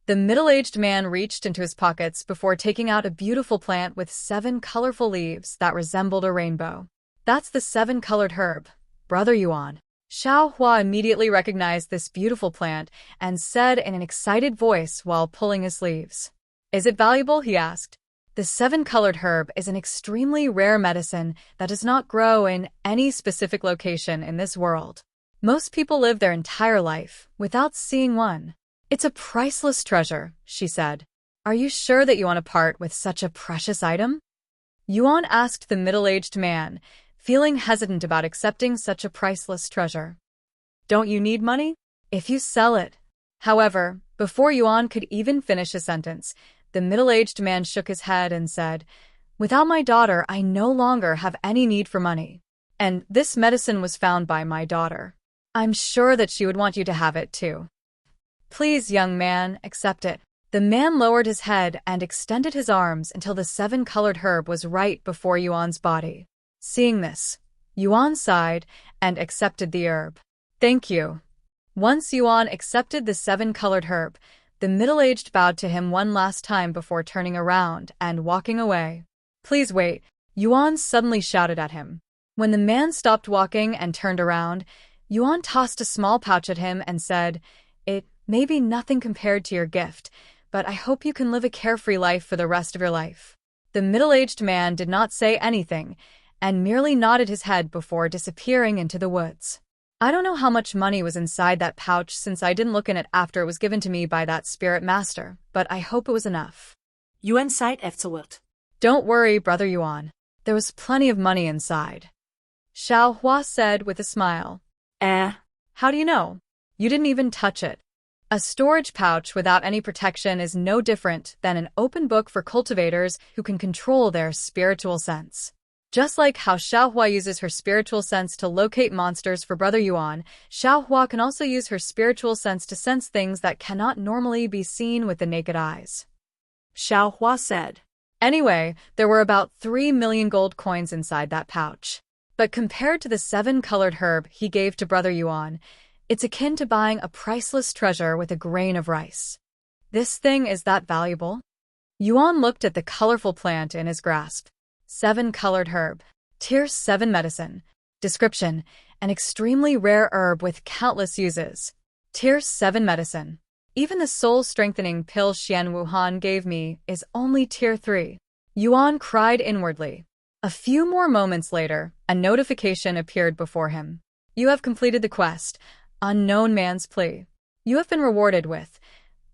The middle-aged man reached into his pockets before taking out a beautiful plant with 7 colorful leaves that resembled a rainbow. That's the 7-colored herb, Brother Yuan. Xiao Hua immediately recognized this beautiful plant and said in an excited voice while pulling his sleeves. Is it valuable? He asked. The 7-colored herb is an extremely rare medicine that does not grow in any specific location in this world. Most people live their entire life without seeing one. It's a priceless treasure, she said. Are you sure that you want to part with such a precious item? Yuan asked the middle-aged man, feeling hesitant about accepting such a priceless treasure. Don't you need money? If you sell it. However, before Yuan could even finish a sentence, the middle-aged man shook his head and said, Without my daughter, I no longer have any need for money. And this medicine was found by my daughter. I'm sure that she would want you to have it too. Please, young man, accept it. The man lowered his head and extended his arms until the seven-colored herb was right before Yuan's body. Seeing this, Yuan sighed and accepted the herb. Thank you. Once Yuan accepted the seven-colored herb, the middle-aged bowed to him one last time before turning around and walking away. Please wait, Yuan suddenly shouted at him. When the man stopped walking and turned around, Yuan tossed a small pouch at him and said, It may be nothing compared to your gift, but I hope you can live a carefree life for the rest of your life. The middle-aged man did not say anything and merely nodded his head before disappearing into the woods. I don't know how much money was inside that pouch since I didn't look in it after it was given to me by that spirit master, but I hope it was enough. Yuan sighed afterward. Don't worry, Brother Yuan. There was plenty of money inside. Xiao Hua said with a smile. How do you know? You didn't even touch it. A storage pouch without any protection is no different than an open book for cultivators who can control their spiritual sense. Just like how Xiao Hua uses her spiritual sense to locate monsters for Brother Yuan, Xiao Hua can also use her spiritual sense to sense things that cannot normally be seen with the naked eyes. Xiao Hua said. Anyway, there were about 3 million gold coins inside that pouch. But compared to the seven-colored herb he gave to Brother Yuan, it's akin to buying a priceless treasure with a grain of rice. This thing is that valuable? Yuan looked at the colorful plant in his grasp. Seven-colored herb. Tier 7 medicine. Description: an extremely rare herb with countless uses. Tier 7 medicine. Even the soul-strengthening pill Xian Wuhan gave me is only Tier 3. Yuan cried inwardly. A few more moments later, a notification appeared before him. You have completed the quest, Unknown Man's Plea. You have been rewarded with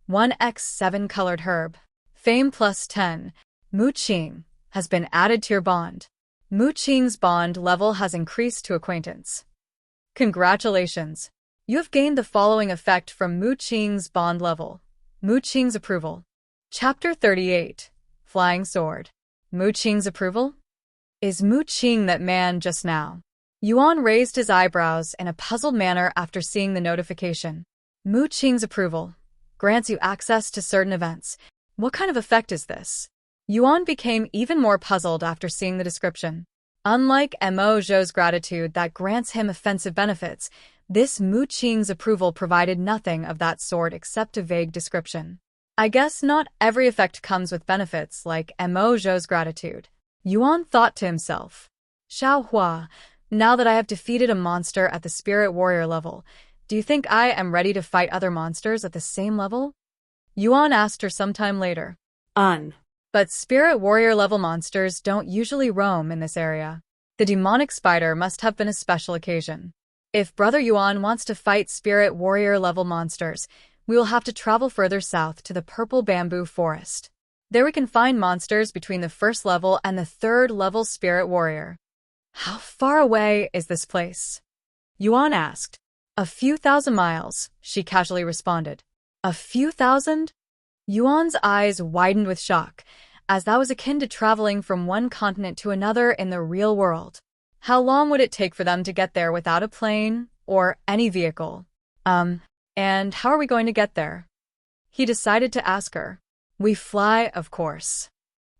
1x 7-colored herb. Fame plus 10. Mu Qing has been added to your bond. Mu Qing's bond level has increased to acquaintance. Congratulations! You have gained the following effect from Mu Qing's bond level. Mu Qing's approval. Chapter 38. Flying Sword. Mu Qing's approval? Is Mu Qing that man just now? Yuan raised his eyebrows in a puzzled manner after seeing the notification. Mu Qing's approval grants you access to certain events. What kind of effect is this? Yuan became even more puzzled after seeing the description. Unlike Mo Zhou's gratitude that grants him offensive benefits, this Mu Qing's approval provided nothing of that sort except a vague description. I guess not every effect comes with benefits like Mo Zhou's gratitude. Yuan thought to himself. Xiao Hua, now that I have defeated a monster at the spirit warrior level, do you think I am ready to fight other monsters at the same level? Yuan asked her sometime later. But spirit warrior level monsters don't usually roam in this area. The demonic spider must have been a special occasion. If Brother Yuan wants to fight spirit warrior level monsters, we will have to travel further south to the purple bamboo forest. There we can find monsters between the first level and the third level spirit warrior. How far away is this place? Yuan asked. A few thousand miles, she casually responded. A few thousand? Yuan's eyes widened with shock, as that was akin to traveling from one continent to another in the real world. How long would it take for them to get there without a plane or any vehicle? And how are we going to get there? He decided to ask her. We fly, of course.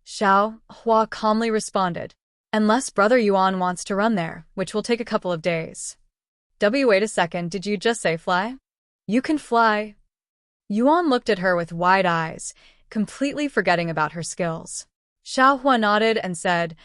Xiao Hua calmly responded. Unless Brother Yuan wants to run there, which will take a couple of days. Wait a second, did you just say fly? You can fly. Yuan looked at her with wide eyes, completely forgetting about her skills. Xiao Hua nodded and said,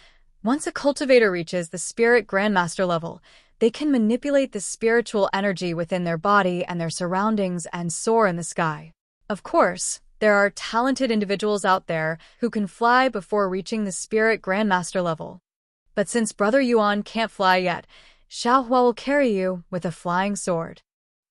once a cultivator reaches the spirit grandmaster level, they can manipulate the spiritual energy within their body and their surroundings and soar in the sky. Of course, there are talented individuals out there who can fly before reaching the spirit grandmaster level. But since Brother Yuan can't fly yet, Xiao Hua will carry you with a flying sword.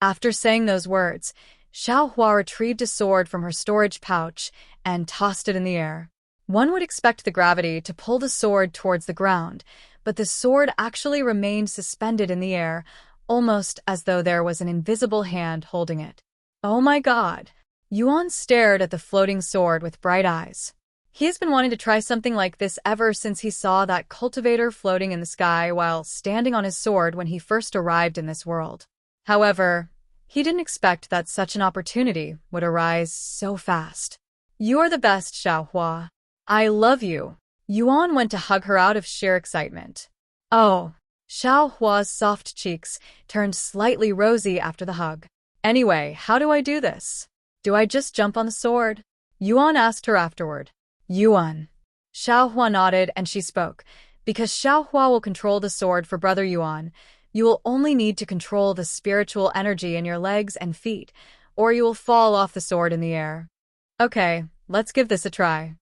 After saying those words, Xiao Hua retrieved a sword from her storage pouch and tossed it in the air. One would expect the gravity to pull the sword towards the ground, but the sword actually remained suspended in the air, almost as though there was an invisible hand holding it. Oh my god! Yuan stared at the floating sword with bright eyes. He has been wanting to try something like this ever since he saw that cultivator floating in the sky while standing on his sword when he first arrived in this world. However, he didn't expect that such an opportunity would arise so fast. "You're the best, Xiaohua. I love you." Yuan went to hug her out of sheer excitement. Oh, Xiaohua's soft cheeks turned slightly rosy after the hug. "Anyway, how do I do this? Do I just jump on the sword?" Yuan asked her afterward. "Yuan." Xiaohua nodded and she spoke. "Because Xiaohua will control the sword for Brother Yuan, you will only need to control the spiritual energy in your legs and feet, or you will fall off the sword in the air." "Okay, let's give this a try."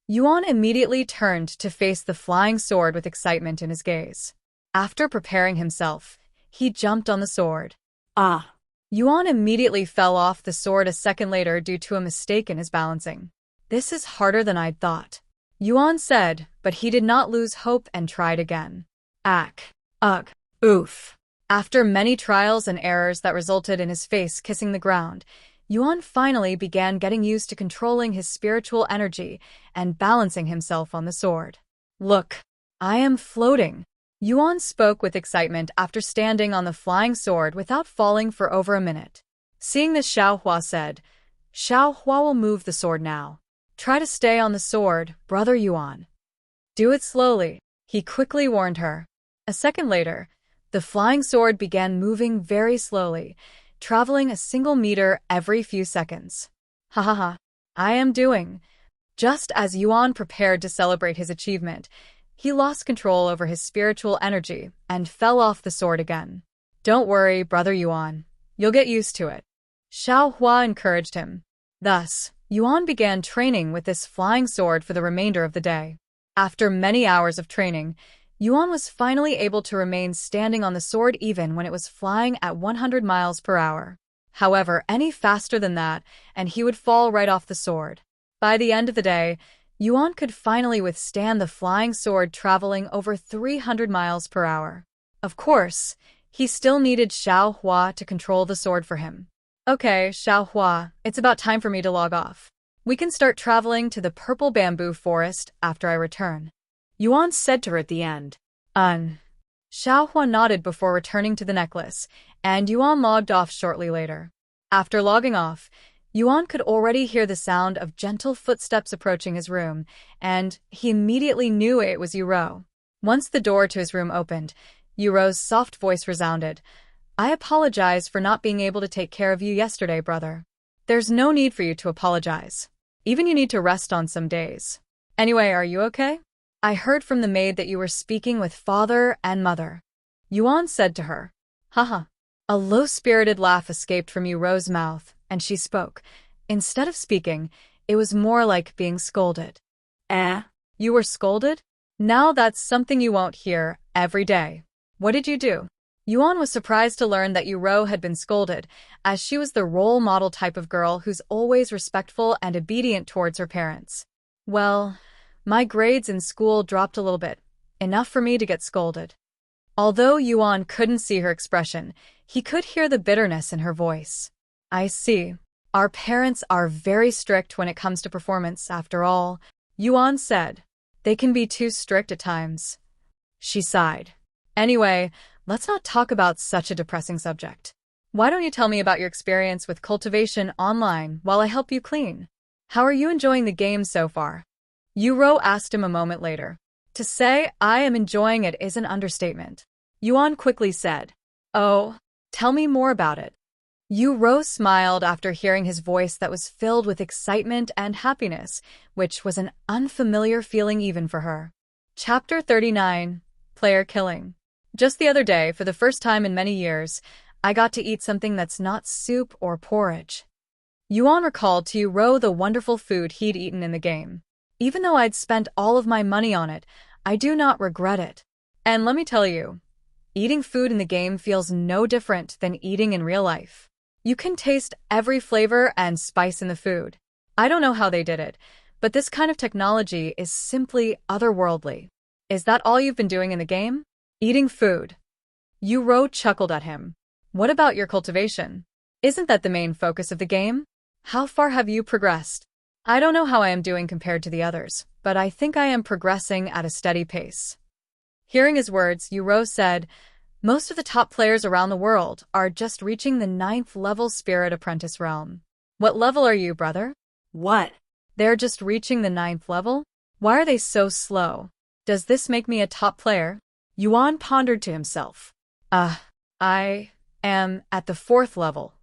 Yuan immediately turned to face the flying sword with excitement in his gaze. After preparing himself, he jumped on the sword. Ah! Yuan immediately fell off the sword a second later due to a mistake in his balancing. "This is harder than I'd thought," Yuan said, but he did not lose hope and tried again. Ack. Ugh. Oof. After many trials and errors that resulted in his face kissing the ground, Yuan finally began getting used to controlling his spiritual energy and balancing himself on the sword. "Look, I am floating," Yuan spoke with excitement after standing on the flying sword without falling for over a minute. Seeing this, Xiaohua said, "Xiaohua will move the sword now. Try to stay on the sword, Brother Yuan. Do it slowly," he quickly warned her. A second later, the flying sword began moving very slowly, traveling a single meter every few seconds. "Ha ha ha, I am doing." Just as Yuan prepared to celebrate his achievement, he lost control over his spiritual energy and fell off the sword again. "Don't worry, Brother Yuan. You'll get used to it," Xiaohua encouraged him. Thus, Yuan began training with this flying sword for the remainder of the day. After many hours of training, Yuan was finally able to remain standing on the sword even when it was flying at 100 miles per hour. However, any faster than that, and he would fall right off the sword. By the end of the day, Yuan could finally withstand the flying sword traveling over 300 miles per hour. Of course, he still needed Xiaohua to control the sword for him. "Okay, Xiaohua, it's about time for me to log off. We can start traveling to the purple bamboo forest after I return," Yuan said to her at the end. Xiaohua nodded before returning to the necklace, and Yuan logged off shortly later. After logging off, Yuan could already hear the sound of gentle footsteps approaching his room, and he immediately knew it was Yuro. Once the door to his room opened, Yuro's soft voice resounded. "I apologize for not being able to take care of you yesterday, brother. There's no need for you to apologize. Even you need to rest on some days. Anyway, are you okay? I heard from the maid that you were speaking with father and mother," Yuan said to her. Haha. A low-spirited laugh escaped from Yuro's mouth, and she spoke. Instead of speaking, it was more like being scolded. You were scolded? Now that's something you won't hear every day. What did you do?" Yuan was surprised to learn that Yuro had been scolded, as she was the role model type of girl who's always respectful and obedient towards her parents. "Well, my grades in school dropped a little bit, enough for me to get scolded." Although Yuan couldn't see her expression, he could hear the bitterness in her voice. "I see. Our parents are very strict when it comes to performance, after all," Yuan said. "They can be too strict at times." She sighed. "Anyway, let's not talk about such a depressing subject. Why don't you tell me about your experience with Cultivation Online while I help you clean? How are you enjoying the game so far?" Yuro asked him a moment later. To say I am enjoying it is an understatement, Yuan quickly said. "Oh, tell me more about it." Yuro smiled after hearing his voice that was filled with excitement and happiness, which was an unfamiliar feeling even for her. Chapter 39. Player Killing. Just the other day, for the first time in many years, I got to eat something that's not soup or porridge. Yuan recalled to Yuro the wonderful food he'd eaten in the game. Even though I'd spent all of my money on it, I do not regret it. And let me tell you, eating food in the game feels no different than eating in real life. You can taste every flavor and spice in the food. I don't know how they did it, but this kind of technology is simply otherworldly. Is that all you've been doing in the game? Eating food? Yuro chuckled at him. What about your cultivation? Isn't that the main focus of the game? How far have you progressed? I don't know how I am doing compared to the others, but I think I am progressing at a steady pace. Hearing his words, Yuro said, Most of the top players around the world are just reaching the 9th level Spirit Apprentice realm. What level are you, brother? What? They're just reaching the 9th level? Why are they so slow? Does this make me a top player? Yuan pondered to himself. I am at the 4th level.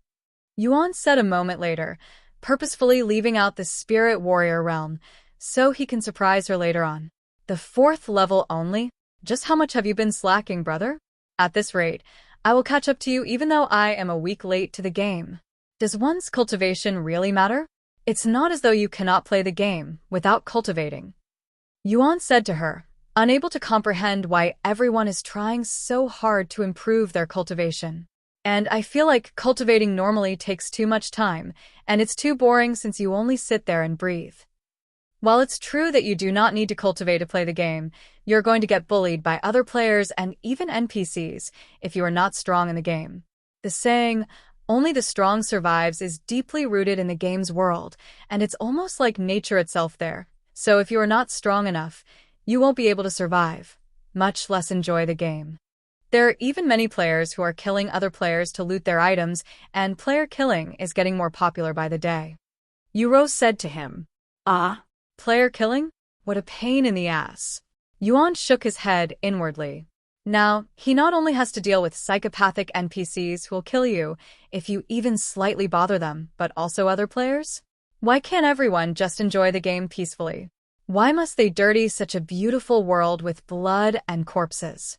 Yuan said a moment later, purposefully leaving out the Spirit Warrior realm, so he can surprise her later on. The 4th level only? Just how much have you been slacking, brother? At this rate, I will catch up to you even though I am a week late to the game. Does one's cultivation really matter? It's not as though you cannot play the game without cultivating. Yuan said to her, unable to comprehend why everyone is trying so hard to improve their cultivation. And I feel like cultivating normally takes too much time, and it's too boring since you only sit there and breathe. While it's true that you do not need to cultivate to play the game, you're going to get bullied by other players and even NPCs if you are not strong in the game. The saying, "Only the strong survives," is deeply rooted in the game's world, and it's almost like nature itself there. So if you are not strong enough, you won't be able to survive, much less enjoy the game. There are even many players who are killing other players to loot their items, and player killing is getting more popular by the day. Yuan said to him. Player killing? What a pain in the ass. Yuan shook his head inwardly. Now, he not only has to deal with psychopathic NPCs who will kill you if you even slightly bother them, but also other players? Why can't everyone just enjoy the game peacefully? Why must they dirty such a beautiful world with blood and corpses?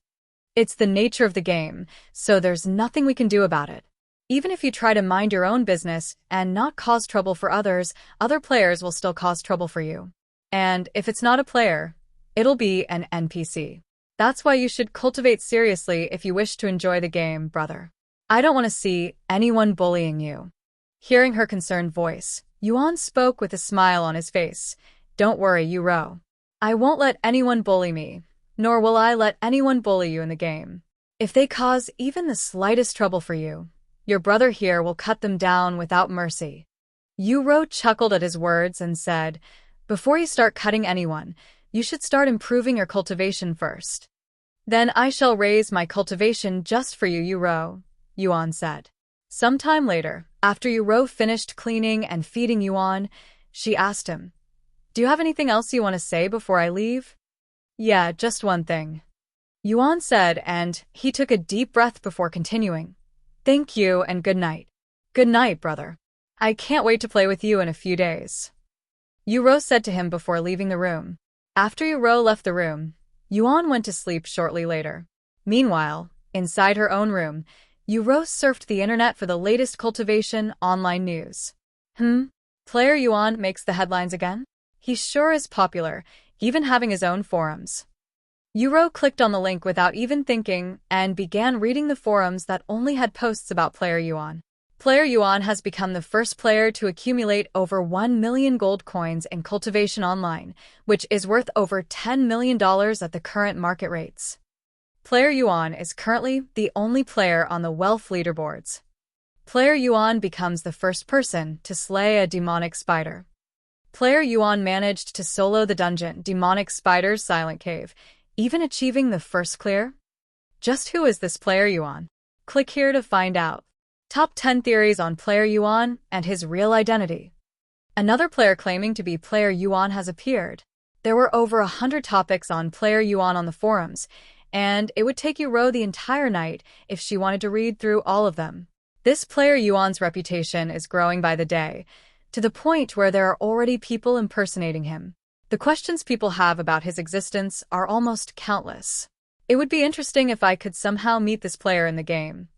It's the nature of the game, so there's nothing we can do about it. Even if you try to mind your own business and not cause trouble for others, other players will still cause trouble for you. And if it's not a player, it'll be an NPC. That's why you should cultivate seriously if you wish to enjoy the game, brother. I don't want to see anyone bullying you. Hearing her concerned voice, Yuan spoke with a smile on his face. Don't worry, Yuan. I won't let anyone bully me, nor will I let anyone bully you in the game. If they cause even the slightest trouble for you, your brother here will cut them down without mercy. Yuan chuckled at his words and said, before you start cutting anyone, you should start improving your cultivation first. Then I shall raise my cultivation just for you, Yuan said. Sometime later, after Yuan finished cleaning and feeding Yuan, she asked him, do you have anything else you want to say before I leave? Yeah, just one thing. Yuan said, and he took a deep breath before continuing. Thank you and good night. Good night, brother. I can't wait to play with you in a few days. Yuan said to him before leaving the room. After Yuan left the room, Yuan went to sleep shortly later. Meanwhile, inside her own room, Yuan surfed the internet for the latest Cultivation Online news. Player Yuan makes the headlines again? He sure is popular, even having his own forums. Yuan clicked on the link without even thinking and began reading the forums that only had posts about Player Yuan. Player Yuan has become the first player to accumulate over 1 million gold coins in Cultivation Online, which is worth over $10 million at the current market rates. Player Yuan is currently the only player on the wealth leaderboards. Player Yuan becomes the first person to slay a demonic spider. Player Yuan managed to solo the dungeon Demonic Spider's Silent Cave, even achieving the first clear? Just who is this Player Yuan? Click here to find out. Top 10 theories on Player Yuan and his real identity. Another player claiming to be Player Yuan has appeared. There were over 100 topics on Player Yuan on the forums, and it would take Yuan the entire night if she wanted to read through all of them. This Player Yuan's reputation is growing by the day, to the point where there are already people impersonating him. The questions people have about his existence are almost countless. It would be interesting if I could somehow meet this player in the game.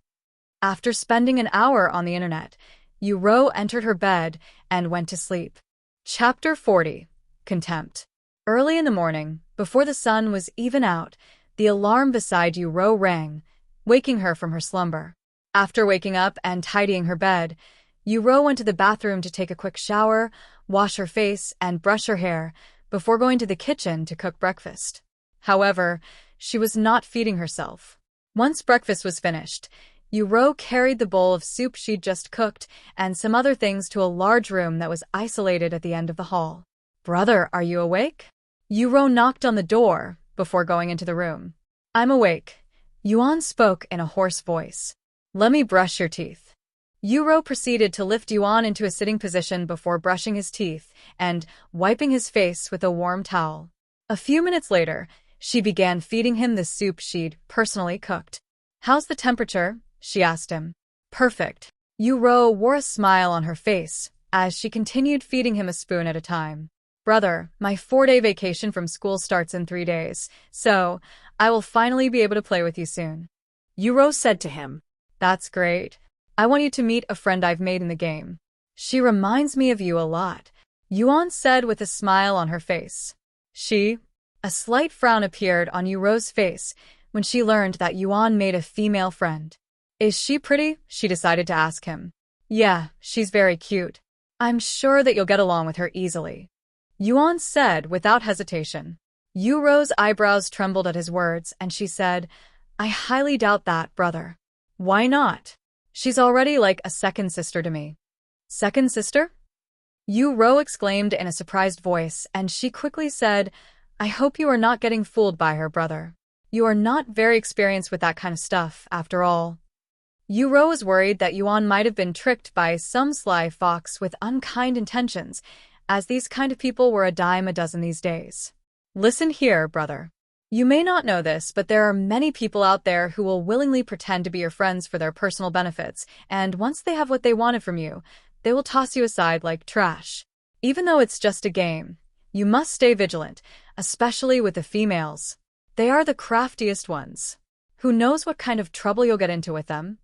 After spending an hour on the internet, Yuan entered her bed and went to sleep. Chapter 40. Contempt. Early in the morning, before the sun was even out, the alarm beside Yuan rang, waking her from her slumber. After waking up and tidying her bed, Yuan went to the bathroom to take a quick shower, wash her face, and brush her hair before going to the kitchen to cook breakfast. However, she was not feeding herself. Once breakfast was finished, Yuan carried the bowl of soup she'd just cooked and some other things to a large room that was isolated at the end of the hall. Brother, are you awake? Yuan knocked on the door before going into the room. I'm awake. Yuan spoke in a hoarse voice. Let me brush your teeth. Yuro proceeded to lift Yuan into a sitting position before brushing his teeth and wiping his face with a warm towel. A few minutes later, she began feeding him the soup she'd personally cooked. How's the temperature? She asked him. Perfect. Yuro wore a smile on her face as she continued feeding him a spoon at a time. Brother, my 4-day vacation from school starts in 3 days, so I will finally be able to play with you soon. Yuro said to him. That's great. I want you to meet a friend I've made in the game. She reminds me of you a lot, Yuan said with a smile on her face. A slight frown appeared on Yuro's face when she learned that Yuan made a female friend. Is she pretty? She decided to ask him. Yeah, she's very cute. I'm sure that you'll get along with her easily, Yuan said without hesitation. Yuro's eyebrows trembled at his words, and she said, I highly doubt that, brother. Why not? She's already like a second sister to me. Second sister? Yuro exclaimed in a surprised voice, and she quickly said, I hope you are not getting fooled by her, brother. You are not very experienced with that kind of stuff, after all. Yuro was worried that Yuan might have been tricked by some sly fox with unkind intentions, as these kind of people were a dime a dozen these days. Listen here, brother. You may not know this, but there are many people out there who will willingly pretend to be your friends for their personal benefits, and once they have what they wanted from you, they will toss you aside like trash. Even though it's just a game, you must stay vigilant, especially with the females. They are the craftiest ones. Who knows what kind of trouble you'll get into with them?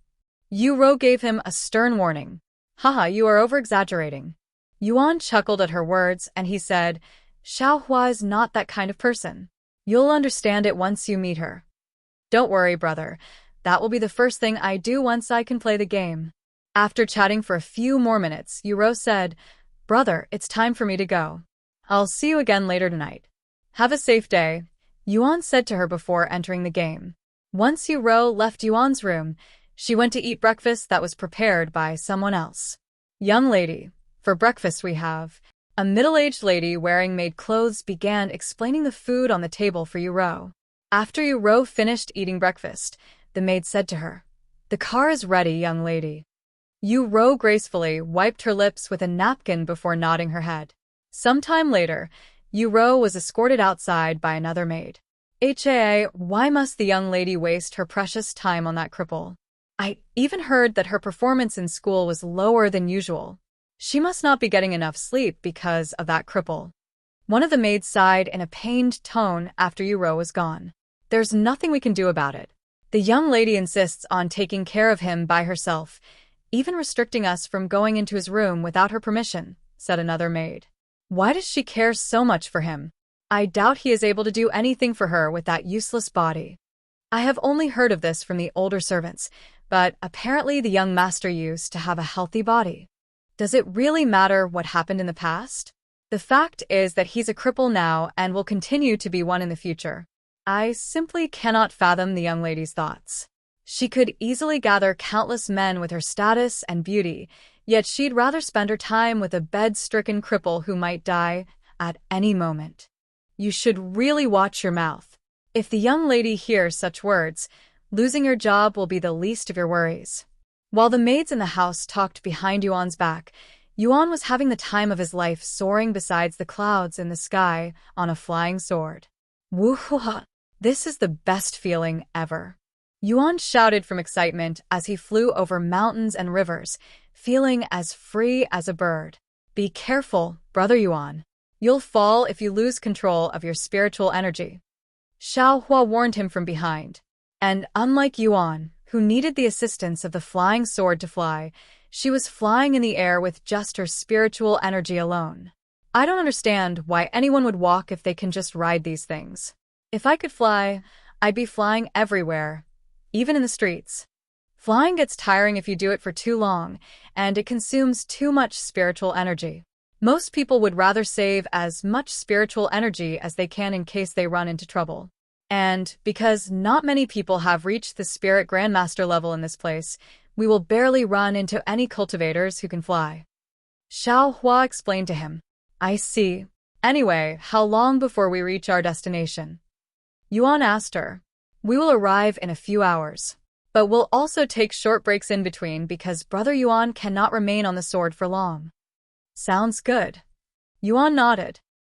Yuro gave him a stern warning. Haha, you are over-exaggerating. Yuan chuckled at her words, and he said, Xiaohua is not that kind of person. You'll understand it once you meet her. Don't worry, brother. That will be the first thing I do once I can play the game. After chatting for a few more minutes, Yuro said, Brother, it's time for me to go. I'll see you again later tonight. Have a safe day, Yuan said to her before entering the game. Once Yuro left Yuan's room, she went to eat breakfast that was prepared by someone else. Young lady, for breakfast we have. A middle-aged lady wearing maid clothes began explaining the food on the table for Yuro. After Yuro finished eating breakfast, the maid said to her, The car is ready, young lady. Yuro gracefully wiped her lips with a napkin before nodding her head. Sometime later, Yuro was escorted outside by another maid. Why must the young lady waste her precious time on that cripple? I even heard that her performance in school was lower than usual. She must not be getting enough sleep because of that cripple. One of the maids sighed in a pained tone after Yuro was gone. There's nothing we can do about it. The young lady insists on taking care of him by herself, even restricting us from going into his room without her permission, said another maid. Why does she care so much for him? I doubt he is able to do anything for her with that useless body. I have only heard of this from the older servants, but apparently the young master used to have a healthy body. Does it really matter what happened in the past? The fact is that he's a cripple now and will continue to be one in the future. I simply cannot fathom the young lady's thoughts. She could easily gather countless men with her status and beauty, yet she'd rather spend her time with a bed-stricken cripple who might die at any moment. You should really watch your mouth. If the young lady hears such words, losing your job will be the least of your worries. While the maids in the house talked behind Yuan's back, Yuan was having the time of his life soaring besides the clouds in the sky on a flying sword. Woohoo! This is the best feeling ever. Yuan shouted from excitement as he flew over mountains and rivers, feeling as free as a bird. Be careful, brother Yuan. You'll fall if you lose control of your spiritual energy. Xiaohua warned him from behind. And unlike Yuan, who needed the assistance of the flying sword to fly, she was flying in the air with just her spiritual energy alone. I don't understand why anyone would walk if they can just ride these things. If I could fly, I'd be flying everywhere, even in the streets. Flying gets tiring if you do it for too long, and it consumes too much spiritual energy. Most people would rather save as much spiritual energy as they can in case they run into trouble. And because not many people have reached the Spirit Grandmaster level in this place, we will barely run into any cultivators who can fly. Xiaohua explained to him. I see. Anyway, how long before we reach our destination? Yuan asked her. We will arrive in a few hours. But we'll also take short breaks in between because Brother Yuan cannot remain on the sword for long. Sounds good. Yuan nodded.